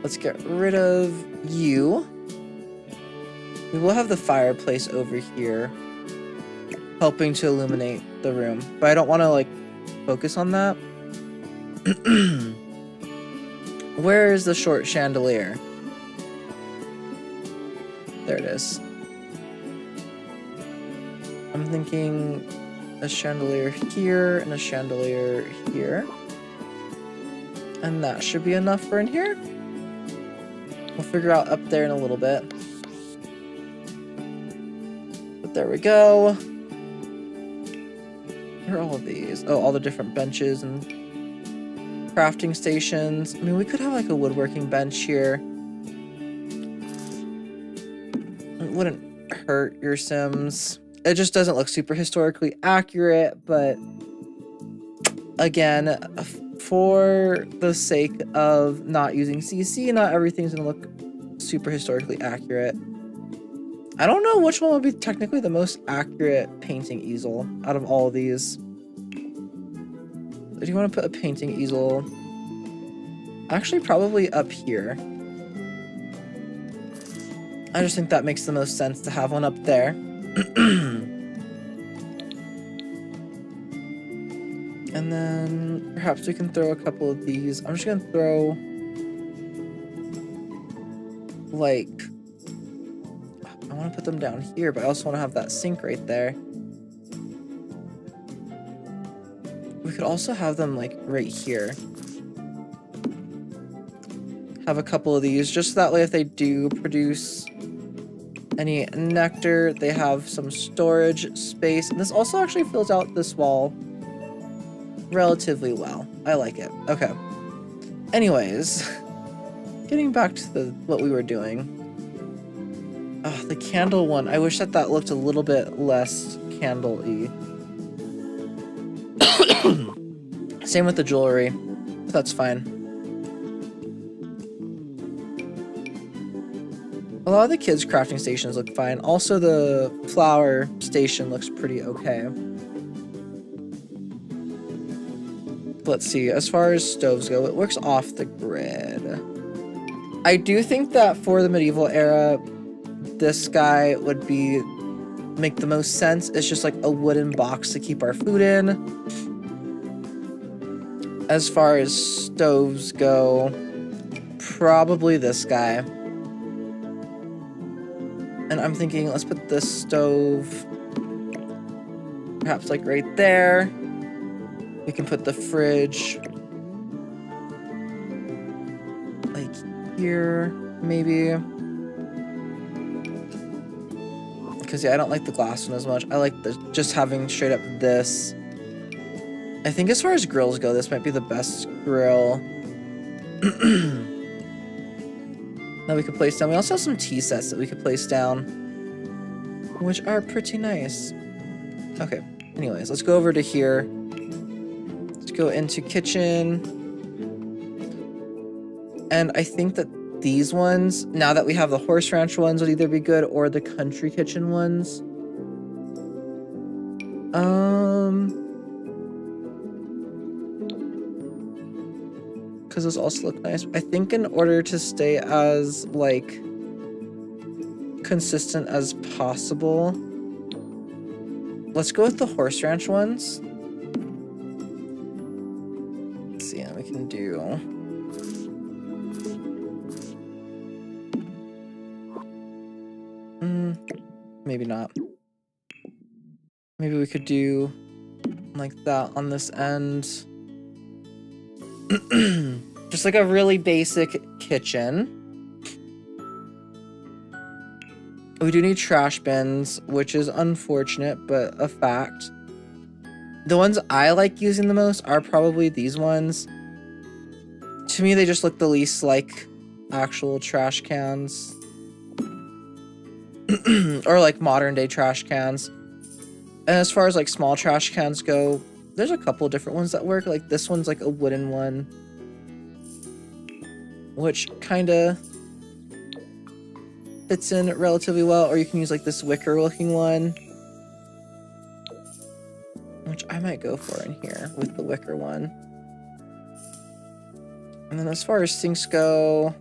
Let's get rid of you. We will have the fireplace over here, helping to illuminate the room. But I don't want to like focus on that. Where is the short chandelier? There it is. I'm thinking a chandelier here and a chandelier here. And that should be enough for in here. We'll figure out up there in a little bit. But there we go. Where are all of these? Oh, all the different benches and crafting stations. I mean, we could have like a woodworking bench here. It wouldn't hurt your Sims. It just doesn't look super historically accurate, but again, for the sake of not using CC, not everything's gonna look super historically accurate. I don't know which one would be technically the most accurate painting easel out of all of these. Do you want to put a painting easel? Actually, probably up here. I just think that makes the most sense to have one up there. And then perhaps we can throw a couple of these. I'm just gonna throw like, I want to put them down here, but I also want to have that sink right there. We could also have them like right here. Have a couple of these, just that way if they do produce any nectar, they have some storage space. And this also actually fills out this wall relatively well. I like it. Okay. Anyways, getting back to what we were doing. Oh, the candle one. I wish that looked a little bit less candle-y. Same with the jewelry. But that's fine. A lot of the kids' crafting stations look fine. Also, the flower station looks pretty okay. Let's see. As far as stoves go, it works off the grid. I do think that for the medieval era, this guy would make the most sense. It's just like a wooden box to keep our food in. As far as stoves go, probably this guy. And I'm thinking, let's put this stove perhaps like right there. We can put the fridge like here, maybe. Because yeah, I don't like the glass one as much. I like just having straight up this. I think as far as grills go, this might be the best grill that we could place down. We also have some tea sets that we could place down, which are pretty nice. Okay, anyways, let's go over to here. Let's go into kitchen. And I think that these ones, now that we have the horse ranch ones, would either be good or the country kitchen ones. Because those also look nice. I think in order to stay as, like, consistent as possible, let's go with the horse ranch ones. Let's see how we can do. Maybe not. Maybe we could do like that on this end. Just like a really basic kitchen. We do need trash bins, which is unfortunate, but a fact. The ones I like using the most are probably these ones. To me, they just look the least like actual trash cans. Or like modern day trash cans. And as far as like small trash cans go, there's a couple different ones that work. Like this one's like a wooden one, which kind of fits in relatively well. Or you can use like this wicker looking one, which I might go for in here with the wicker one. And then as far as sinks go,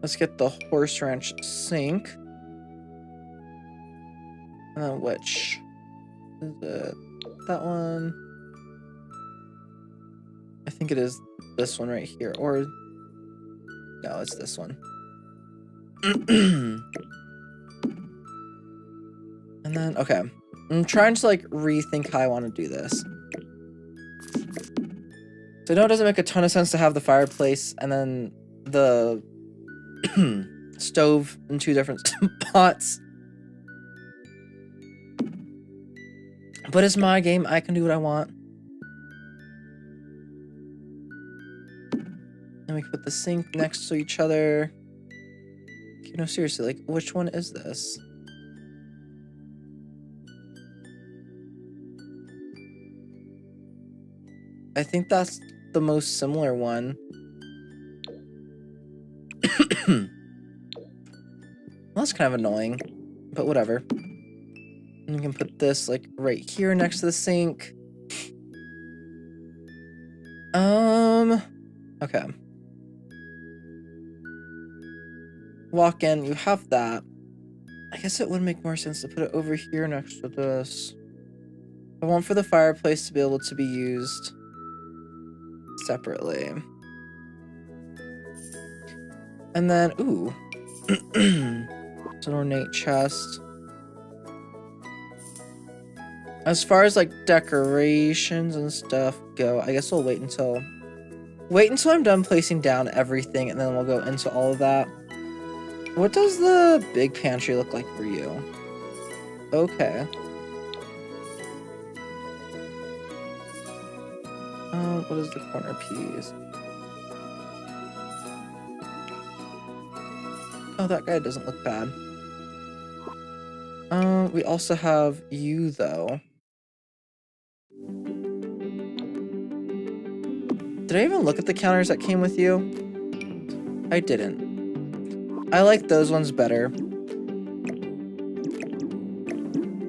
let's get the horse ranch sink. And then which is it? That one? I think it is this one right here. Or no, it's this one. And then, okay. I'm trying to like rethink how I want to do this. So I know it doesn't make a ton of sense to have the fireplace and then the stove in two different spots. But it's my game. I can do what I want. And we can put the sink next to each other. Okay, no, seriously, like, which one is this? I think that's the most similar one. Well, that's kind of annoying, but whatever. And you can put this like right here next to the sink. Okay. Walk in, you have that. I guess it would make more sense to put it over here next to this. I want for the fireplace to be able to be used separately. And then, ooh. It's an ornate chest. As far as like decorations and stuff go, I guess we'll wait until I'm done placing down everything, and then we'll go into all of that. What does the big pantry look like for you? Okay. What is the corner piece? Oh, that guy doesn't look bad. We also have you, though. Did I even look at the counters that came with you? I didn't. I like those ones better.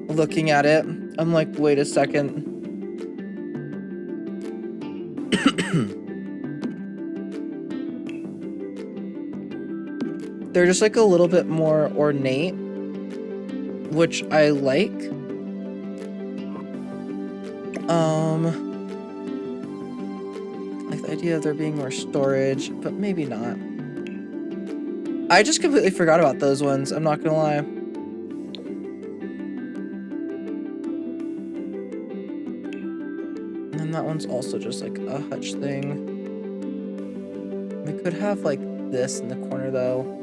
Looking at it, I'm like, wait a second. They're just like a little bit more ornate, which I like. Like the idea of there being more storage, but maybe not. I just completely forgot about those ones, I'm not gonna lie. And then that one's also just like a hutch thing. We could have like this in the corner though.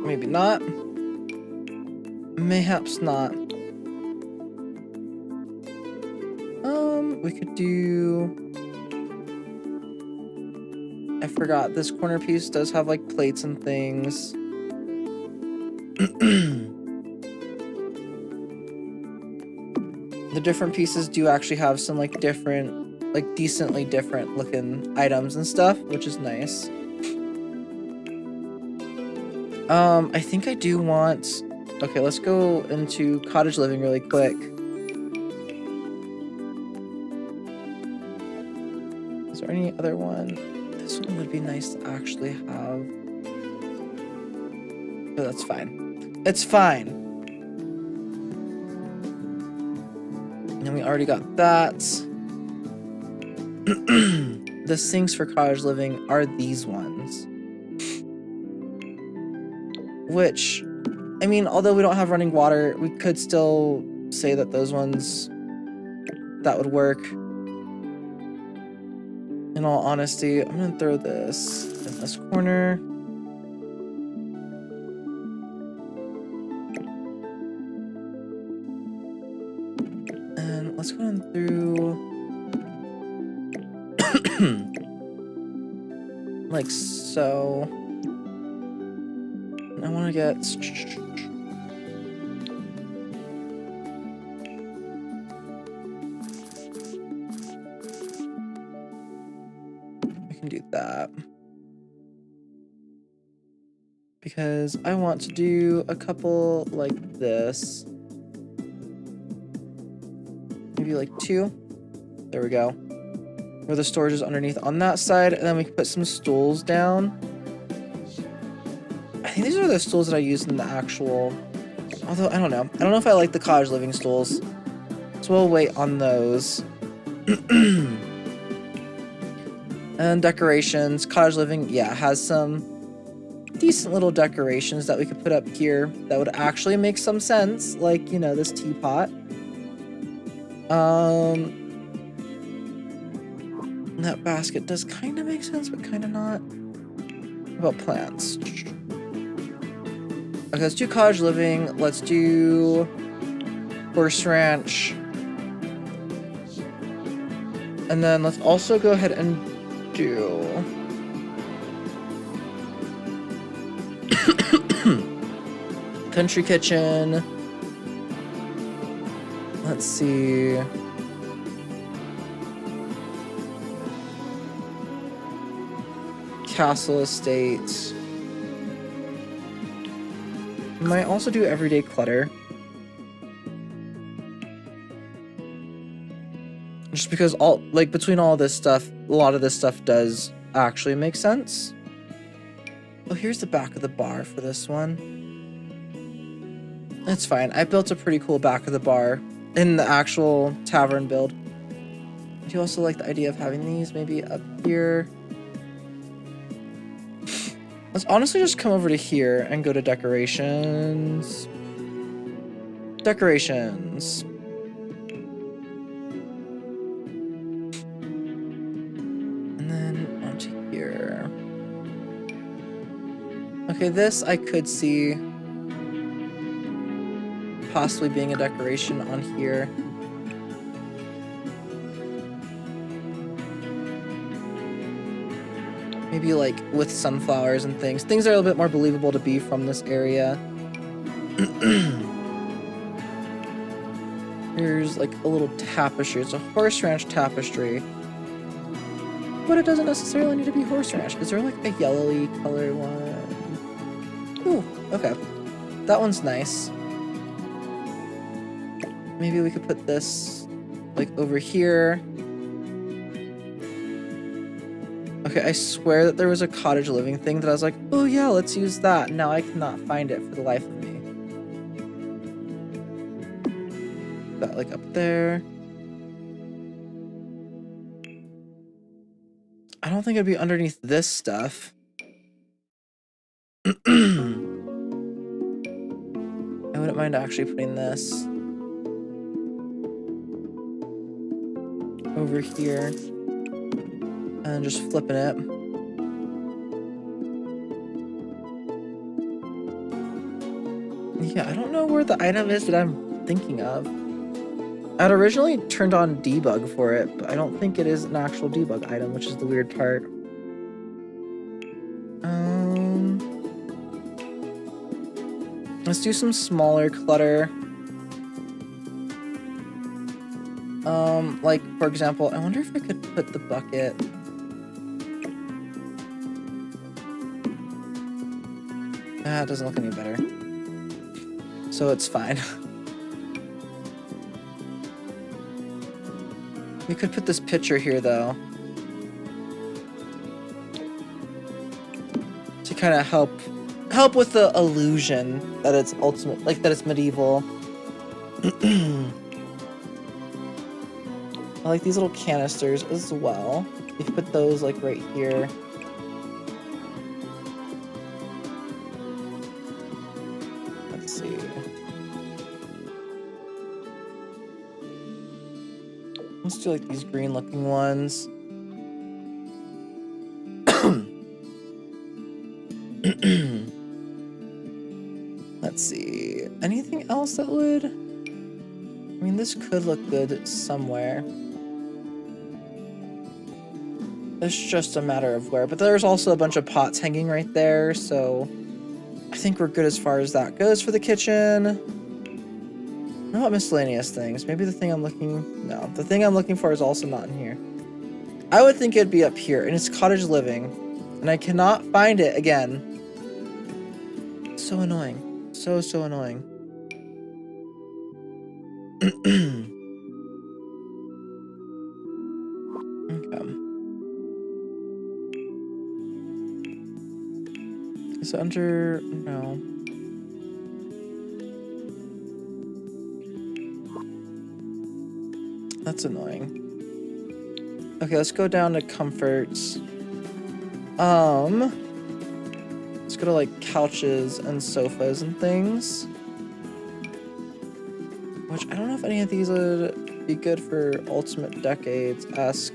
Maybe not. Mayhaps not. We could do... I forgot, this corner piece does have like plates and things. The different pieces do actually have some like different, like decently different looking items and stuff, which is nice. I think I do want... Okay, let's go into cottage living really quick. Is there any other one? This one would be nice to actually have. But that's fine. It's fine. And we already got that. The sinks for cottage living are these ones. Which, I mean, although we don't have running water, we could still say that those ones, that would work. In all honesty, I'm gonna throw this in this corner. And let's go in through like so. I want to get... I can do that. Because I want to do a couple like this. Maybe like 2. There we go. Where the storage is underneath on that side, and then we can put some stools down. I think these are the stools that I used in the actual... Although, I don't know. I don't know if I like the cottage living stools. So we'll wait on those. And decorations. Cottage living, yeah, has some decent little decorations that we could put up here that would actually make some sense. Like, you know, this teapot. That basket does kind of make sense, but kind of not. What about plants? Okay, let's do cottage living. Let's do horse ranch. And then let's also go ahead and do country kitchen. Let's see. Castle estate. Might also do everyday clutter. Just because between all this stuff, a lot of this stuff does actually make sense. Oh, here's the back of the bar for this one. It's fine. I built a pretty cool back of the bar in the actual tavern build. Do you also like the idea of having these maybe up here? Let's honestly just come over to here and go to decorations. Decorations. And then onto here. Okay, this I could see possibly being a decoration on here. Maybe like with sunflowers and things. Things that are a little bit more believable to be from this area. Here's like a little tapestry. It's a horse ranch tapestry. But it doesn't necessarily need to be horse ranch. Is there like a yellowy color one? Ooh, okay. That one's nice. Maybe we could put this like over here. Okay, I swear that there was a cottage living thing that I was like, oh yeah, let's use that. Now I cannot find it for the life of me. That like up there. I don't think it'd be underneath this stuff. I wouldn't mind actually putting this over here. And just flipping it. Yeah, I don't know where the item is that I'm thinking of. I'd originally turned on debug for it, but I don't think it is an actual debug item, which is the weird part. Let's do some smaller clutter. Like, for example, I wonder if I could put the bucket. Ah, it doesn't look any better. So it's fine. We could put this picture here, though. To kind of help with the illusion that it's ultimate, like that it's medieval. I like these little canisters as well. You can put those like right here. Let's see. Let's do like these green looking ones. Let's see. Anything else that would... I mean, this could look good somewhere. It's just a matter of where. But there's also a bunch of pots hanging right there, so... I think we're good as far as that goes for the kitchen. What about miscellaneous things? Maybe the thing I'm looking... No, the thing I'm looking for is also not in here. I would think it'd be up here, and it's cottage living. And I cannot find it again. So annoying. So annoying. Okay. Is it under... No. That's annoying. Okay, let's go down to comforts. Let's go to like couches and sofas and things. Which I don't know if any of these would be good for Ultimate Decades-esque.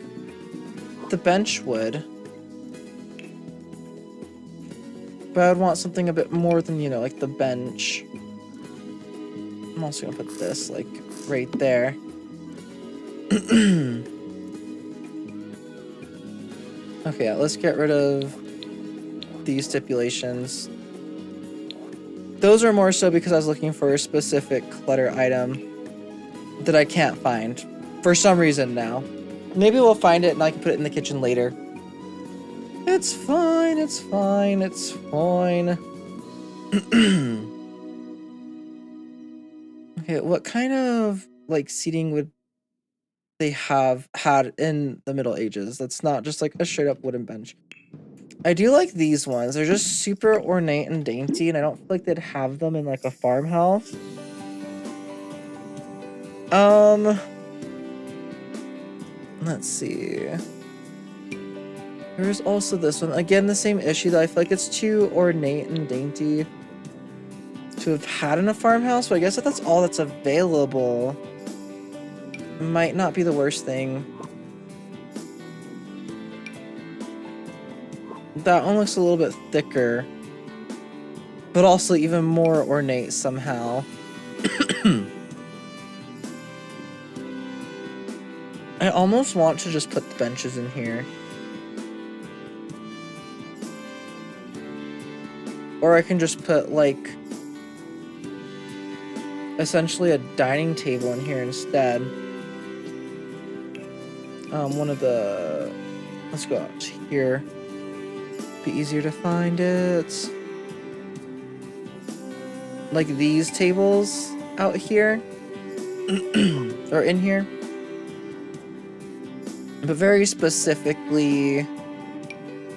The bench would. But I would want something a bit more than, you know, like the bench. I'm also gonna put this like right there. Okay, yeah, let's get rid of these stipulations. Those are more so because I was looking for a specific clutter item that I can't find for some reason now. Maybe we'll find it and I can put it in the kitchen later. It's fine, it's fine, it's fine. Okay, what kind of like seating would they have had in the Middle Ages. That's not just like a straight up wooden bench. I do like these ones. They're just super ornate and dainty, and I don't feel like they'd have them in like a farmhouse. Let's see. There's also this one. Again, the same issue that I feel like it's too ornate and dainty to have had in a farmhouse, but I guess if that's all that's available, might not be the worst thing. That one looks a little bit thicker, but also even more ornate somehow. I almost want to just put the benches in here. Or I can just put, like, essentially a dining table in here instead. One of the... Let's go out here. Be easier to find it. Like these tables out here. Or in here. But very specifically,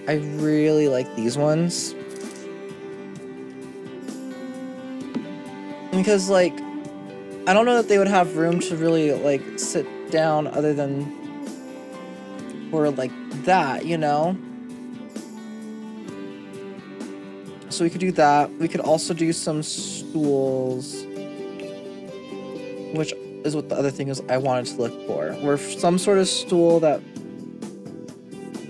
I really like these ones. Because, like, I don't know that they would have room to really, like, sit down other than for, like, that, you know? So we could do that. We could also do some stools, which is what the other thing is I wanted to look for. Or some sort of stool that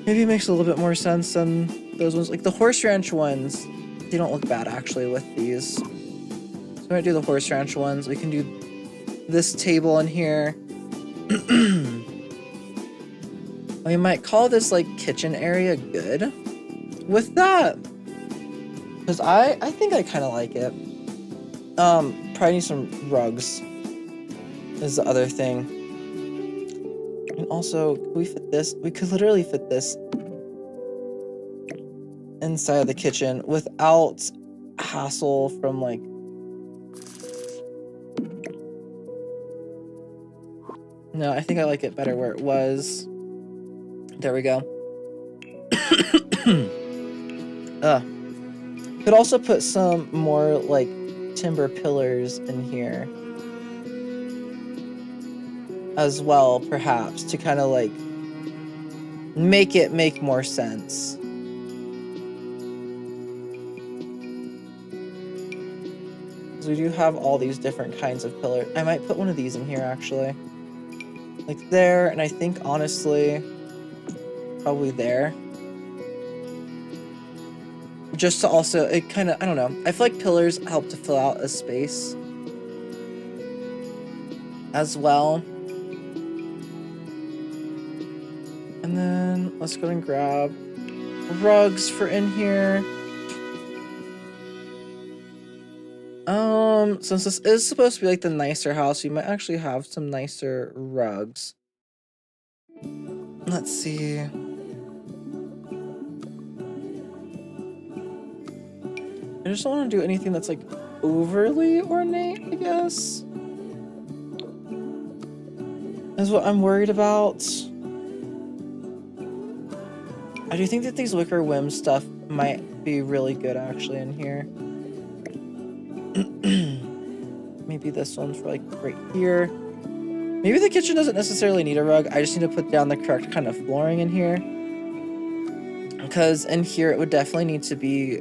maybe makes a little bit more sense than those ones. Like the horse ranch ones, they don't look bad actually with these. So we might do the horse ranch ones. We can do this table in here. We might call this like kitchen area good with that. Because I think I kind of like it. Probably need some rugs is the other thing. And also, could we fit this? We could literally fit this inside of the kitchen without hassle from like... No, I think I like it better where it was. There we go. Could also put some more like timber pillars in here as well, perhaps, to kind of like make it make more sense. So we do have all these different kinds of pillars. I might put one of these in here actually. Like there, and I think honestly, probably there. Just to also, it kind of, I don't know. I feel like pillars help to fill out a space as well. And then let's go and grab rugs for in here. Since this is supposed to be like the nicer house, we might actually have some nicer rugs. Let's see. I just don't want to do anything that's like overly ornate, I guess. Is what I'm worried about. I do think that these wicker whim stuff might be really good actually in here. Maybe this one's for like right here. Maybe the kitchen doesn't necessarily need a rug. I just need to put down the correct kind of flooring in here. Because in here it would definitely need to be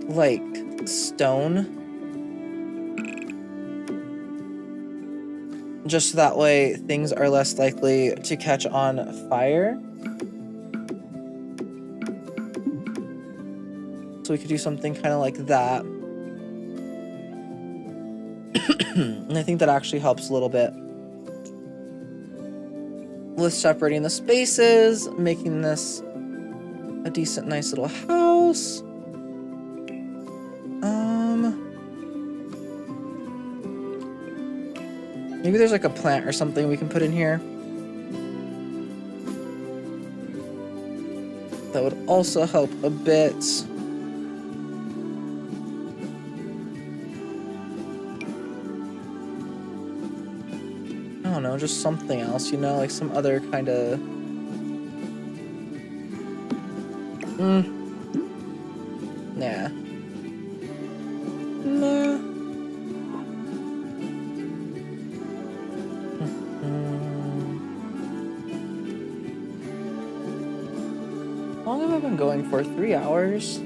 like stone. Just so that way things are less likely to catch on fire. So we could do something kind of like that. And I think that actually helps a little bit with separating the spaces, making this a decent, nice little house. Maybe there's like a plant or something we can put in here. That would also help a bit. I don't know, just something else, you know, like some other kind of... Nah. Nah. How long have I been going for? 3 hours?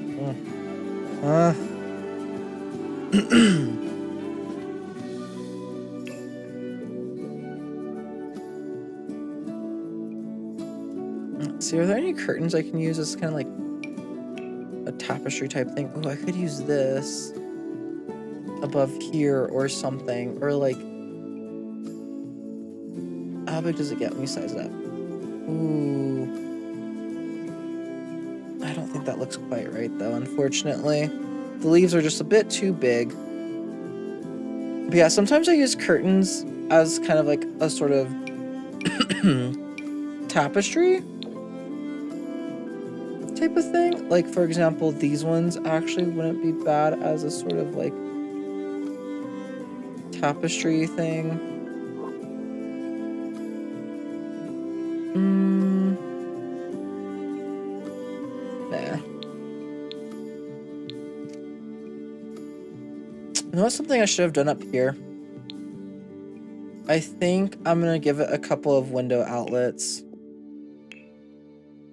Let's see, are there any curtains I can use as kind of like a tapestry type thing? Oh, I could use this above here or something. Or like, how big does it get when you size it up? Ooh. I don't think that looks quite right though, unfortunately. The leaves are just a bit too big. But yeah, sometimes I use curtains as kind of like a sort of tapestry type of thing. Like, for example, these ones actually wouldn't be bad as a sort of like tapestry thing. Nah. You know what's something I should have done up here? I think I'm gonna give it a couple of window outlets.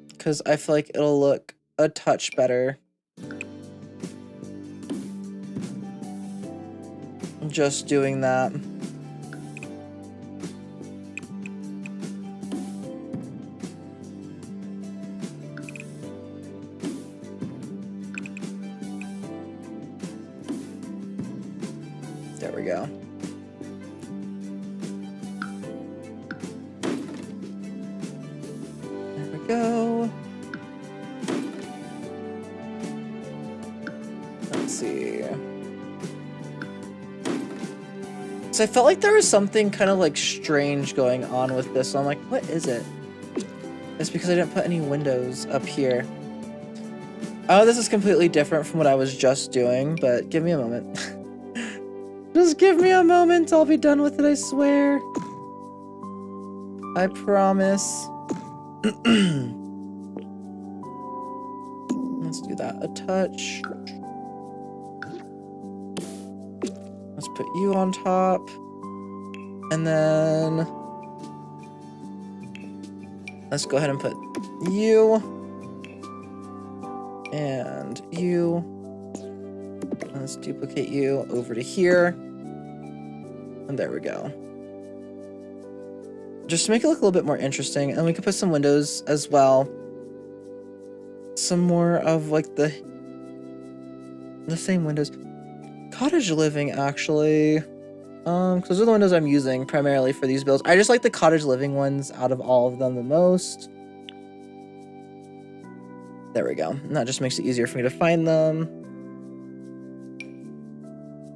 Because I feel like it'll look a touch better. Just doing that. There we go. There we go. Let's see. So I felt like there was something kind of like strange going on with this. So I'm like, what is it? It's because I didn't put any windows up here. Oh, this is completely different from what I was just doing, but give me a moment. Just give me a moment, I'll be done with it, I swear. I promise. Let's do that a touch. Let's put you on top. And then let's go ahead and put you. And you. Let's duplicate you over to here. And there we go. Just to make it look a little bit more interesting. And we could put some windows as well. Some more of like the same windows. Cottage living, actually. Because those are the windows I'm using primarily for these builds. I just like the cottage living ones out of all of them the most. There we go. And that just makes it easier for me to find them.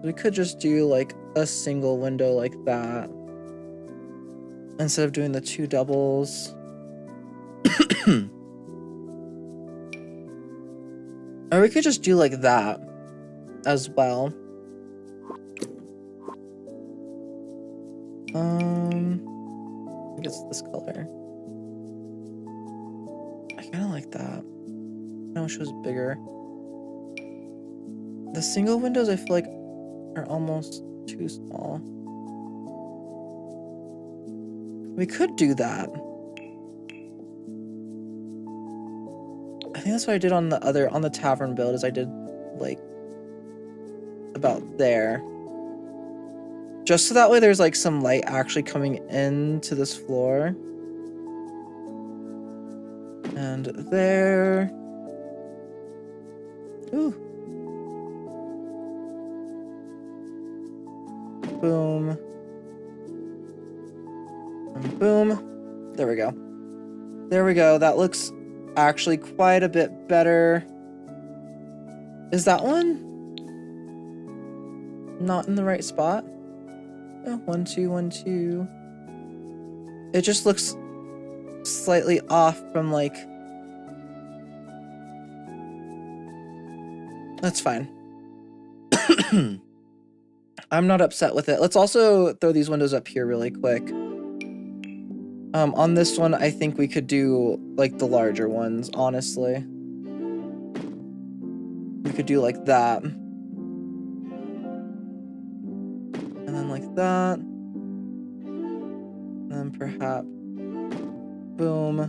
We could just do like a single window like that instead of doing the 2 doubles. Or we could just do like that as well. I think it's this color. I kind of like that. I wish it was bigger. The single windows I feel like are almost too small. We could do that. I think that's what I did on the tavern build, is I did like about there. Just so that way there's like some light actually coming into this floor. And there. Ooh. Boom. And boom. There we go. There we go. That looks actually quite a bit better. Is that one not in the right spot? Oh, 1, 2, 1, 2. It just looks slightly off from like... That's fine. I'm not upset with it. Let's also throw these windows up here really quick. On this one, I think we could do like the larger ones, honestly. We could do like that. And then like that. And then perhaps boom.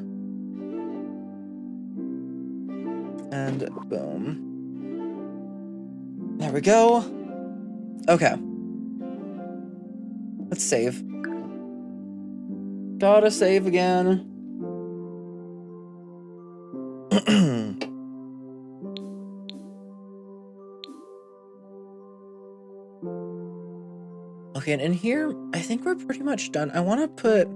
And boom. There we go. Okay. Let's save. Gotta save again. Okay, and in here, I think we're pretty much done. I want to put...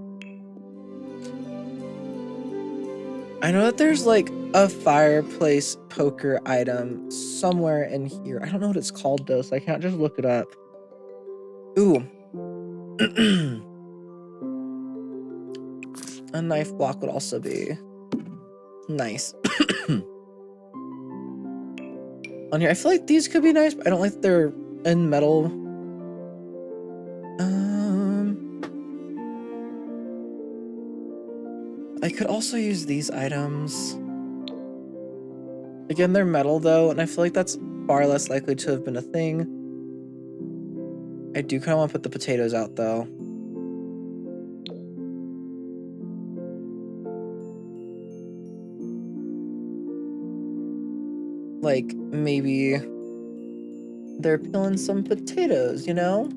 I know that there's like a fireplace poker item somewhere in here. I don't know what it's called though, so I can't just look it up. Ooh. A knife block would also be nice. On here, I feel like these could be nice, but I don't like that they're in metal. I could also use these items. Again, they're metal though, and I feel like that's far less likely to have been a thing. I do kind of want to put the potatoes out though. Like, maybe they're peeling some potatoes, you know?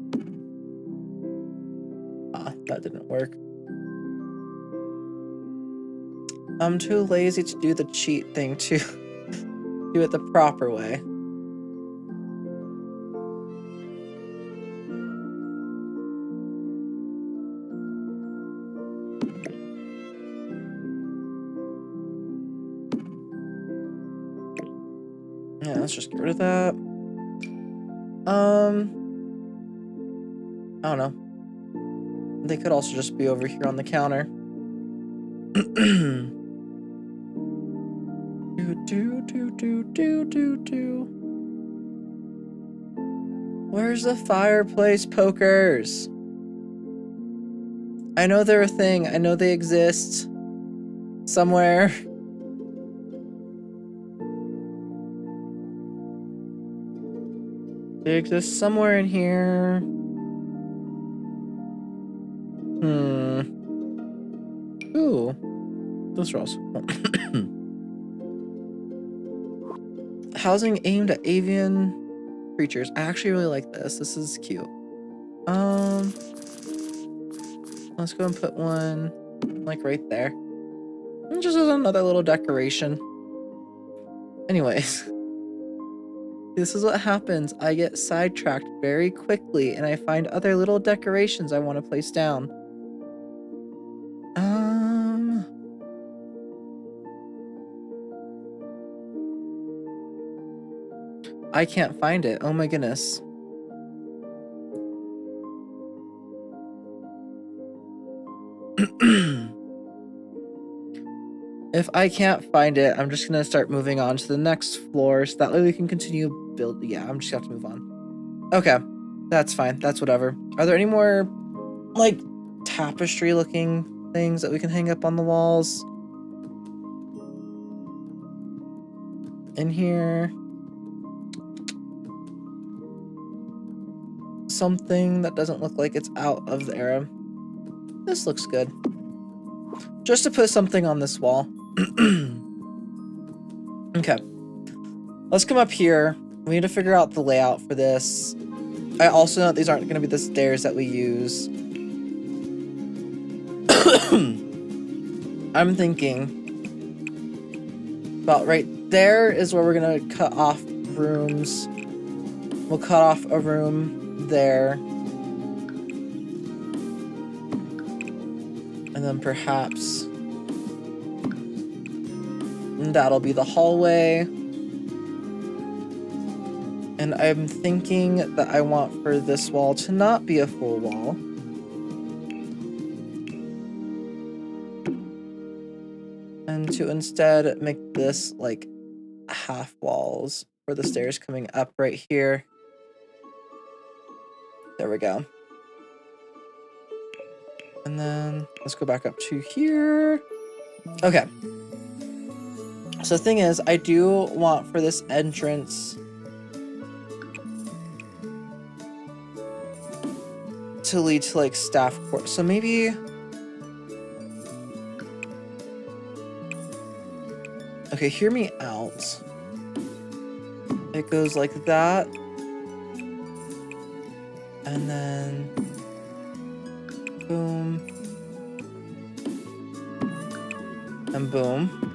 Ah, that didn't work. I'm too lazy to do the cheat thing to do it the proper way. Yeah, let's just get rid of that. I don't know. They could also just be over here on the counter. Where's the fireplace pokers? I know they're a thing. I know they exist somewhere. They exist somewhere in here. Ooh. Those are also cool. Housing aimed at avian creatures. I actually really like this. This is cute. Let's go and put one like right there. And just as another little decoration. Anyways. This is what happens. I get sidetracked very quickly and I find other little decorations I want to place down. I can't find it. Oh my goodness. If I can't find it, I'm just gonna start moving on to the next floor so that way we can continue build. Yeah, I'm just gonna have to move on. Okay, that's fine. That's whatever. Are there any more like tapestry looking things that we can hang up on the walls? In here. Something that doesn't look like it's out of the era. This looks good. Just to put something on this wall. Okay. Let's come up here. We need to figure out the layout for this. I also know that these aren't going to be the stairs that we use. I'm thinking about right there is where we're going to cut off rooms. We'll cut off a room there. And then perhaps that'll be the hallway. And I'm thinking that I want for this wall to not be a full wall. And to instead make this like half walls for the stairs coming up right here. There we go. And then let's go back up to here. Okay. So the thing is, I do want for this entrance to lead to like staff court. So maybe, okay, hear me out. It goes like that. And then boom. And boom.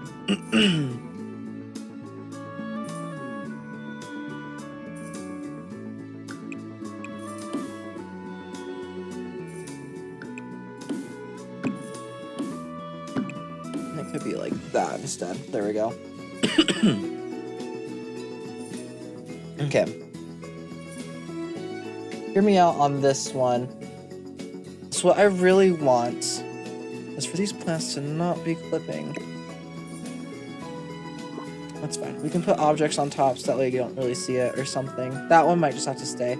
It could be like that instead. There we go. Okay. Hear me out on this one. So what I really want is for these plants to not be clipping. That's fine. We can put objects on top so that way you don't really see it or something. That one might just have to stay.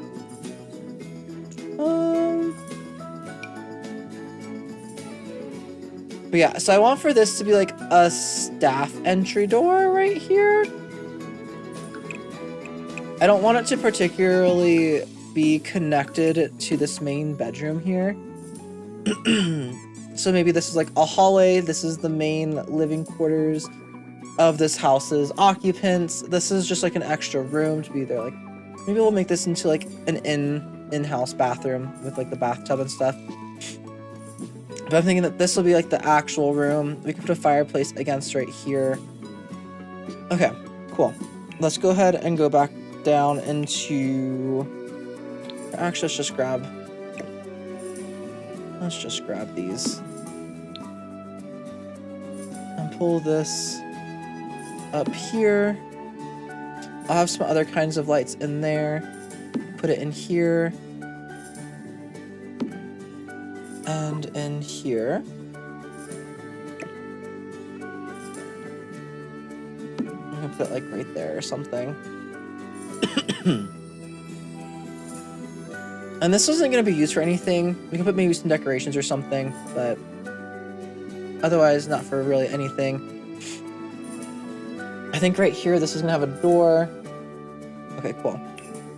But yeah, so I want for this to be like a staff entry door right here. I don't want it to particularly be connected to this main bedroom here. So maybe this is like a hallway. This is the main living quarters of this house's occupants. This is just like an extra room to be there. Like maybe we'll make this into like an in-house bathroom with like the bathtub and stuff. But I'm thinking that this will be like the actual room. We can put a fireplace against right here. Okay, cool. Let's go ahead and go back down into... Actually, let's just grab these. And pull this up here. I'll have some other kinds of lights in there. Put it in here. And in here. I'm gonna put it like right there or something. And this isn't gonna be used for anything. We can put maybe some decorations or something, but otherwise not for really anything. I think right here this is gonna have a door. Okay, cool.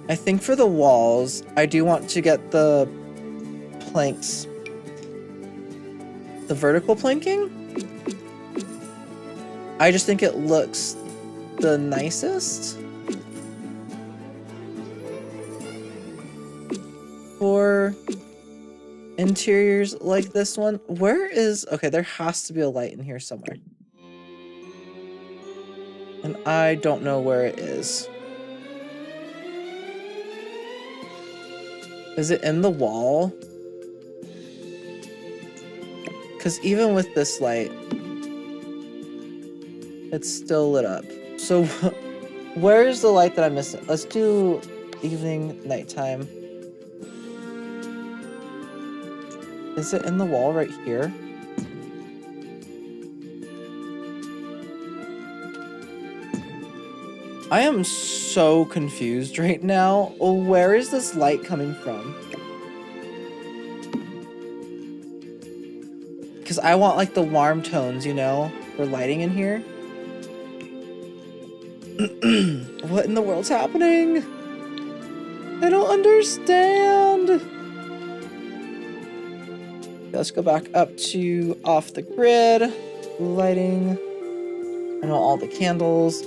I think for the walls, I do want to get the planks. The vertical planking? I just think it looks the nicest. For interiors like this one. Where is... Okay, there has to be a light in here somewhere. And I don't know where it is. Is it in the wall? Because even with this light, it's still lit up. So where's the light that I'm missing? Let's do evening, nighttime. Is it in the wall right here? I am so confused right now. Where is this light coming from? Because I want like the warm tones, you know, for lighting in here. What in the world's happening? I don't understand. Let's go back up to off the grid, lighting, and all the candles.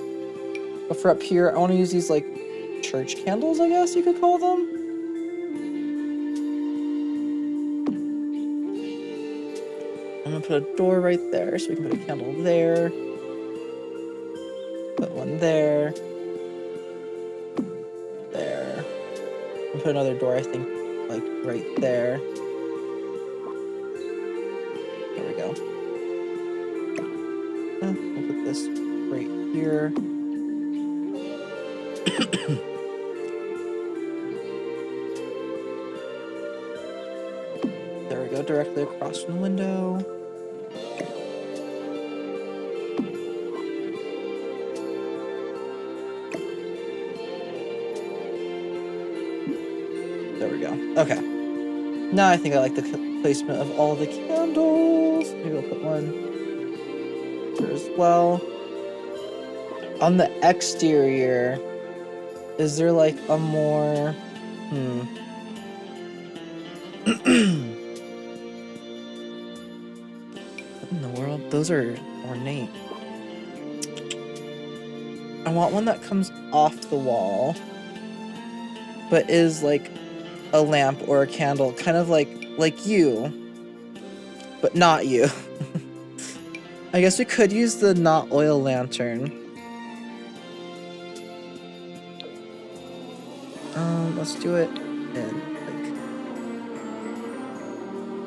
But for up here, I want to use these like church candles, I guess you could call them. I'm gonna put a door right there, so we can put a candle there. Put one there. There. And put another door, I think, like right there. There we go. We'll put this right here. There we go, directly across from the window. There we go. Okay. Now I think I like the placement of all the candles. Maybe I'll put one here as well. On the exterior, is there like a more... What in the world? Those are ornate. I want one that comes off the wall, but is like a lamp or a candle, kind of like you, but not you. I guess we could use the not oil lantern. Let's do it in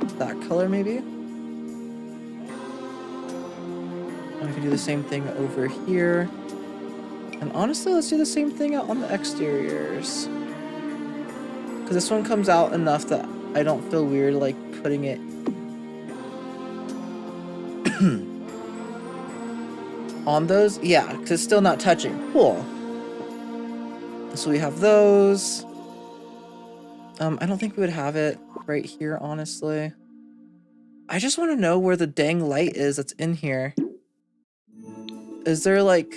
like that color maybe. And we can do the same thing over here. And honestly, let's do the same thing out on the exteriors. Because this one comes out enough that I don't feel weird like putting it on those. Yeah, because it's still not touching. Cool. So we have those. I don't think we would have it right here, honestly. I just want to know where the dang light is that's in here. Is there like...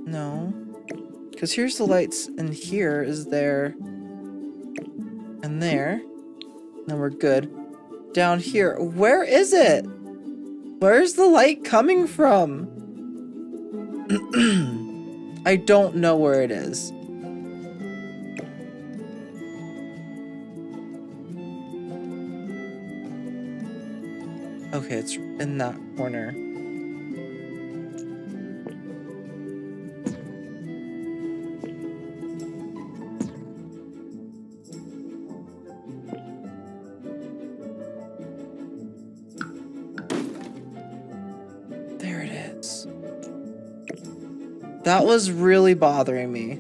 No. Because here's the lights, and here is there. And there. And then we're good. Down here. Where is it? Where's the light coming from? I don't know where it is. Okay, it's in that corner. There it is. That was really bothering me.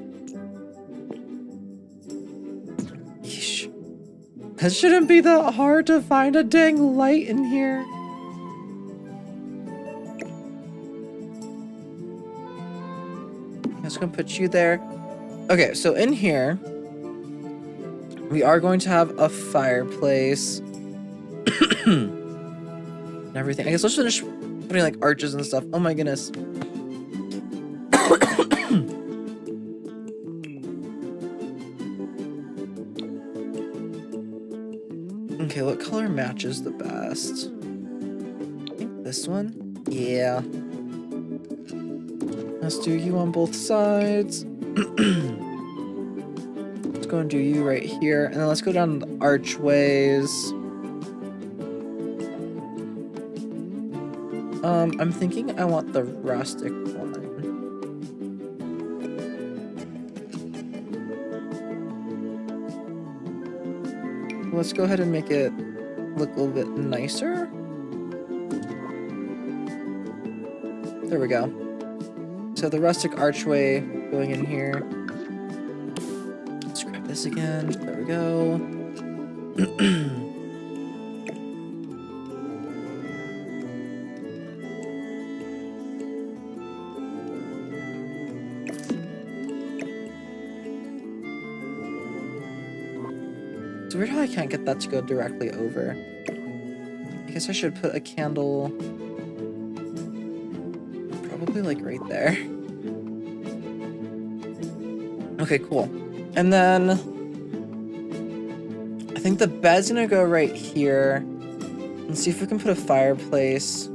Yeesh. It shouldn't be that hard to find a dang light in here. I'm just gonna put you there. Okay, so in here, we are going to have a fireplace. And everything. I guess let's finish putting like arches and stuff. Oh my goodness. Okay, what color matches the best? I think this one? Yeah. Let's do you on both sides. Let's go and do you right here. And then let's go down the archways. I'm thinking I want the rustic one. Let's go ahead and make it look a little bit nicer. There we go. So the rustic archway going in here. Let's grab this again. There we go. It's weird how I can't get that to go directly over. I guess I should put a candle probably like right there. Okay, cool. And then I think the bed's gonna go right here. Let's see if we can put a fireplace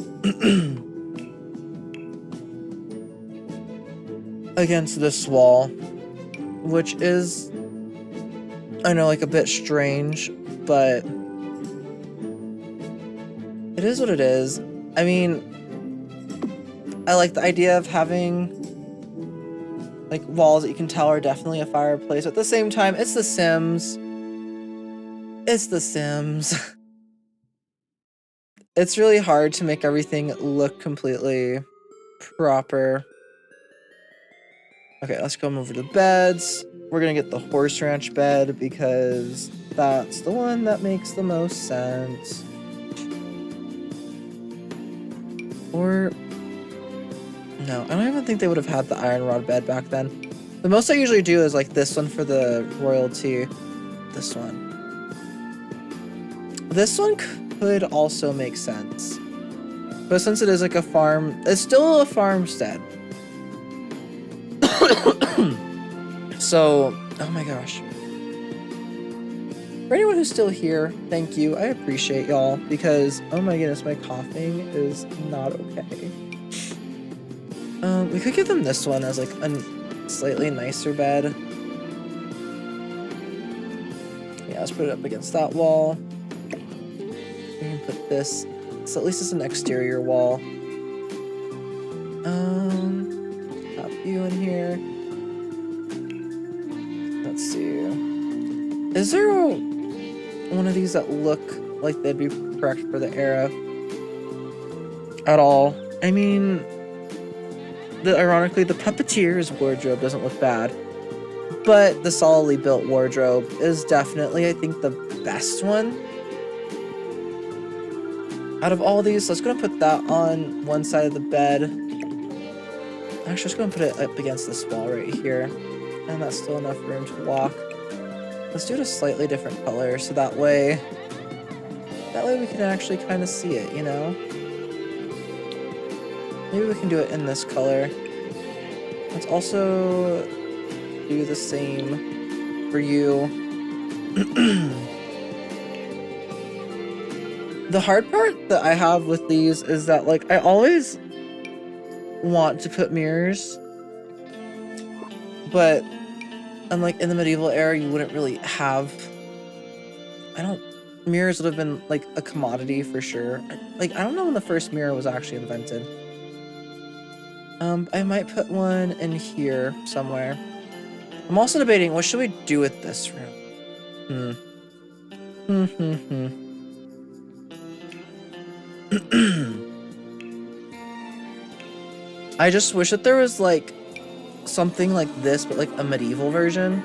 against this wall, which is, I know, like a bit strange, but it is what it is. I mean, I like the idea of having like walls that you can tell are definitely a fireplace. At the same time, it's The Sims. It's The Sims. It's really hard to make everything look completely proper. Okay, let's go move to the beds. We're gonna get the horse ranch bed because that's the one that makes the most sense. Or no, I don't even think they would have had the iron rod bed back then. The most I usually do is like this one for the royalty. This one. This one could also make sense. But since it is like a farm, it's still a farmstead. So, oh my gosh. For anyone who's still here, thank you. I appreciate y'all because, oh my goodness, my coughing is not okay. We could give them this one as like a slightly nicer bed. Yeah, let's put it up against that wall. We can put this, so at least it's an exterior wall. Top view in here. Let's see. Is there one of these that look like they'd be correct for the era at all? I mean, ironically, the Puppeteer's wardrobe doesn't look bad, but the solidly built wardrobe is definitely, I think, the best one. Out of all these, so I was gonna put that on one side of the bed. Actually, I was gonna put it up against this wall right here, and that's still enough room to walk. Let's do it a slightly different color, so that way we can actually kind of see it, you know? Maybe we can do it in this color. Let's also do the same for you. The hard part that I have with these is that, like, I always want to put mirrors, but unlike in the medieval era, you wouldn't really have, mirrors would have been like a commodity for sure. I don't know when the first mirror was actually invented. I might put one in here somewhere. I'm also debating, what should we do with this room? I just wish that there was like something like this, but like a medieval version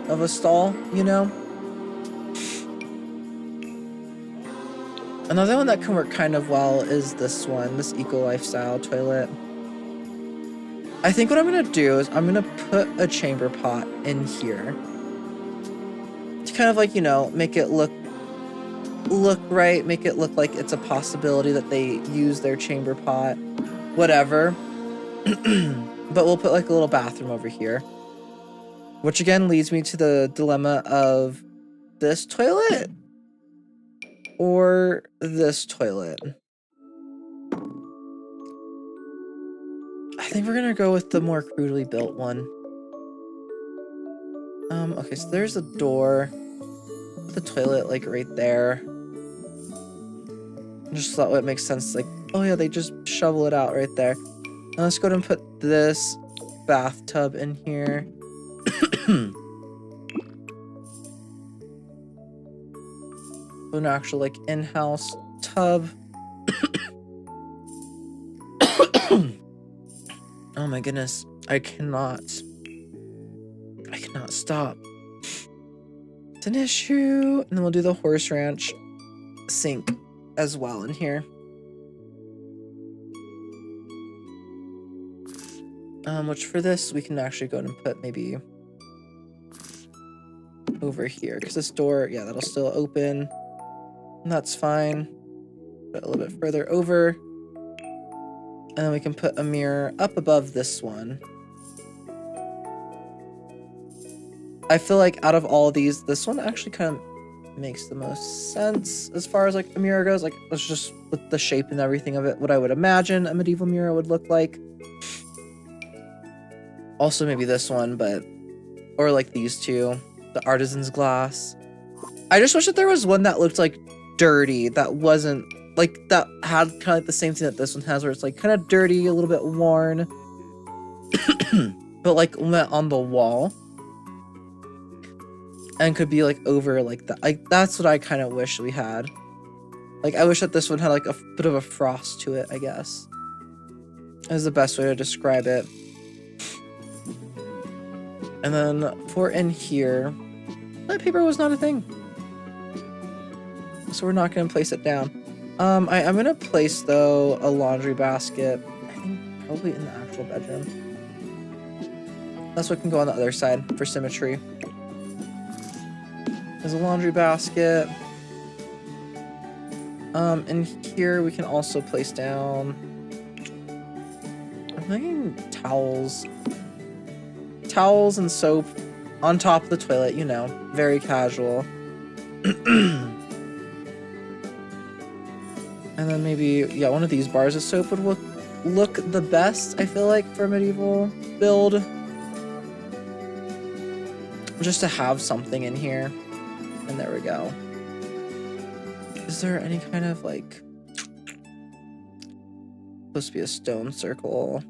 of a stall, you know? Another one that can work kind of well is this one, this eco lifestyle toilet. I think what I'm gonna do is I'm gonna put a chamber pot in here to kind of like, you know, make it look right, make it look like it's a possibility that they use their chamber pot, whatever. But we'll put like a little bathroom over here, which again leads me to the dilemma of this toilet or this toilet. I think we're gonna go with the more crudely built one. Okay, so there's a door. Put the toilet like right there. Just thought it makes sense, like, oh yeah, they just shovel it out right there. Now let's go ahead and put this bathtub in here. An actual like in-house tub. Oh my goodness, I cannot stop. It's an issue. And then we'll do the horse ranch sink as well in here. Which for this, we can actually go and put maybe over here, because this door, yeah, that'll still open. And that's fine. Put a little bit further over. And then we can put a mirror up above this one. I feel like out of all these, this one actually kind of makes the most sense as far as like a mirror goes. Like, let's just with the shape and everything of it, what I would imagine a medieval mirror would look like. Also maybe this one, but, or like these two, the artisan's glass. I just wish that there was one that looked like dirty, that wasn't like, that had kind of like the same thing that this one has, where it's like kind of dirty, a little bit worn, but like went on the wall and could be like over like that. Like, that's what I kind of wish we had. Like, I wish that this one had like a bit of a frost to it, I guess, is the best way to describe it. And then for in here, that paper was not a thing, so we're not going to place it down. I'm going to place, though, a laundry basket, I think probably in the actual bedroom. That's what can go on the other side for symmetry. There's a laundry basket. And here we can also place down, I'm thinking towels. Towels and soap on top of the toilet, you know, very casual. And then maybe, yeah, one of these bars of soap would look the best, I feel like, for a medieval build. Just to have something in here. And there we go. Is there any kind of, like, supposed to be a stone circle?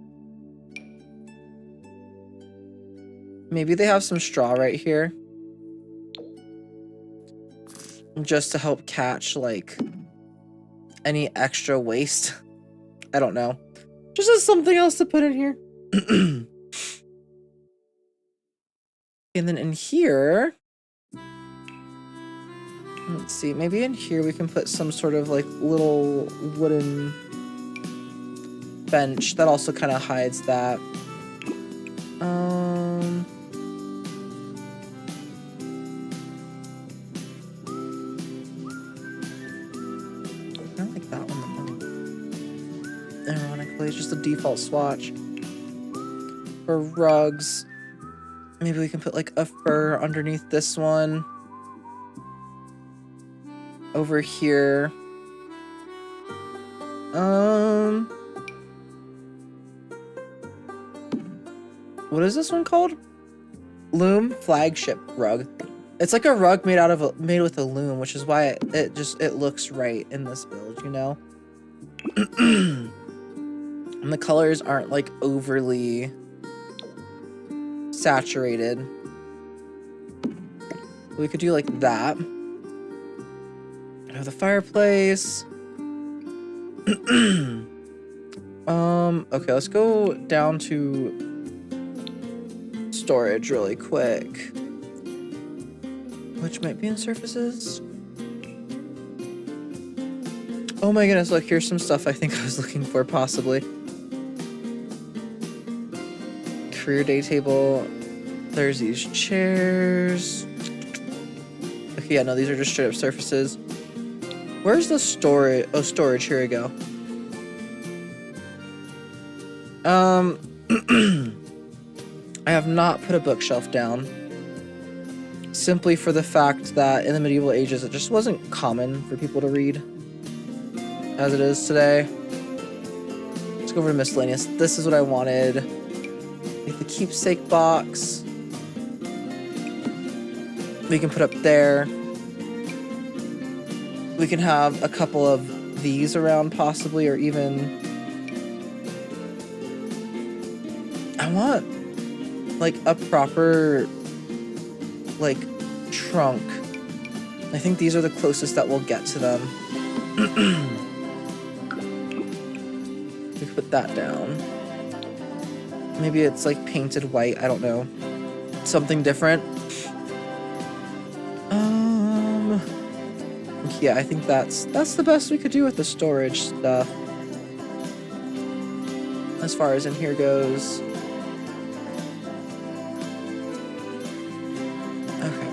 Maybe they have some straw right here. Just to help catch, like, any extra waste. I don't know. Just as something else to put in here. And then in here, let's see, maybe in here we can put some sort of like little wooden bench that also kind of hides that. I like that one the most. Ironically, it's just a default swatch. For rugs, maybe we can put like a fur underneath this one. Over here. What is this one called? Loom flagship rug. It's like a rug made with a loom, which is why it looks right in this build, you know? And the colors aren't like overly saturated. We could do like that. I have the fireplace. Okay, let's go down to storage really quick. Which might be in surfaces. Oh my goodness, look, here's some stuff I think I was looking for, possibly. Career day table. There's these chairs. Okay, yeah, no, these are just straight up surfaces. Where's the storage? Oh, storage, here we go. I have not put a bookshelf down. Simply for the fact that in the medieval ages, it just wasn't common for people to read as it is today. Let's go over to miscellaneous. This is what I wanted. Like the keepsake box. We can put up there. We can have a couple of these around possibly, or even... I want like a proper like trunk. I think these are the closest that we'll get to them. We can put that down. Maybe it's like painted white, I don't know. Something different. Yeah, I think that's the best we could do with the storage stuff. As far as in here goes. Okay.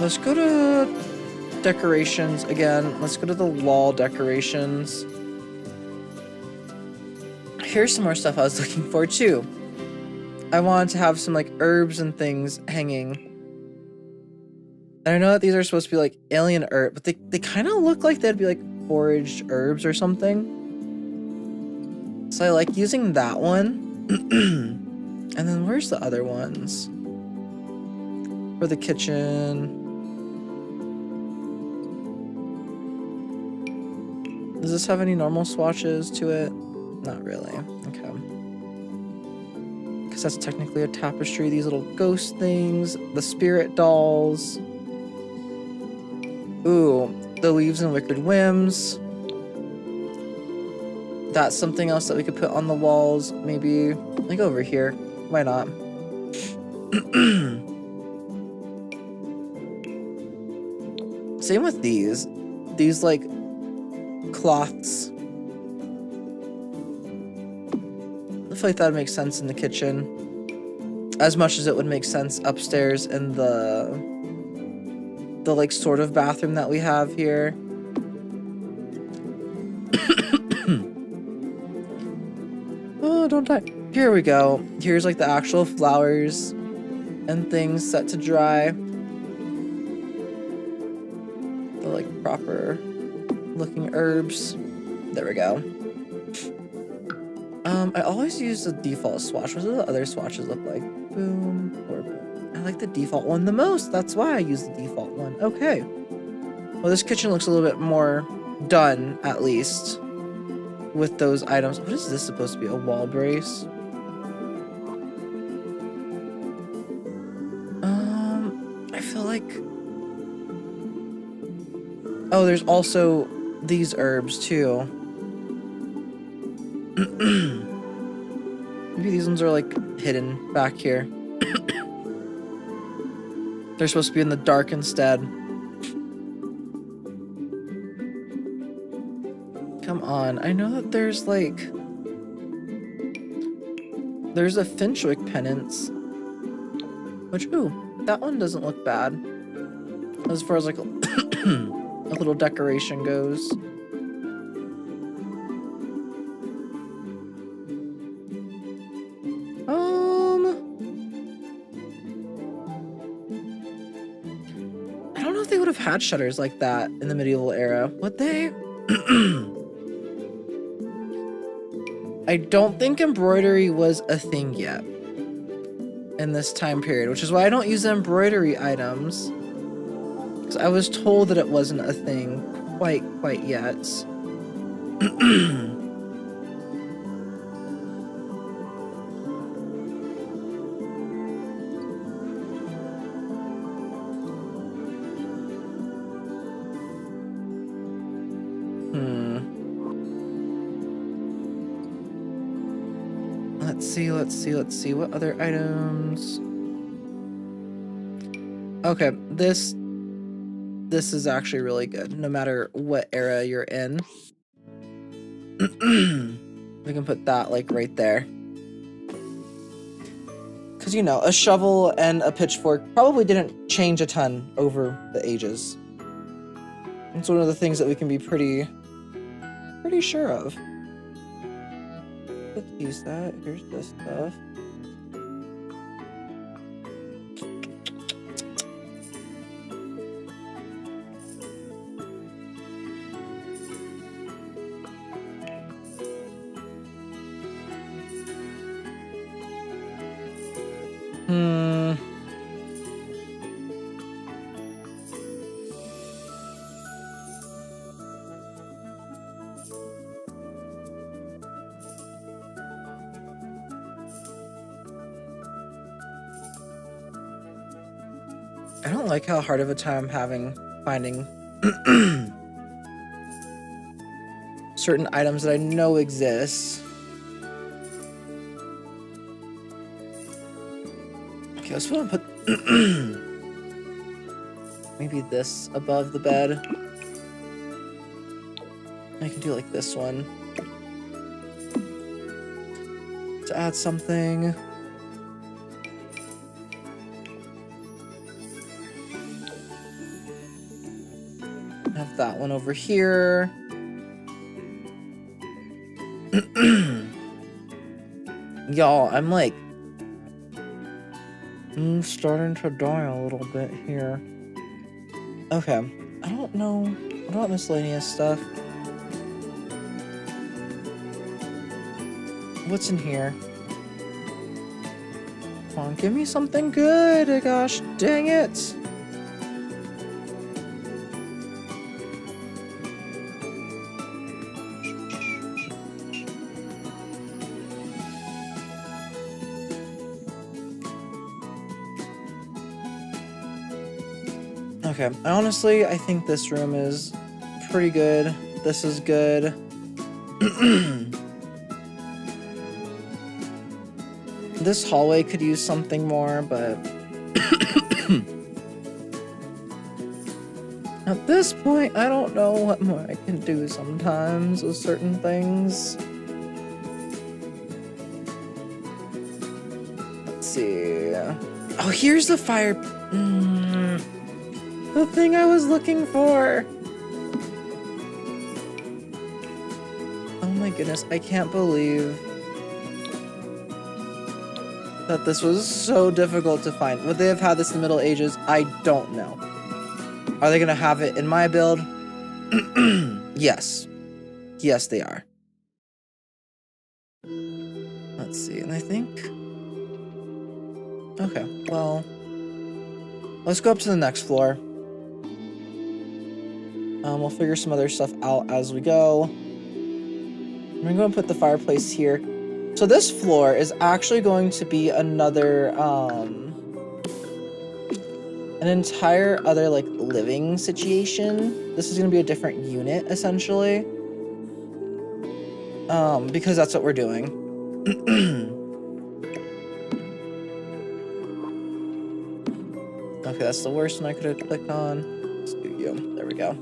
Let's go to decorations again. Let's go to the wall decorations. Here's some more stuff I was looking for too. I wanted to have some like herbs and things hanging. And I know that these are supposed to be like alien herb, but they kind of look like they'd be like foraged herbs or something. So I like using that one. And then where's the other ones? For the kitchen. Does this have any normal swatches to it? Not really. Okay. Because that's technically a tapestry. These little ghost things. The spirit dolls. Ooh, the leaves and wicked whims. That's something else that we could put on the walls. Maybe like over here. Why not? Same with these. These like cloths. I feel like that would make sense in the kitchen. As much as it would make sense upstairs in the like sort of bathroom that we have here. Oh, don't die. Here we go. Here's like the actual flowers and things set to dry. The like proper looking herbs. There we go. I always use the default swatch. What do the other swatches look like? Boom or boom. I like the default one the most. That's why I use the default one. Okay. Well, this kitchen looks a little bit more done, at least, with those items. What is this supposed to be? A wall brace? I feel like... Oh, there's also these herbs, too. Maybe these ones are, like, hidden back here. They're supposed to be in the dark instead. Come on, I know that there's, like... There's a Finchwick penance. Which, ooh, that one doesn't look bad. As far as, like, a little decoration goes. I don't know if they would have had shutters like that in the medieval era. Would they? I don't think embroidery was a thing yet in this time period, which is why I don't use embroidery items. Because I was told that it wasn't a thing quite yet. Let's see. What other items? Okay, this is actually really good, no matter what era you're in. We can put that, like, right there. Because, you know, a shovel and a pitchfork probably didn't change a ton over the ages. It's one of the things that we can be pretty sure of. Let's use that. Here's this stuff. I don't like how hard of a time I'm finding certain items that I know exist. Okay, let's put maybe this above the bed. I can do like this one to add something. Have that one over here. Y'all, I'm like starting to die a little bit here. Okay, I don't know. What about miscellaneous stuff? What's in here? Come on, give me something good. Gosh, dang it. Okay, honestly, I think this room is pretty good. This is good. This hallway could use something more, but at this point, I don't know what more I can do sometimes with certain things. Let's see. Oh, here's the fire. The thing I was looking for. my goodness, I can't believe that this was so difficult to find. Would they have had this in the Middle Ages? I don't know. Are they gonna have it in my build? Yes. Yes, they are. Let's see, and I think... Okay, well... Let's go up to the next floor. We'll figure some other stuff out as we go. I'm gonna go and put the fireplace here. So this floor is actually going to be another, an entire other, like, living situation. This is gonna be a different unit, essentially. Because that's what we're doing. Okay, that's the worst one I could have clicked on. Let's do you. There we go.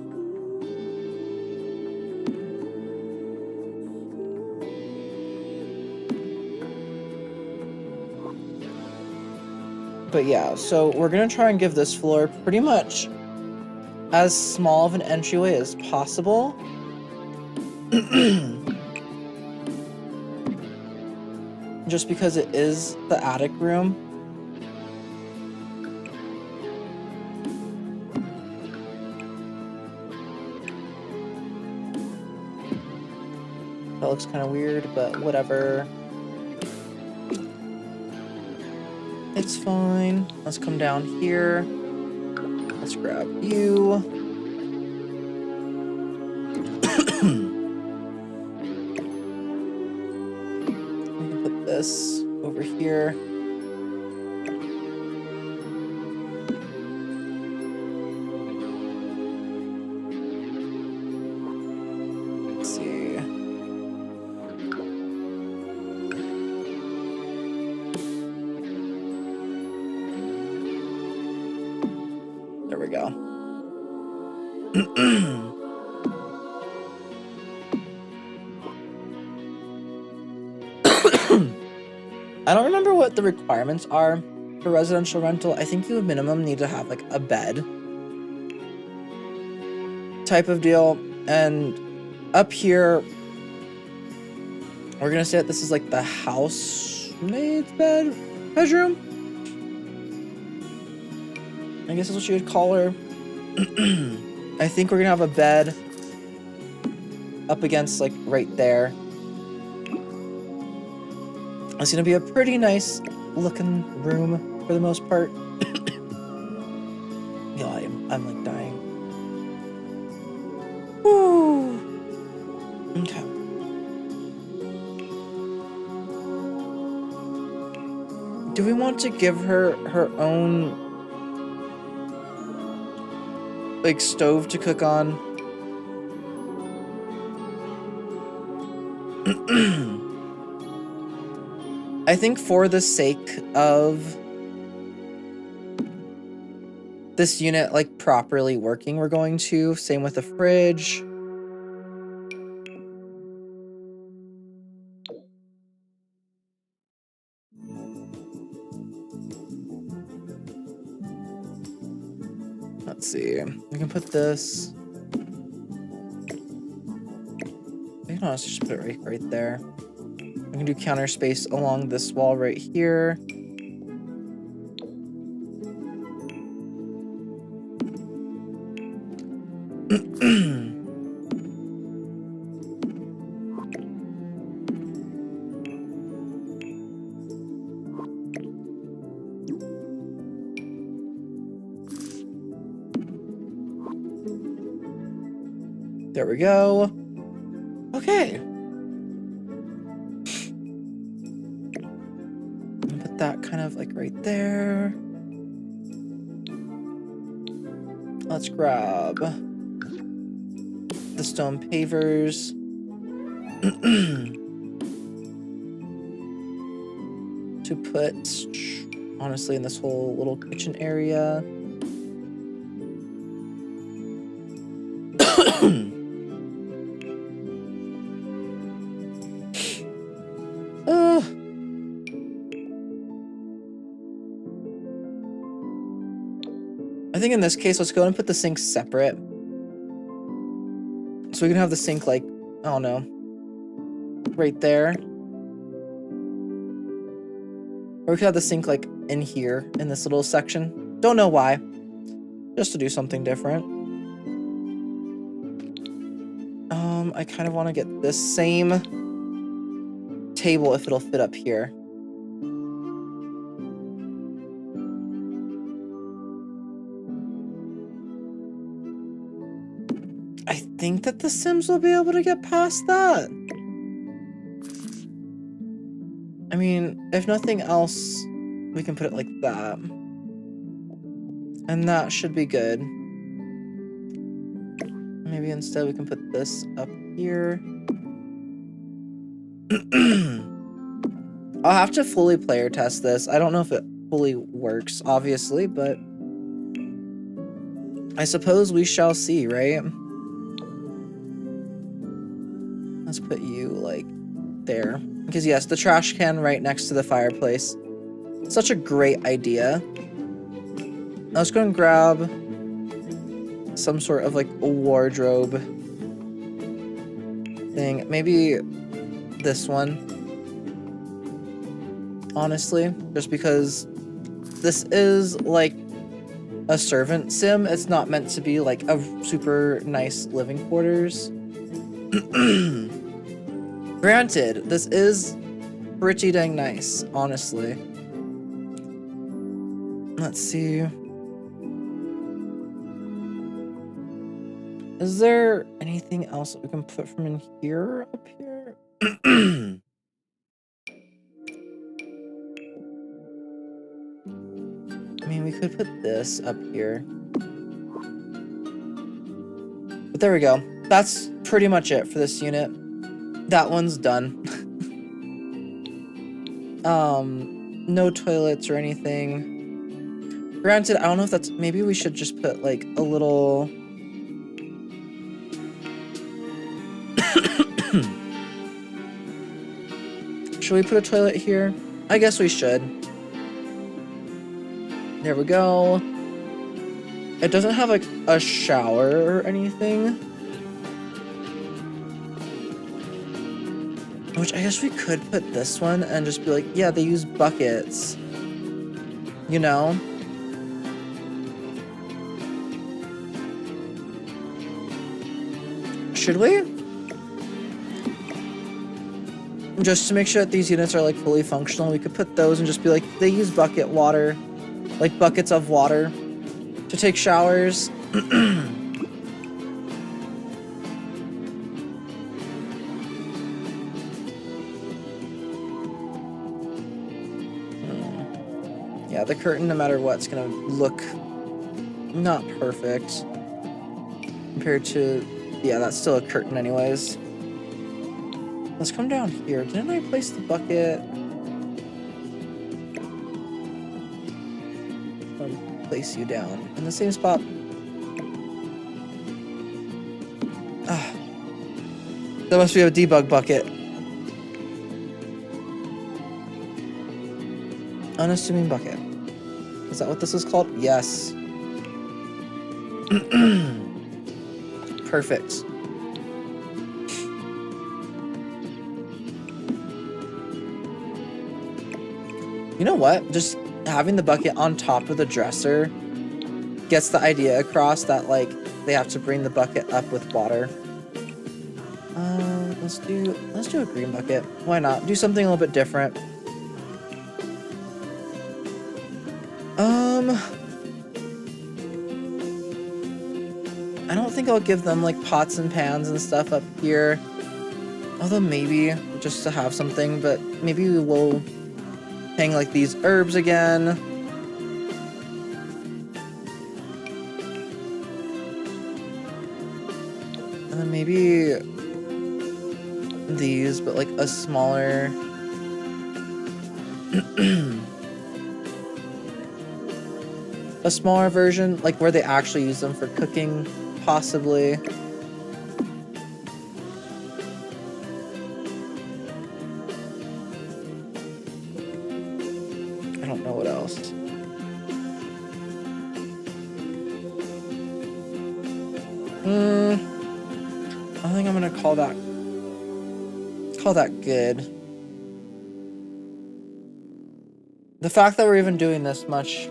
But yeah, so we're gonna try and give this floor pretty much as small of an entryway as possible. Just because it is the attic room. That looks kind of weird, but whatever. It's fine. Let's come down here. Let's grab you. We can put this over here. Let's see. There we go. I don't remember what the requirements are for residential rental. I think you would minimum need to have like a bed type of deal. And up here, we're gonna say that this is like the housemaid's bedroom. I guess that's what you would call her. I think we're gonna have a bed up against like right there. It's gonna be a pretty nice looking room for the most part. Yeah, I'm like dying. Woo. Okay. Do we want to give her her own like stove to cook on? I think for the sake of this unit like properly working, we're going to. Same with the fridge. Let's see. We can put this. I can honestly just put it right there. We can do counter space along this wall right here. There we go. Okay. Put that kind of like right there. Let's grab the stone pavers. To put, honestly, in this whole little kitchen area. I think in this case, let's go and put the sinks separate. So we can have the sink like, I don't know, right there. Or we could have the sink like in here in this little section. Don't know why. Just to do something different. I kind of want to get this same table if it'll fit up here. I think that the Sims will be able to get past that. I mean, if nothing else, we can put it like that. And that should be good. Maybe instead we can put this up here. I'll have to fully player test this. I don't know if it fully works, obviously, but I suppose we shall see, right? Let's put you, like, there. Because, yes, the trash can right next to the fireplace. Such a great idea. Let's go and grab some sort of, like, a wardrobe thing. Maybe this one. Honestly, just because this is, like, a servant sim. It's not meant to be, like, a super nice living quarters. Granted, this is pretty dang nice, honestly. Let's see. Is there anything else that we can put from in here, up here? I mean, we could put this up here. But there we go. That's pretty much it for this unit. That one's done. No toilets or anything. Granted, I don't know if that's... Maybe we should just put, like, a little... Should we put a toilet here? I guess we should. There we go. It doesn't have, like, a shower or anything. Which I guess we could put this one and just be like, yeah, they use buckets. You know? Should we? Just to make sure that these units are, like, fully functional, we could put those and just be like, they use bucket water. Like, buckets of water to take showers. Yeah, the curtain, no matter what, is gonna look not perfect compared to... Yeah, that's still a curtain anyways. Let's come down here. Didn't I place the bucket? I'll place you down in the same spot. Ah, that must be a debug bucket. Unassuming bucket. Is that what this is called? Yes. Perfect. You know what? Just having the bucket on top of the dresser gets the idea across that, like, they have to bring the bucket up with water. Let's do a green bucket. Why not? Do something a little bit different. I don't think I'll give them, like, pots and pans and stuff up here. Although maybe, just to have something, but maybe we will hang, like, these herbs again. And then maybe these, but, like, a smaller... a smaller version, like, where they actually use them for cooking, possibly. I don't know what else. I think I'm gonna call call that good. The fact that we're even doing this much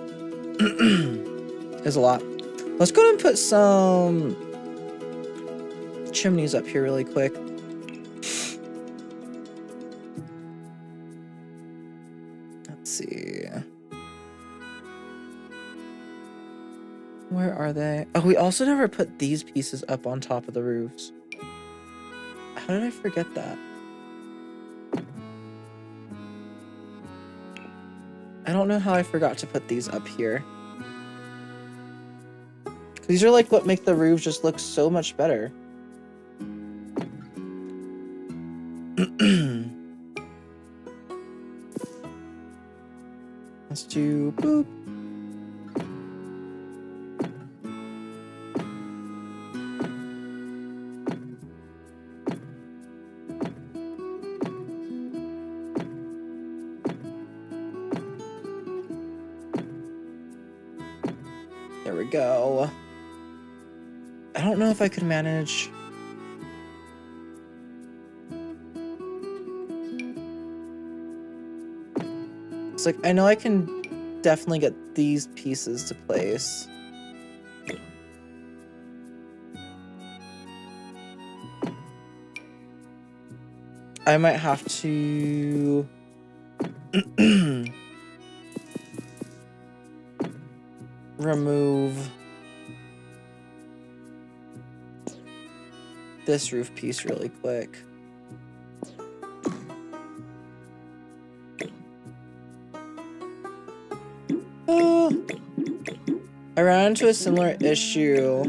is a lot. Let's go ahead and put some chimneys up here really quick. Let's see. Where are they? Oh, we also never put these pieces up on top of the roofs. How did I forget that? I don't know how I forgot to put these up here. These are like what make the roofs just look so much better. Let's do boop. There we go. I don't know if I could manage. It's like, I know I can definitely get these pieces to place. I might have to remove this roof piece really quick. I ran into a similar issue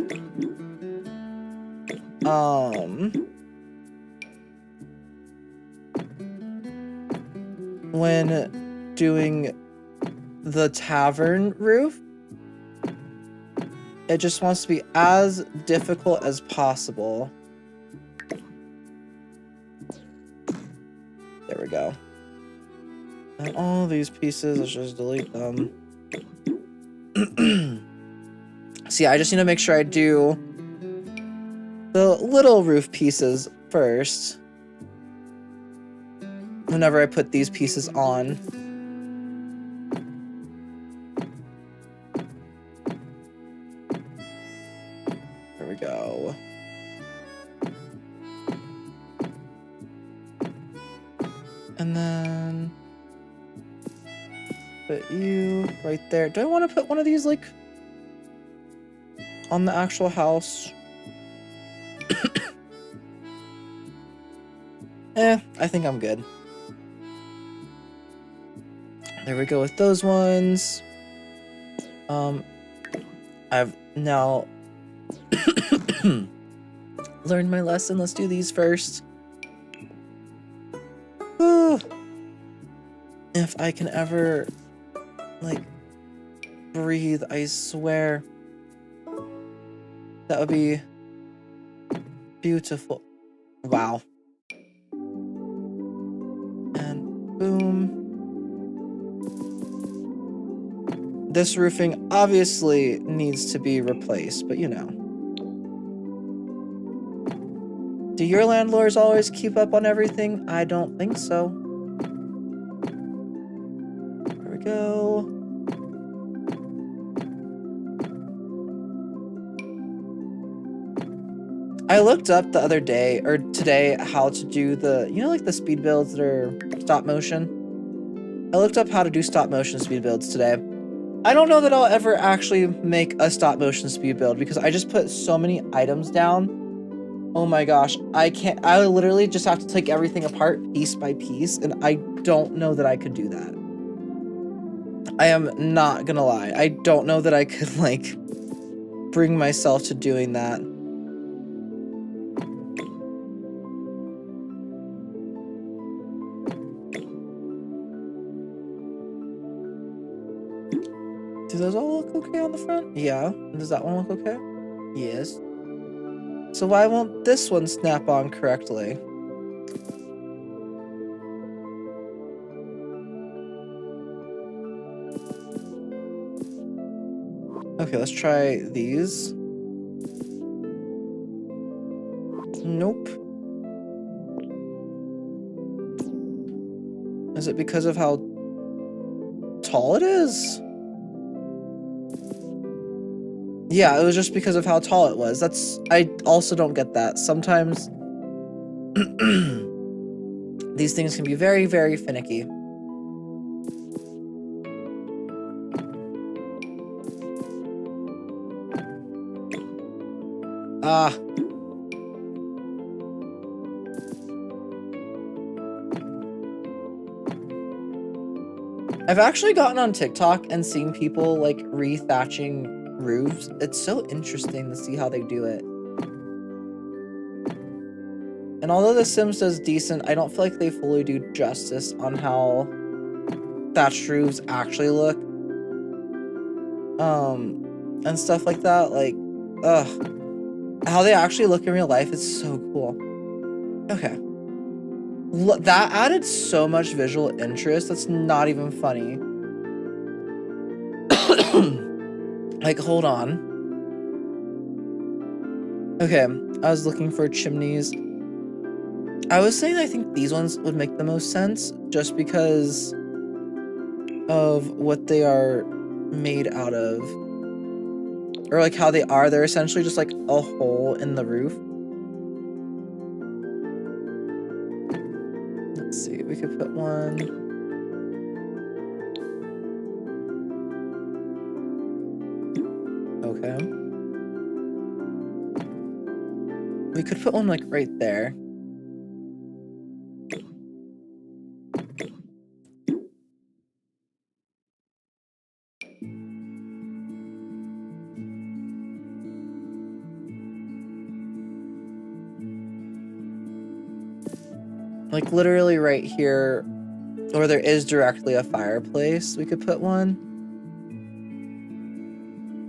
when doing the tavern roof. It just wants to be as difficult as possible. There we go. And all these pieces, let's just delete them. See, I just need to make sure I do the little roof pieces first whenever I put these pieces on. There we go. And then put you right there. Do I want to put one of these like on the actual house? I think I'm good. There we go with those ones. I've now learned my lesson. Let's do these first. If I can ever, like, breathe, I swear. That would be beautiful. Wow. And boom. This roofing obviously needs to be replaced, but you know. Do your landlords always keep up on everything? I don't think so. There we go. I looked up the other day, or today, how to do the, you know, like the speed builds that are stop motion? I looked up how to do stop motion speed builds today. I don't know that I'll ever actually make a stop motion speed build because I just put so many items down. Oh my gosh, I literally just have to take everything apart piece by piece, and I don't know that I could do that. I am not gonna lie. I don't know that I could, like, bring myself to doing that. Do those all look okay on the front? Yeah. Does that one look okay? Yes. So why won't this one snap on correctly? Okay, let's try these. Nope. Is it because of how tall it is? Yeah, it was just because of how tall it was. I also don't get that. Sometimes these things can be very, very finicky. Ah. I've actually gotten on TikTok and seen people like re-thatching roofs. It's so interesting to see how they do it. And although The Sims does decent, I don't feel like they fully do justice on how thatched roofs actually look. And stuff like that. Like, how they actually look in real life is so cool. Okay. That added so much visual interest. That's not even funny. Like, hold on. Okay, I was looking for chimneys. I was saying I think these ones would make the most sense just because of what they are made out of. Or like how they are. They're essentially just like a hole in the roof. Let's see, we could put one. Okay. We could put one like right there. Like literally right here, or there is directly a fireplace, we could put one.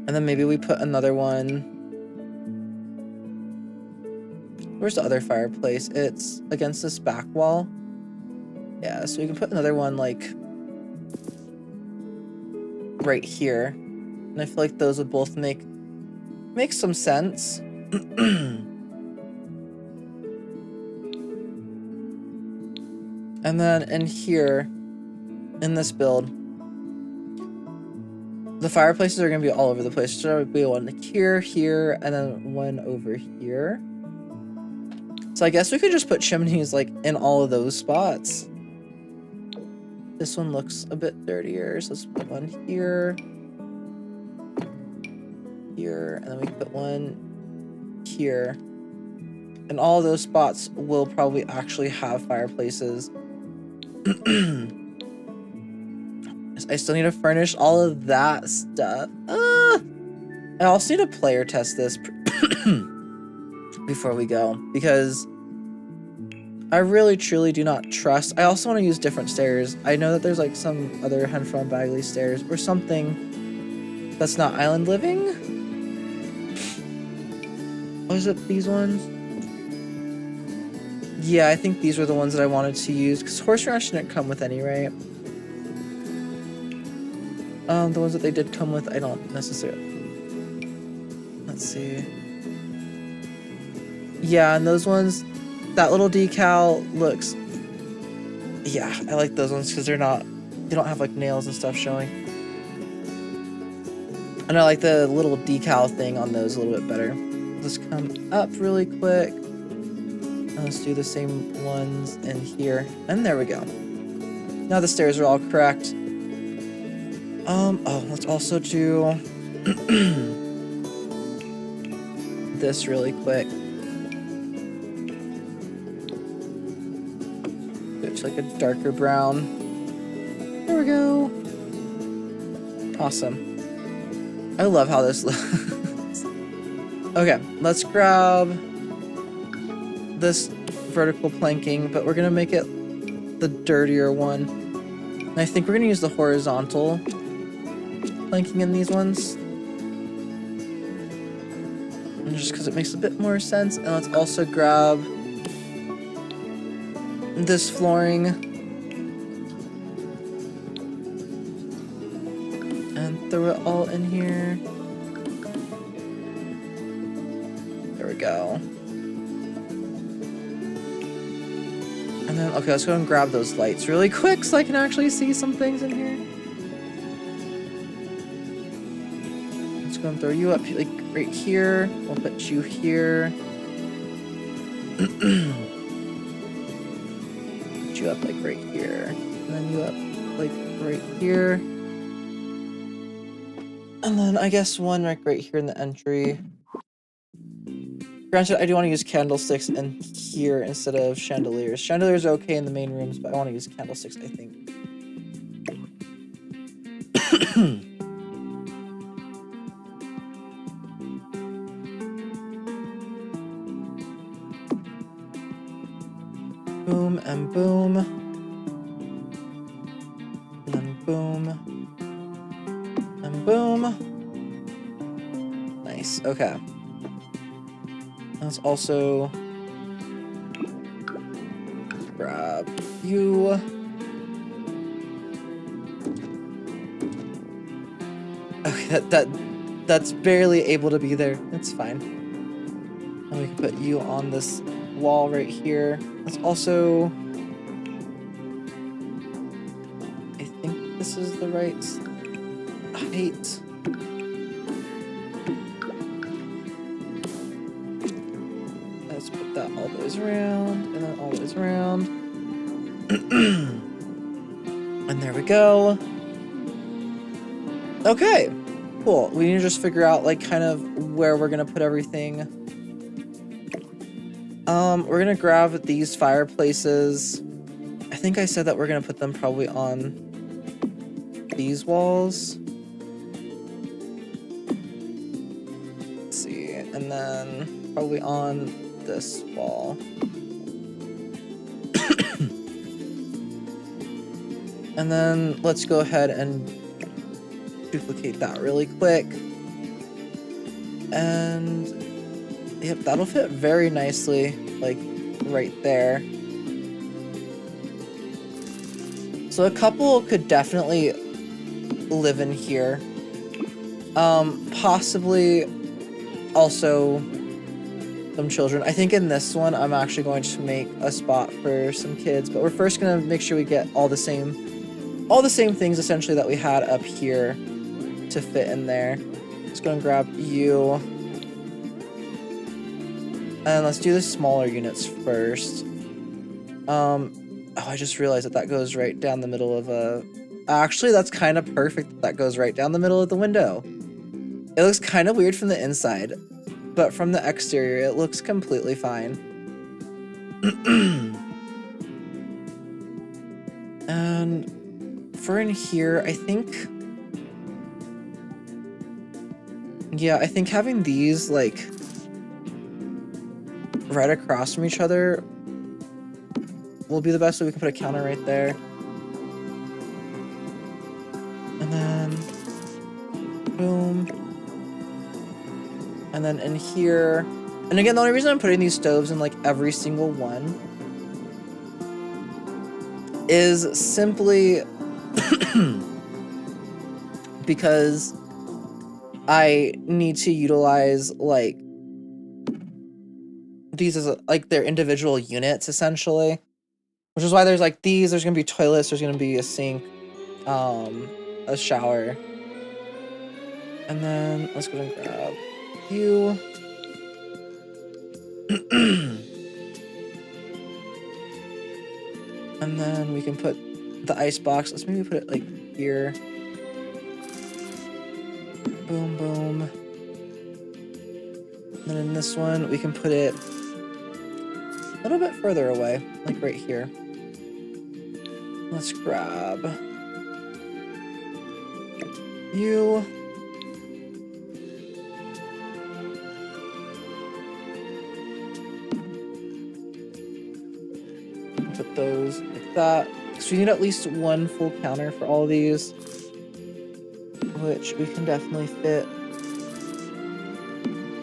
And then maybe we put another one. Where's the other fireplace? It's against this back wall. Yeah, so we can put another one like right here. And I feel like those would both make some sense. And then in here, in this build, the fireplaces are going to be all over the place. So there would be one here, here, and then one over here. So I guess we could just put chimneys like in all of those spots. This one looks a bit dirtier, so let's put one here. Here, and then we put one here. And all of those spots will probably actually have fireplaces. I still need to furnish all of that stuff. I also need to player test this before we go, because I really truly do not trust. I also want to use different stairs. I know that there's like some other Henfron Bagley stairs or something that's not island living. Was it these ones? Yeah, I think these were the ones that I wanted to use, because horse ranch didn't come with any, right? The ones that they did come with, I don't necessarily. Let's see. Yeah, and those ones, that little decal looks. Yeah, I like those ones because they don't have like nails and stuff showing. And I like the little decal thing on those a little bit better. Let's come up really quick. And let's do the same ones in here. And there we go. Now the stairs are all correct. Oh, let's also do this really quick. It's like a darker brown. There we go. Awesome. I love how this looks. Okay, let's grab this vertical planking, but we're gonna make it the dirtier one. And I think we're gonna use the horizontal planking in these ones. And just because it makes a bit more sense. And let's also grab this flooring and throw it all in here. There we go. And then, okay, let's go and grab those lights really quick so I can actually see some things in here. Let's go and throw you up, like, right here. We'll put you here. Put you up, like, right here. And then you up, like, right here. And then I guess one right here in the entry. Granted, I do want to use candlesticks in here instead of chandeliers. Chandeliers are okay in the main rooms, but I want to use candlesticks, I think. Boom and boom. And then boom. And boom. Nice, okay. Let's also grab you. Okay, that's barely able to be there. It's fine. And we can put you on this wall right here. Let's also, I think this is the right height. Let's put that all the way around, and then all the way around. And there we go. Okay, cool. We need to just figure out, like, kind of where we're gonna put everything. We're gonna grab these fireplaces. I think I said that we're gonna put them probably on these walls. Let's see, and then probably on this wall. And then let's go ahead and duplicate that really quick. And yep, that'll fit very nicely, like right there. So a couple could definitely live in here. Possibly also some children. I think in this one, I'm actually going to make a spot for some kids, but we're first gonna make sure we get all the same things essentially that we had up here to fit in there. Let's go and grab you. And let's do the smaller units first. Oh, I just realized that goes right down the middle of a... Actually, that's kind of perfect. That goes right down the middle of the window. It looks kind of weird from the inside, but from the exterior, it looks completely fine. And for in here, I think... Yeah, I think having these, like, right across from each other will be the best, so we can put a counter right there. And then... boom. And then in here... And again, the only reason I'm putting these stoves in, like, every single one is simply because I need to utilize, like, these as, like, their individual units, essentially. Which is why there's, like, these, there's gonna be toilets, there's gonna be a sink, a shower. And then, let's go and grab you. And then we can put the ice box. Let's maybe put it like here. Boom, boom. And then in this one, we can put it a little bit further away, like right here. Let's grab you. Put those like that. So we need at least one full counter for all of these, which we can definitely fit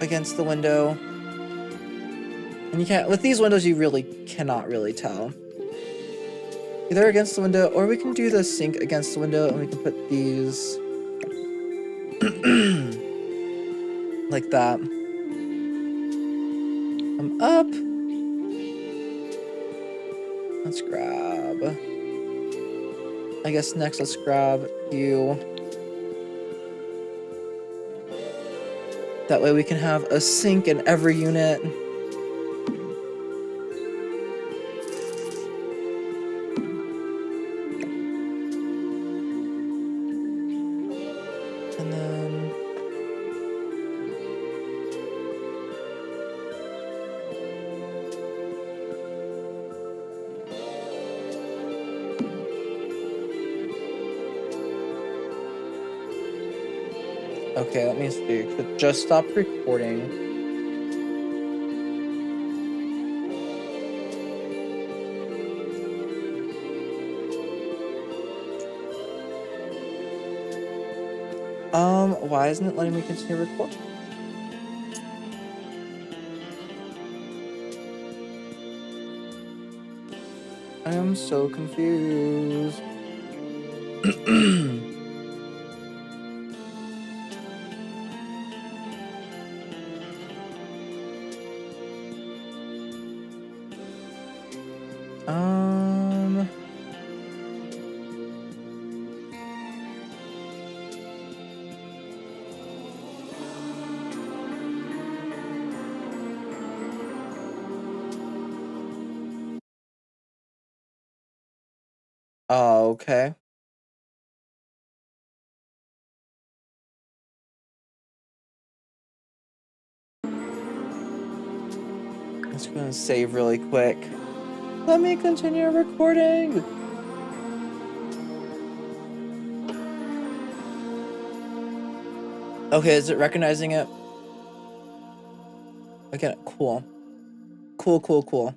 against the window. And you can't, with these windows, you really cannot really tell. Either against the window, or we can do the sink against the window, and we can put these like that. Come up. Let's grab... I guess next let's grab you. That way we can have a sink in every unit. And then... Okay, let me see. It just stopped recording. Why isn't it letting me continue recording? I am so confused. Oh, okay. Let's go and save really quick. Let me continue recording. Okay, is it recognizing it? Okay, cool. Cool.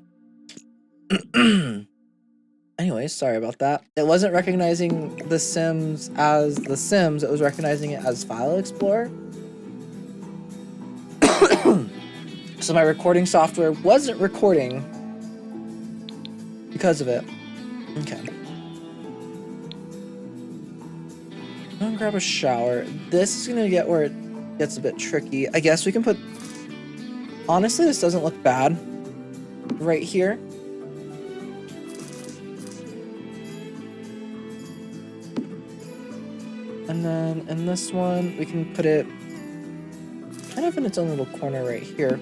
Anyways, sorry about that. It wasn't recognizing The Sims as The Sims, it was recognizing it as File Explorer. So my recording software wasn't recording because of it. Okay. I'm gonna grab a shower. This is gonna get where it gets a bit tricky. I guess we can put... Honestly, this doesn't look bad. Right here. And then in this one, we can put it kind of in its own little corner right here.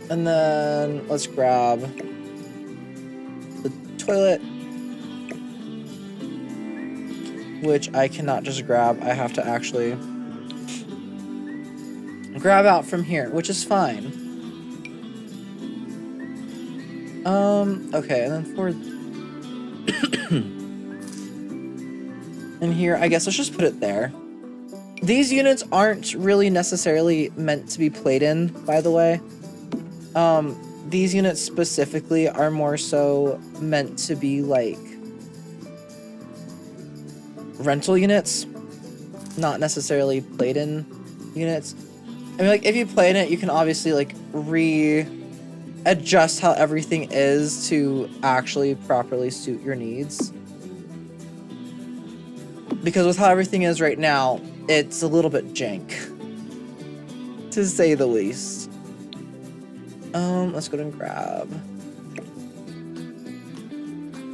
And then let's grab the toilet, which I cannot just grab. I have to actually grab out from here, which is fine. Okay, and then for... in here, I guess let's just put it there. These units aren't really necessarily meant to be played in, by the way. These units specifically are more so meant to be like rental units, not necessarily played in units. I mean, like, if you play in it, you can obviously like adjust how everything is to actually properly suit your needs. Because with how everything is right now, it's a little bit jank, to say the least. Let's go and grab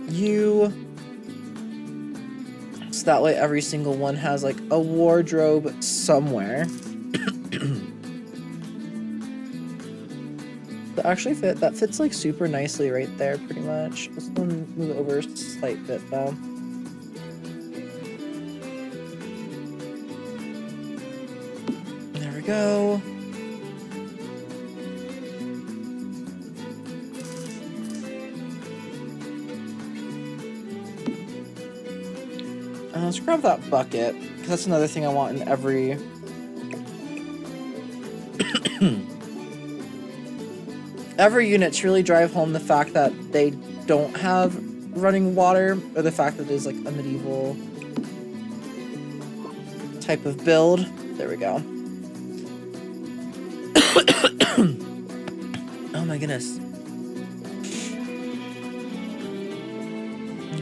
you. So that way every single one has like a wardrobe somewhere. That actually that fits like super nicely right there, pretty much. Let's go and move it over a slight bit though. There we go. Let's grab that bucket, because that's another thing I want in every... every unit to really drive home the fact that they don't have running water, or the fact that there's like a medieval type of build. There we go. Oh my goodness.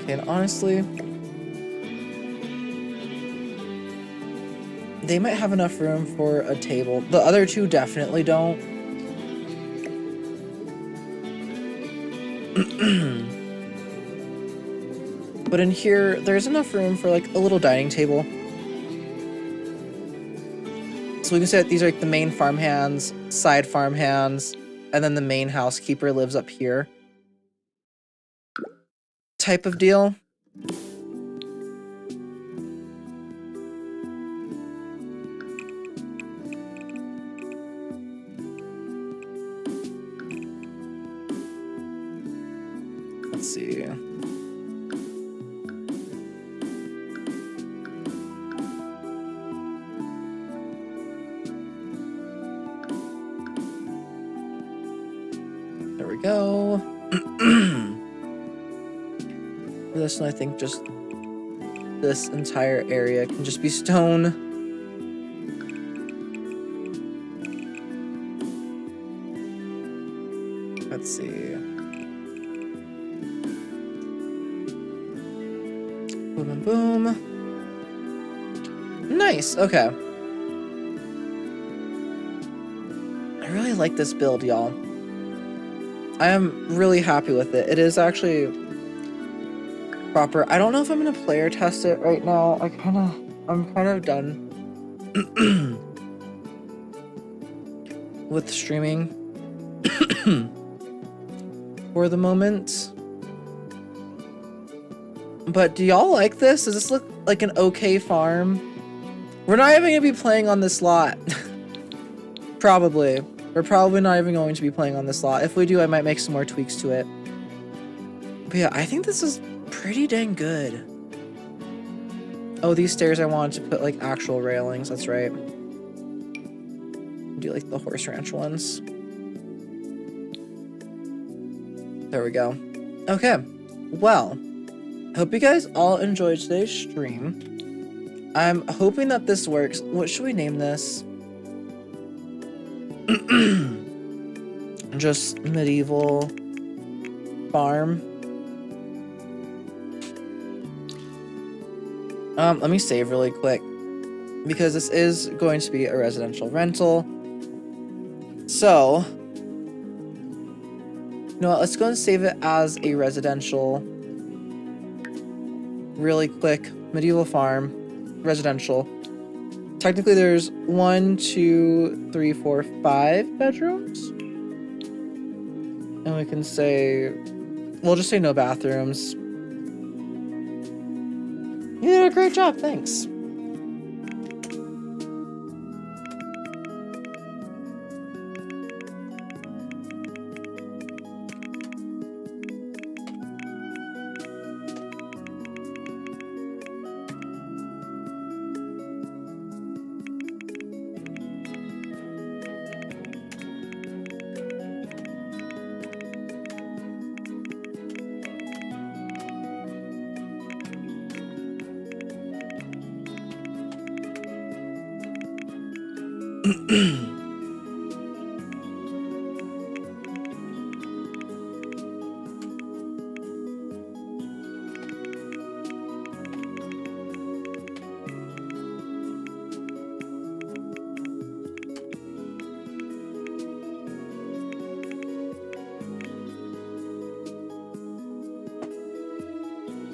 Okay, and honestly... they might have enough room for a table. The other two definitely don't. But in here, there's enough room for like a little dining table. So we can say that these are like the main farmhands, side farmhands, and then the main housekeeper lives up here. Type of deal. Let's see. There we go. For this one, I think just this entire area can just be stone. Let's see. Boom and boom. Nice, okay. I really like this build, y'all. I am really happy with it. It is actually proper. I don't know if I'm gonna player test it right now. I'm kind of done with streaming for the moment. But do y'all like this? Does this look like an okay farm? We're not even gonna be playing on this lot. Probably. We're probably not even going to be playing on this lot. If we do, I might make some more tweaks to it. But yeah, I think this is pretty dang good. Oh, these stairs I wanted to put like actual railings. That's right. Do like the horse ranch ones. There we go. Okay. Well, hope you guys all enjoyed today's stream. I'm hoping that this works. What should we name this? Just medieval farm. Let me save really quick because this is going to be a residential rental. So, you know what, let's go and save it as a residential. Really quick, medieval farm, residential. Technically there's 1, 2, 3, 4, 5 bedrooms. And we can say, we'll just say no bathrooms. You did a great job, thanks.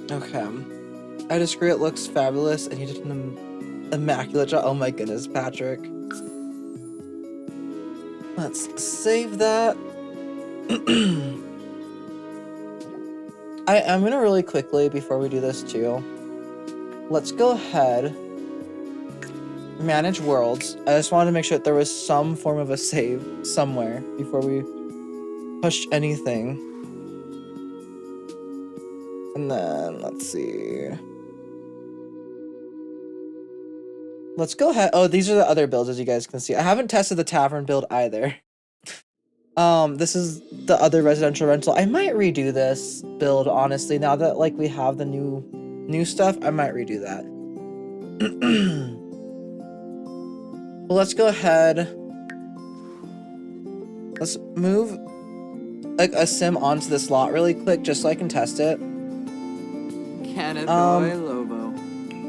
Okay. I just agree it looks fabulous and you did an immaculate job. Oh my goodness, Patrick. Let's save that. I'm gonna really quickly, before we do this too, let's go ahead, manage worlds. I just wanted to make sure that there was some form of a save somewhere before we pushed anything. And then, let's see. Let's go ahead. Oh, these are the other builds, as you guys can see. I haven't tested the tavern build either. This is the other residential rental. I might redo this build, honestly. Now that, like, we have the new stuff, I might redo that. Well, let's go ahead. Let's move, like, a sim onto this lot really quick, just so I can test it. Cannabis Lobo.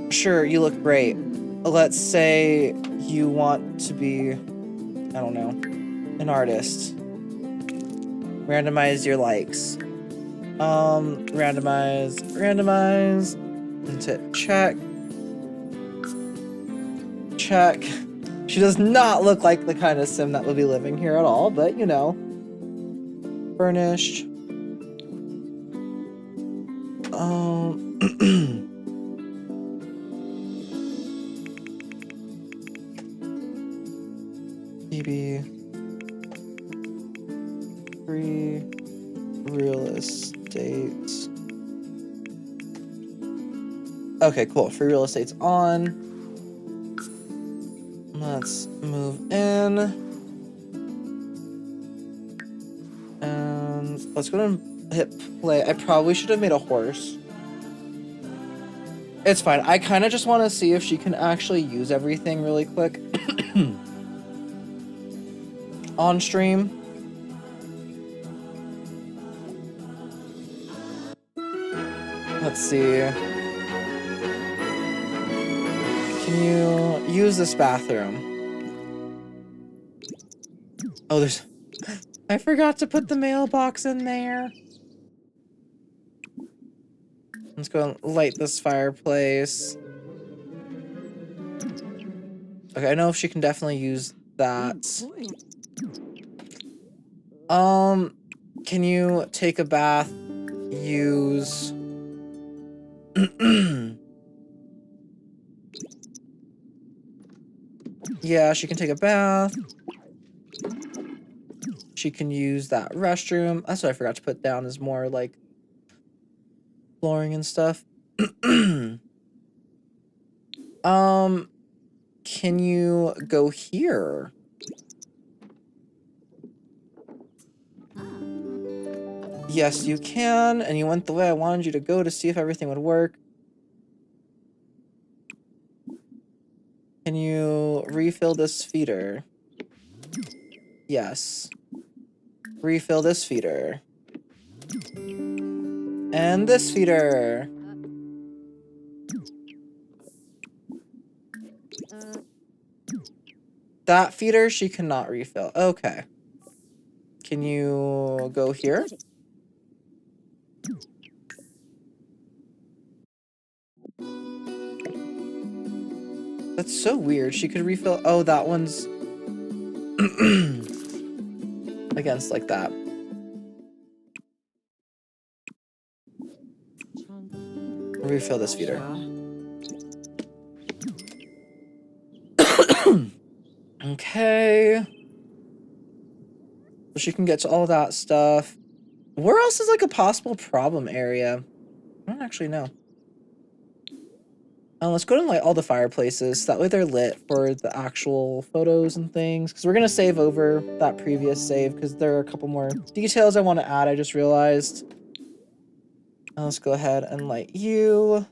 Sure, you look great. Let's say you want to be, I don't know, an artist. Randomize your likes. Randomize, and hit check. Check. She does not look like the kind of sim that will be living here at all, but you know. Furnished. maybe free real estate. Okay, cool. Free real estate's on. Let's move in. And let's go and hit play. I probably should have made a horse. It's fine. I kind of just want to see if she can actually use everything really quick. On stream. Let's see. Can you use this bathroom? Oh, there's... I forgot to put the mailbox in there. Let's go and light this fireplace. Okay, I know if she can definitely use that. Can you take a bath? Use... Yeah, she can take a bath. She can use that restroom. That's what I forgot to put down, is more like flooring and stuff. Can you go here? Yes, you can. And you went the way I wanted you to go to see if everything would work. Can you refill this feeder? Yes. Refill this feeder. And this feeder. That feeder she cannot refill. Okay. Can you go here? That's so weird. She could refill. Oh, that one's against like that. Refill this feeder. Okay. So she can get to all that stuff. Where else is like a possible problem area? I don't actually know. Let's go and light all the fireplaces. That way they're lit for the actual photos and things. Because we're going to save over that previous save. Because there are a couple more details I want to add. I just realized. Let's go ahead and light you.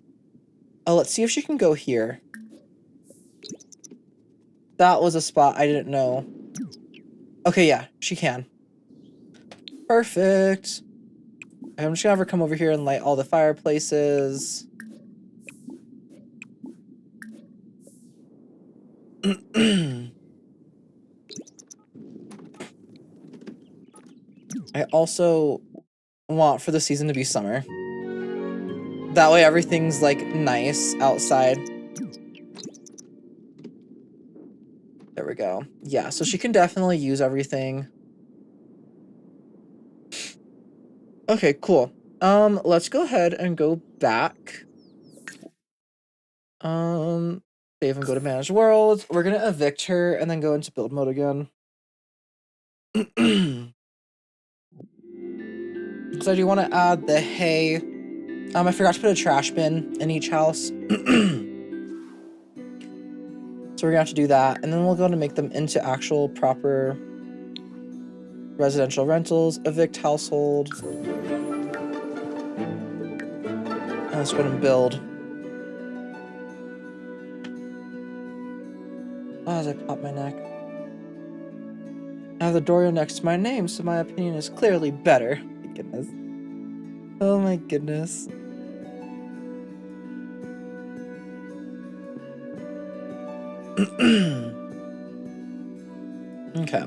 Oh, let's see if she can go here. That was a spot I didn't know. Okay, yeah, she can. Perfect. I'm just going to have her come over here and light all the fireplaces. I also want for the season to be summer. That way everything's like nice outside. There we go. Yeah, so she can definitely use everything. Okay, cool. Let's go ahead and go back. Save and go to manage world. We're gonna evict her and then go into build mode again. So I do want to add the hay. I forgot to put a trash bin in each house. So we're gonna have to do that, and then we'll go to make them into actual proper residential rentals. Evict household. And let's go ahead and build. As I pop my neck. I have the Dorio next to my name, so my opinion is clearly better. My goodness. Oh my goodness. Okay.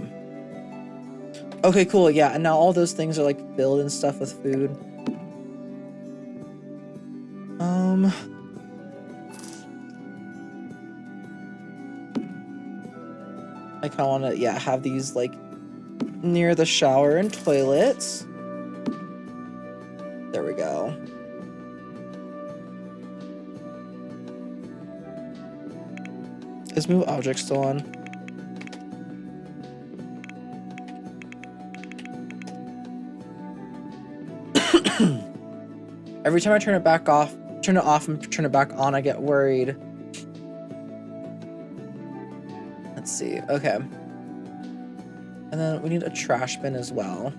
Okay, cool. Yeah, and now all those things are like filled and stuff with food. I want to, yeah, have these like near the shower and toilets. There we go. Is move object still on? Every time I turn it off and turn it back on, I get worried. Let's see. Okay. And then we need a trash bin as well.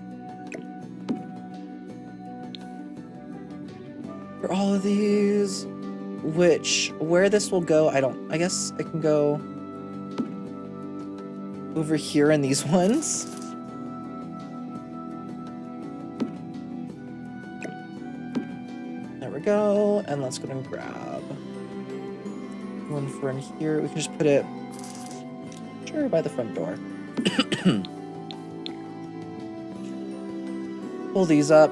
For all of these, where this will go, I guess it can go over here in these ones. There we go. And let's go and grab one for in here. We can just put it, sure, by the front door. Pull these up.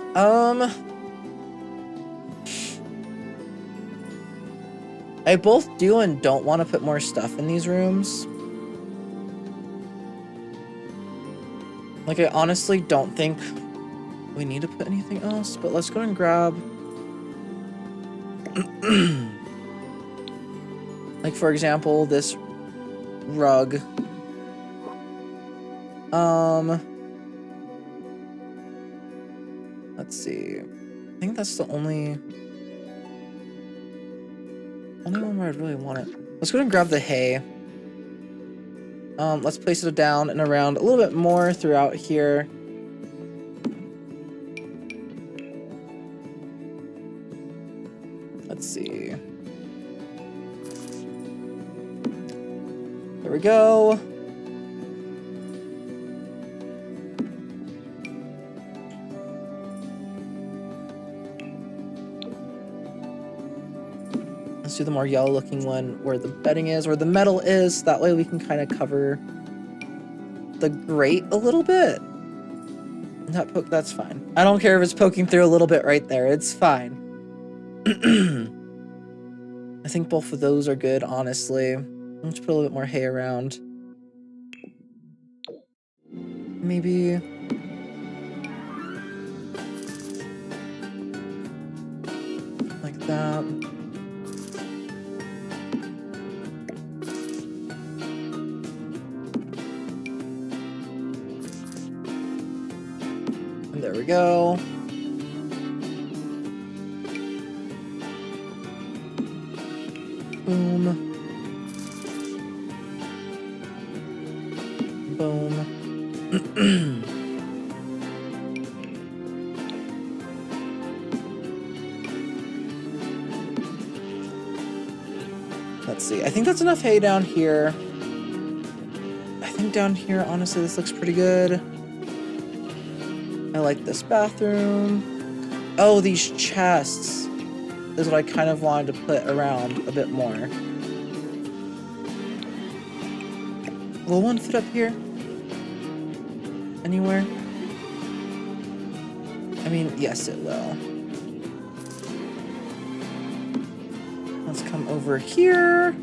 I both do and don't want to put more stuff in these rooms. Like, I honestly don't think we need to put anything else, but let's go and grab... like, for example, this rug. Let's see. I think that's the only one where I'd really want it. Let's go and grab the hay. Let's place it down and around a little bit more throughout here. Let's see. There we go. Let's do the more yellow looking one where the bedding is, where the metal is. That way we can kind of cover the grate a little bit. That's fine. I don't care if it's poking through a little bit right there. It's fine. I think both of those are good, honestly. Let's put a little bit more hay around. Maybe... like that. And there we go. Boom. Boom. Let's see. I think that's enough hay down here. I think down here, honestly, this looks pretty good. I like this bathroom. Oh, these chests is what I kind of wanted to put around a bit more. Will one fit up here? Anywhere? I mean, yes, it will. Let's come over here.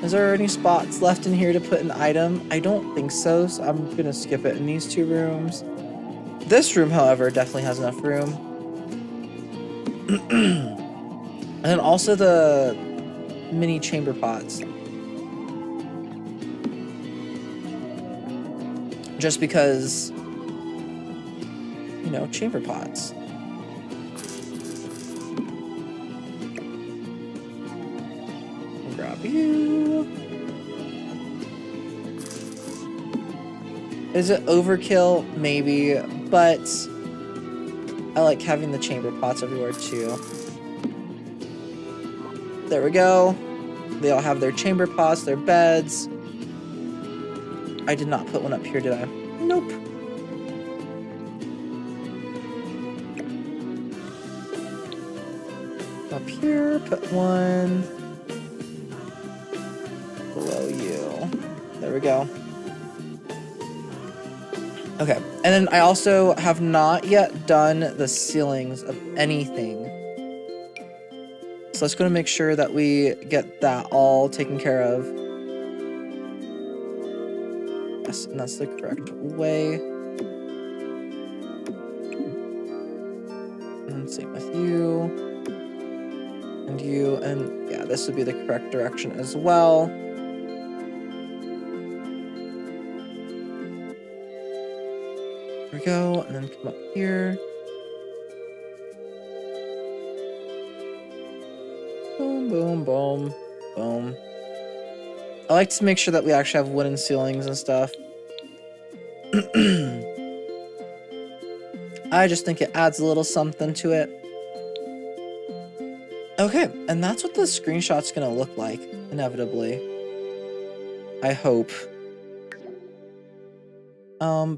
Is there any spots left in here to put an item? I don't think so, so I'm gonna skip it in these two rooms. This room, however, definitely has enough room. And then also the mini chamber pots. Just because, you know, chamber pots. Grab you. Is it overkill? Maybe, but I like having the chamber pots everywhere too. There we go. They all have their chamber pots, their beds. I did not put one up here, did I? Nope. Up here, put one below you. There we go. Okay, and then I also have not yet done the ceilings of anything. So let's go and make sure that we get that all taken care of. Yes, and that's the correct way. And same with you. And you, and yeah, this would be the correct direction as well. There we go, and then come up here. Boom, boom, boom, boom. I like to make sure that we actually have wooden ceilings and stuff. I just think it adds a little something to it. Okay, and that's what the screenshot's gonna look like, inevitably. I hope.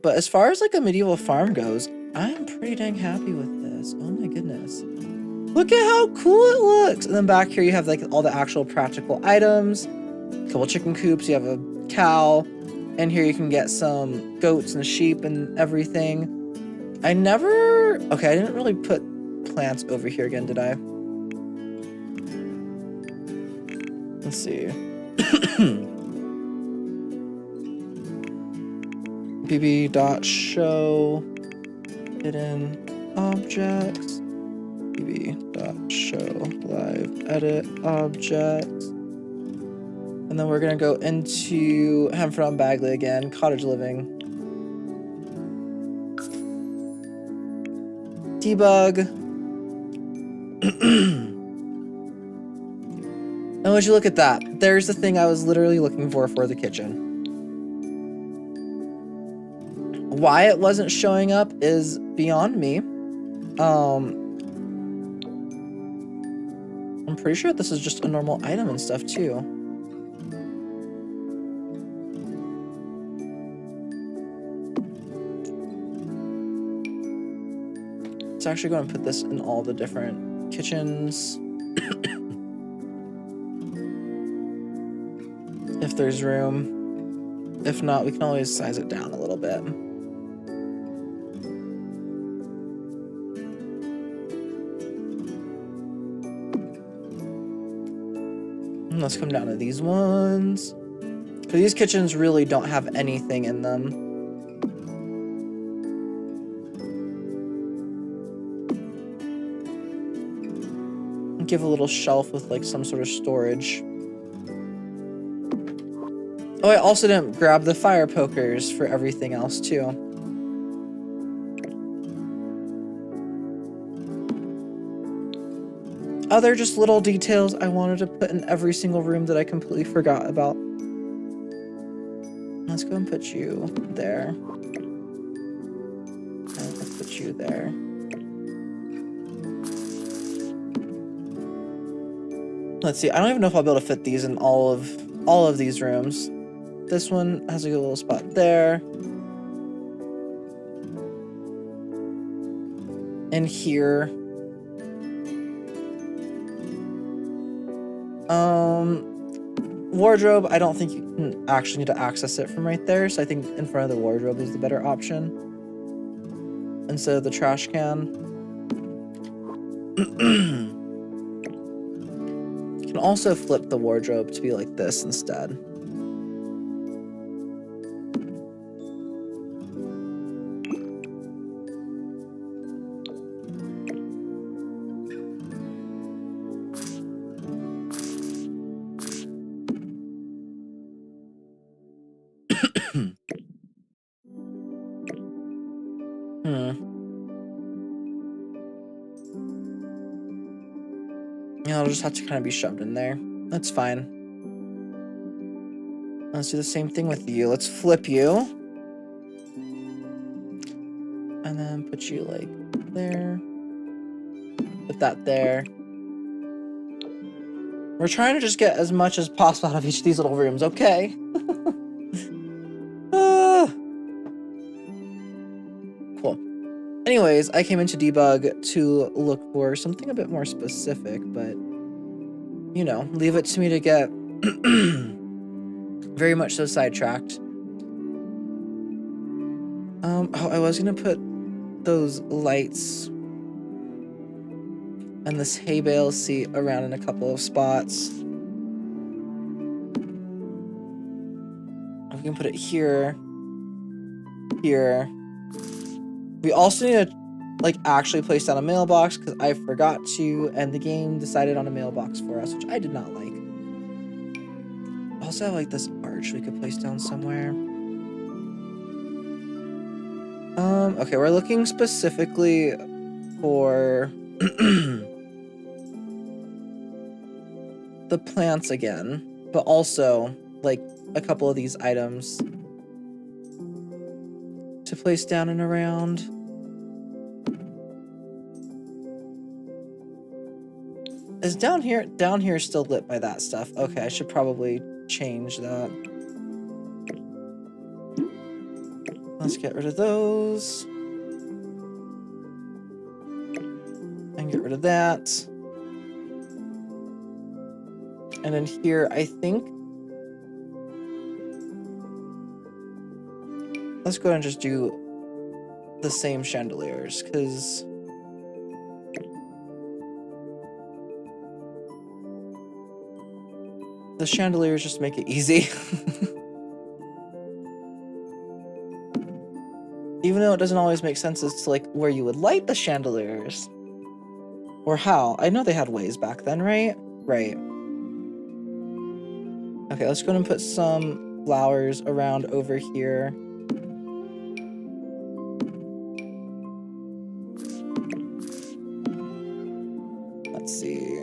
But as far as like a medieval farm goes, I'm pretty dang happy with this. Oh my goodness. Look at how cool it looks! And then back here you have like all the actual practical items. A couple chicken coops, you have a cow. And here you can get some goats and sheep and everything. Okay, I didn't really put plants over here again, did I? Let's see. bb.show hidden objects. bb.show live edit objects. And then we're gonna go into Hemford on Bagley again, cottage living. Debug. And would you look at that? There's the thing I was literally looking for the kitchen. Why it wasn't showing up is beyond me. I'm pretty sure this is just a normal item and stuff too. Let's actually go and put this in all the different kitchens. If there's room. If not, we can always size it down a little bit. And let's come down to these ones. Because these kitchens really don't have anything in them. Give a little shelf with like some sort of storage. Oh, I also didn't grab the fire pokers for everything else too. Other just little details I wanted to put in every single room that I completely forgot about. Let's go and put you there. And let's put you there. Let's see, I don't even know if I'll be able to fit these in all of these rooms. This one has a good little spot there. And here. Wardrobe, I don't think you can actually need to access it from right there, so I think in front of the wardrobe is the better option instead of the trash can. You can also flip the wardrobe to be like this instead. Yeah, it'll just have to kind of be shoved in there. That's fine. Let's do the same thing with you. Let's flip you. And then put you like there. Put that there. We're trying to just get as much as possible out of each of these little rooms, okay? Cool. Anyways, I came into debug to look for something a bit more specific, but, you know, leave it to me to get very much so sidetracked. Oh, I was gonna put those lights and this hay bale seat around in a couple of spots. We can put it here. here. We also need to like actually place down a mailbox because I forgot to, and the game decided on a mailbox for us, which I did not like. Also have like this arch we could place down somewhere. Okay, we're looking specifically for the plants again, but also like a couple of these items to place down and around. Is down here still lit by that stuff? Okay, I should probably change that. Let's get rid of those. And get rid of that. And then here, I think... Let's go ahead and just do the same chandeliers, because... the chandeliers just make it easy. Even though it doesn't always make sense as to like where you would light the chandeliers. Or how. I know they had ways back then, right? Right. Okay, let's go ahead and put some flowers around over here. Let's see.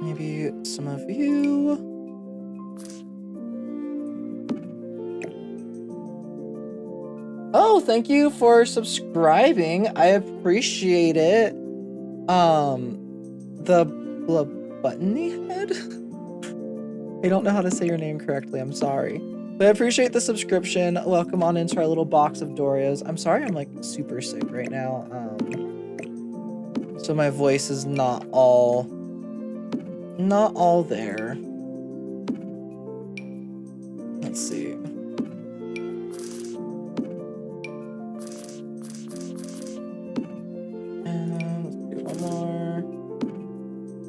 Maybe some of you. Oh, thank you for subscribing. I appreciate it. The Buttony Head? I don't know how to say your name correctly. I'm sorry. But I appreciate the subscription. Welcome on into our little box of Dorios. I'm sorry I'm like super sick right now. So my voice is not all there. Let's see. And let's do one more.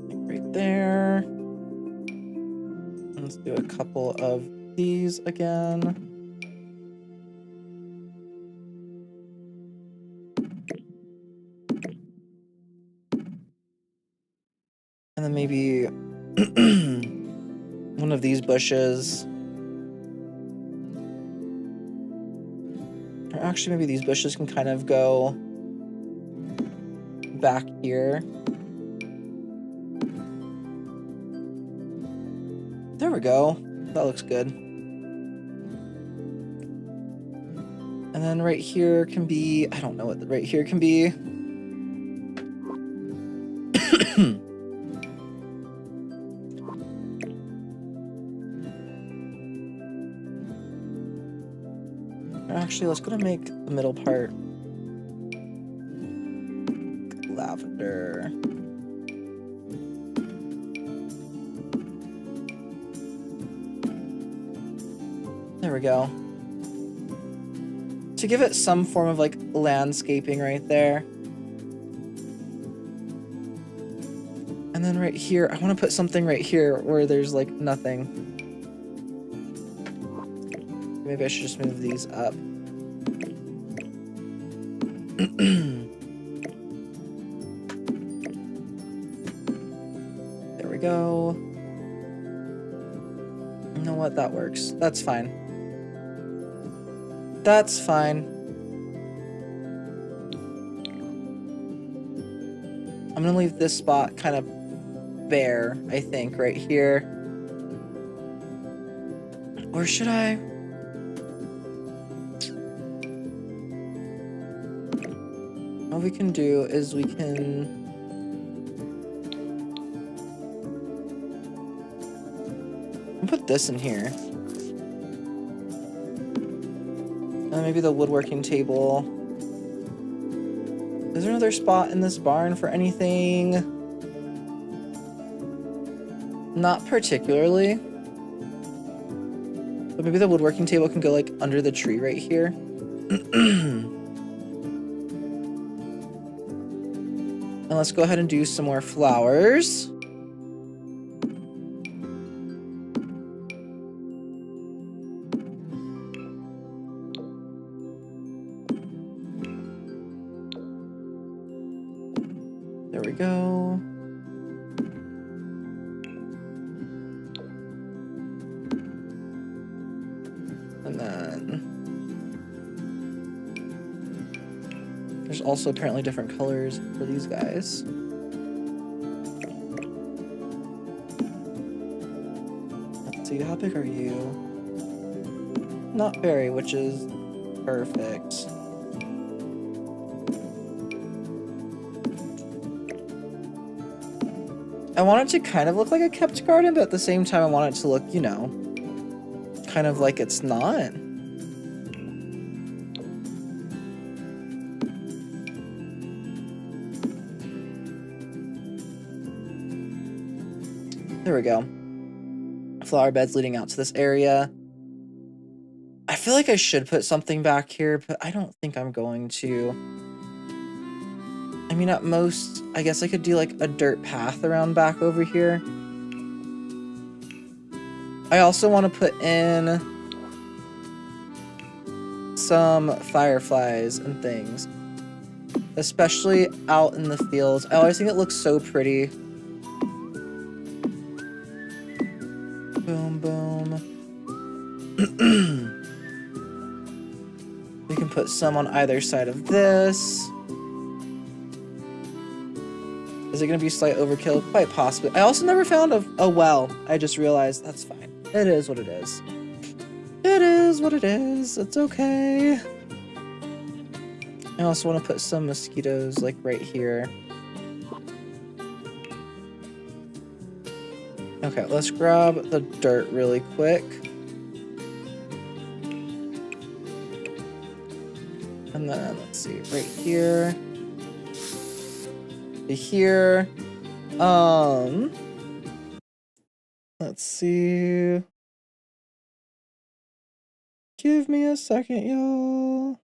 Like right there. And let's do a couple of these again. And then maybe one of these bushes. Or actually, maybe these bushes can kind of go back here. There we go. That looks good. And then right here can be, I don't know what right here can be. Actually, let's go to make the middle part lavender. There we go. To give it some form of like landscaping right there. And then right here, I want to put something right here where there's like nothing. Maybe I should just move these up. There we go. You know what? That works. That's fine. That's fine. I'm gonna leave this spot kind of bare, I think, right here. Or should I? What we can do is we can... I'll put this in here. And maybe the woodworking table. Is there another spot in this barn for anything? Not particularly. But maybe the woodworking table can go like under the tree right here. And let's go ahead and do some more flowers. There we go. And then there's also apparently different colors for these guys. Let's see, how big are you? Not very, which is perfect. I want it to kind of look like a kept garden, but at the same time I want it to look, you know, kind of like it's not. There we go. Flower beds leading out to this area. I feel like I should put something back here, but I don't think I'm going to. I mean, at most, I guess I could do like a dirt path around back over here. I also want to put in some fireflies and things, especially out in the fields. I always think it looks so pretty. Boom, boom. We can put some on either side of this. Is it going to be slight overkill? Quite possibly. I also never found a well. I just realized that's fine. It is what it is. It is what it is. It's okay. I also want to put some mosquitoes like right here. Okay, let's grab the dirt really quick. And then let's see, right here. Here. Let's see. Give me a second, y'all.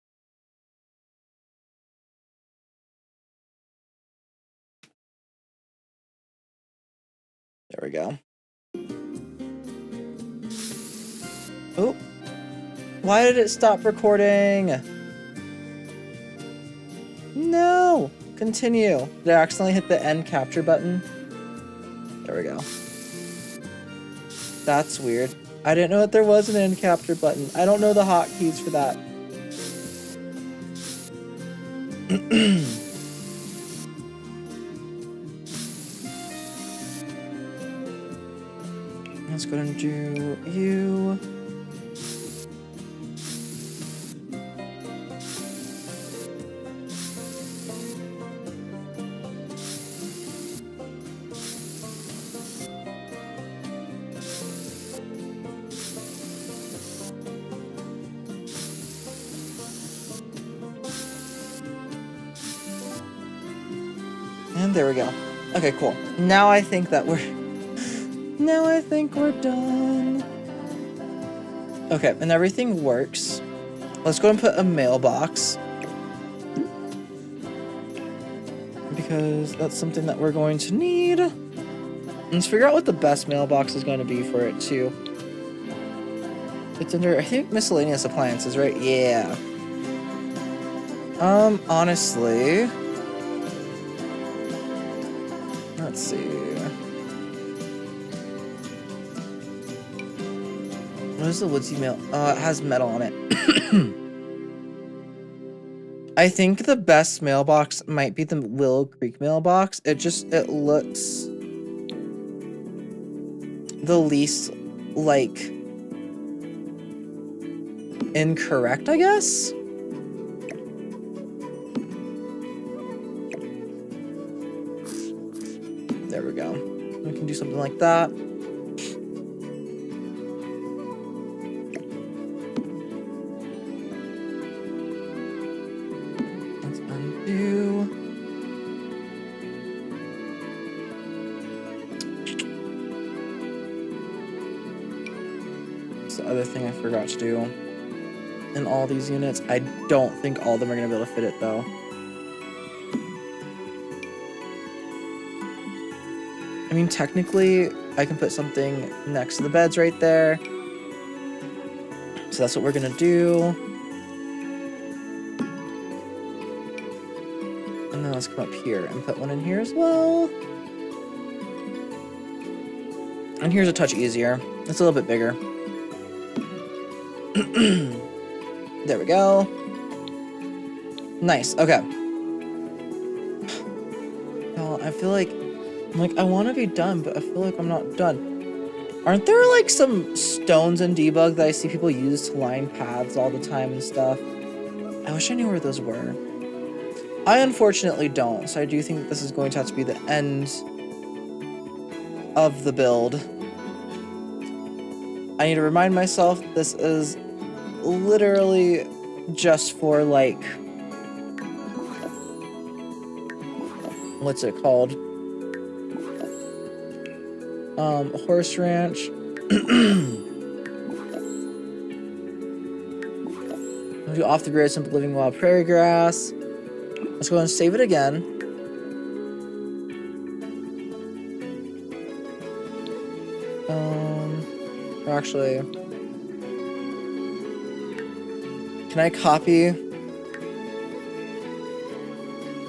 There we go. Oh. Why did it stop recording? No. Continue. Did I accidentally hit the end capture button? There we go. That's weird. I didn't know that there was an end capture button. I don't know the hotkeys for that. Let's go and do you. And there we go. Okay, cool. Now I think that we're done. Okay, and everything works. Let's go and put a mailbox. Because that's something that we're going to need. And let's figure out what the best mailbox is going to be for it, too. It's under, I think, miscellaneous appliances, right? Yeah. Honestly... Let's see. What is the woodsy mail? It has metal on it. I think the best mailbox might be the Willow Creek mailbox. It looks the least, like, incorrect, I guess? There we go. We can do something like that. Let's undo. That's the other thing I forgot to do in all these units. I don't think all of them are going to be able to fit it, though. I mean, technically, I can put something next to the beds right there. So that's what we're gonna do. And And then let's come up here and put one in here as well. And here's a touch easier. It's a little bit bigger. There we go. Nice. Okay. Well, I feel like I want to be done, but I feel like I'm not done. Aren't there like some stones in debug that I see people use to line paths all the time and stuff? I wish I knew where those were. I unfortunately don't, so I do think that this is going to have to be the end of the build. I need to remind myself this is literally just for like, what's it called? Horse ranch. We'll do off the grid, simple living wild prairie grass. Let's go and save it again. Actually, can I copy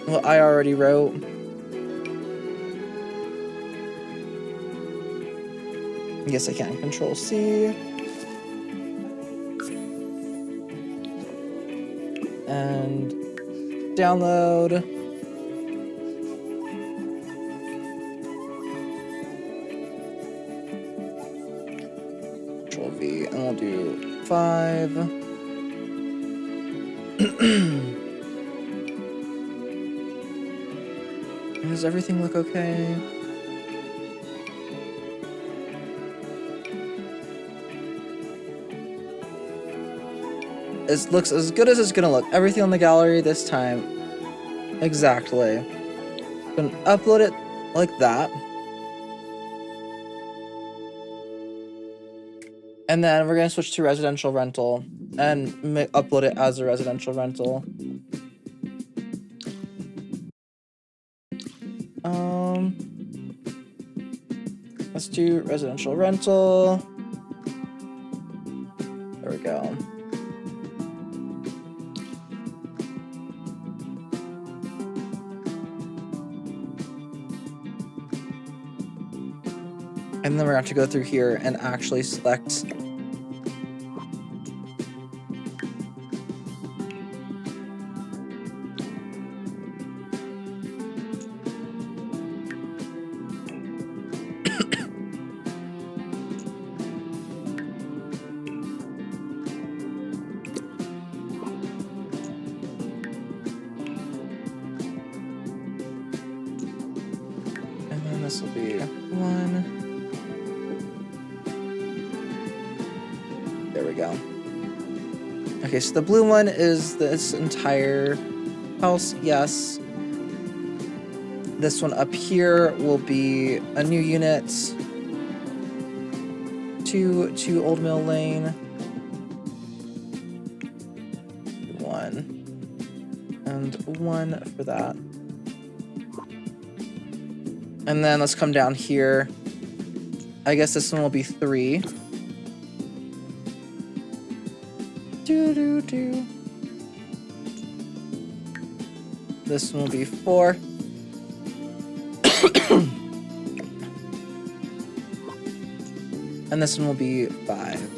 what I already wrote? Yes, I can. Control C. And download. Control V, and we'll do 5. Does everything look okay? It looks as good as it's gonna look. Everything on the gallery this time. Exactly. Gonna upload it like that. And then we're gonna switch to residential rental and upload it as a residential rental. Let's do residential rental. There we go. And then we're going to have to go through here and actually select and then this will be 1. There we go. Okay, so the blue one is this entire house, yes. This one up here will be a new unit. 2 Old Mill Lane. 1. And 1 for that. And then let's come down here. I guess this one will be 3. This one will be 4. And this one will be 5.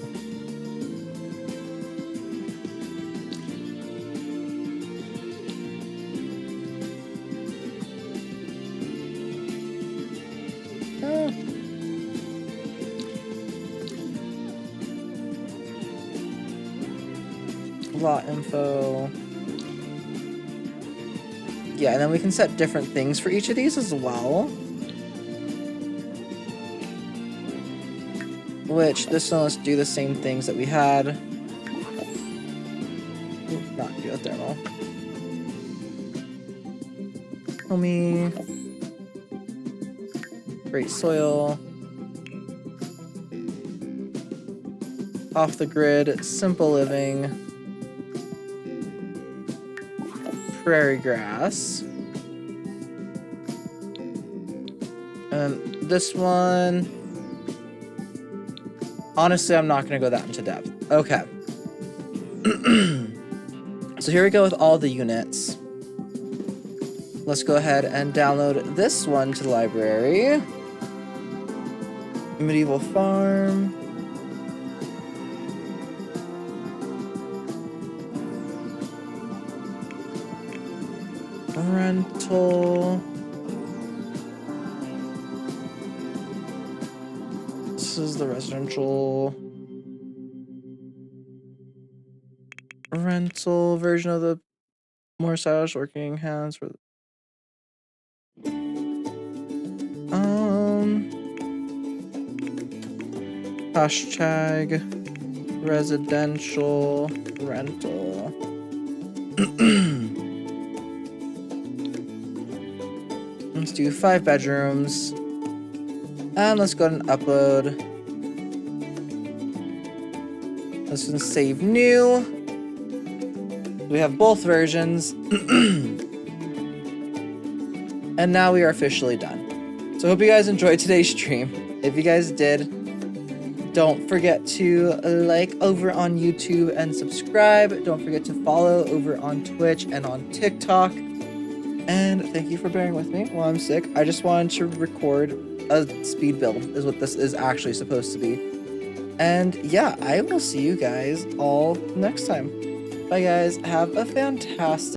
Lot info. Yeah, and then we can set different things for each of these as well. Which, this one, let's do the same things that we had. Ooh, not geothermal. Homey. Great soil. Off the grid, simple living. Prairie grass. And this one, honestly, I'm not going to go that into depth. Okay. So here we go with all the units. let's go ahead and download this one to the library. Medieval Farm. Rental. This is the residential rental version of the more stylish working hands for hashtag residential rental. Let's do 5 bedrooms. And let's go ahead and upload. Let's just save new. We have both versions. And now we are officially done. So I hope you guys enjoyed today's stream. If you guys did, don't forget to like over on YouTube and subscribe. Don't forget to follow over on Twitch and on TikTok. And thank you for bearing with me while I'm sick. I just wanted to record a speed build is what this is actually supposed to be. And yeah, I will see you guys all next time. Bye guys, have a fantastic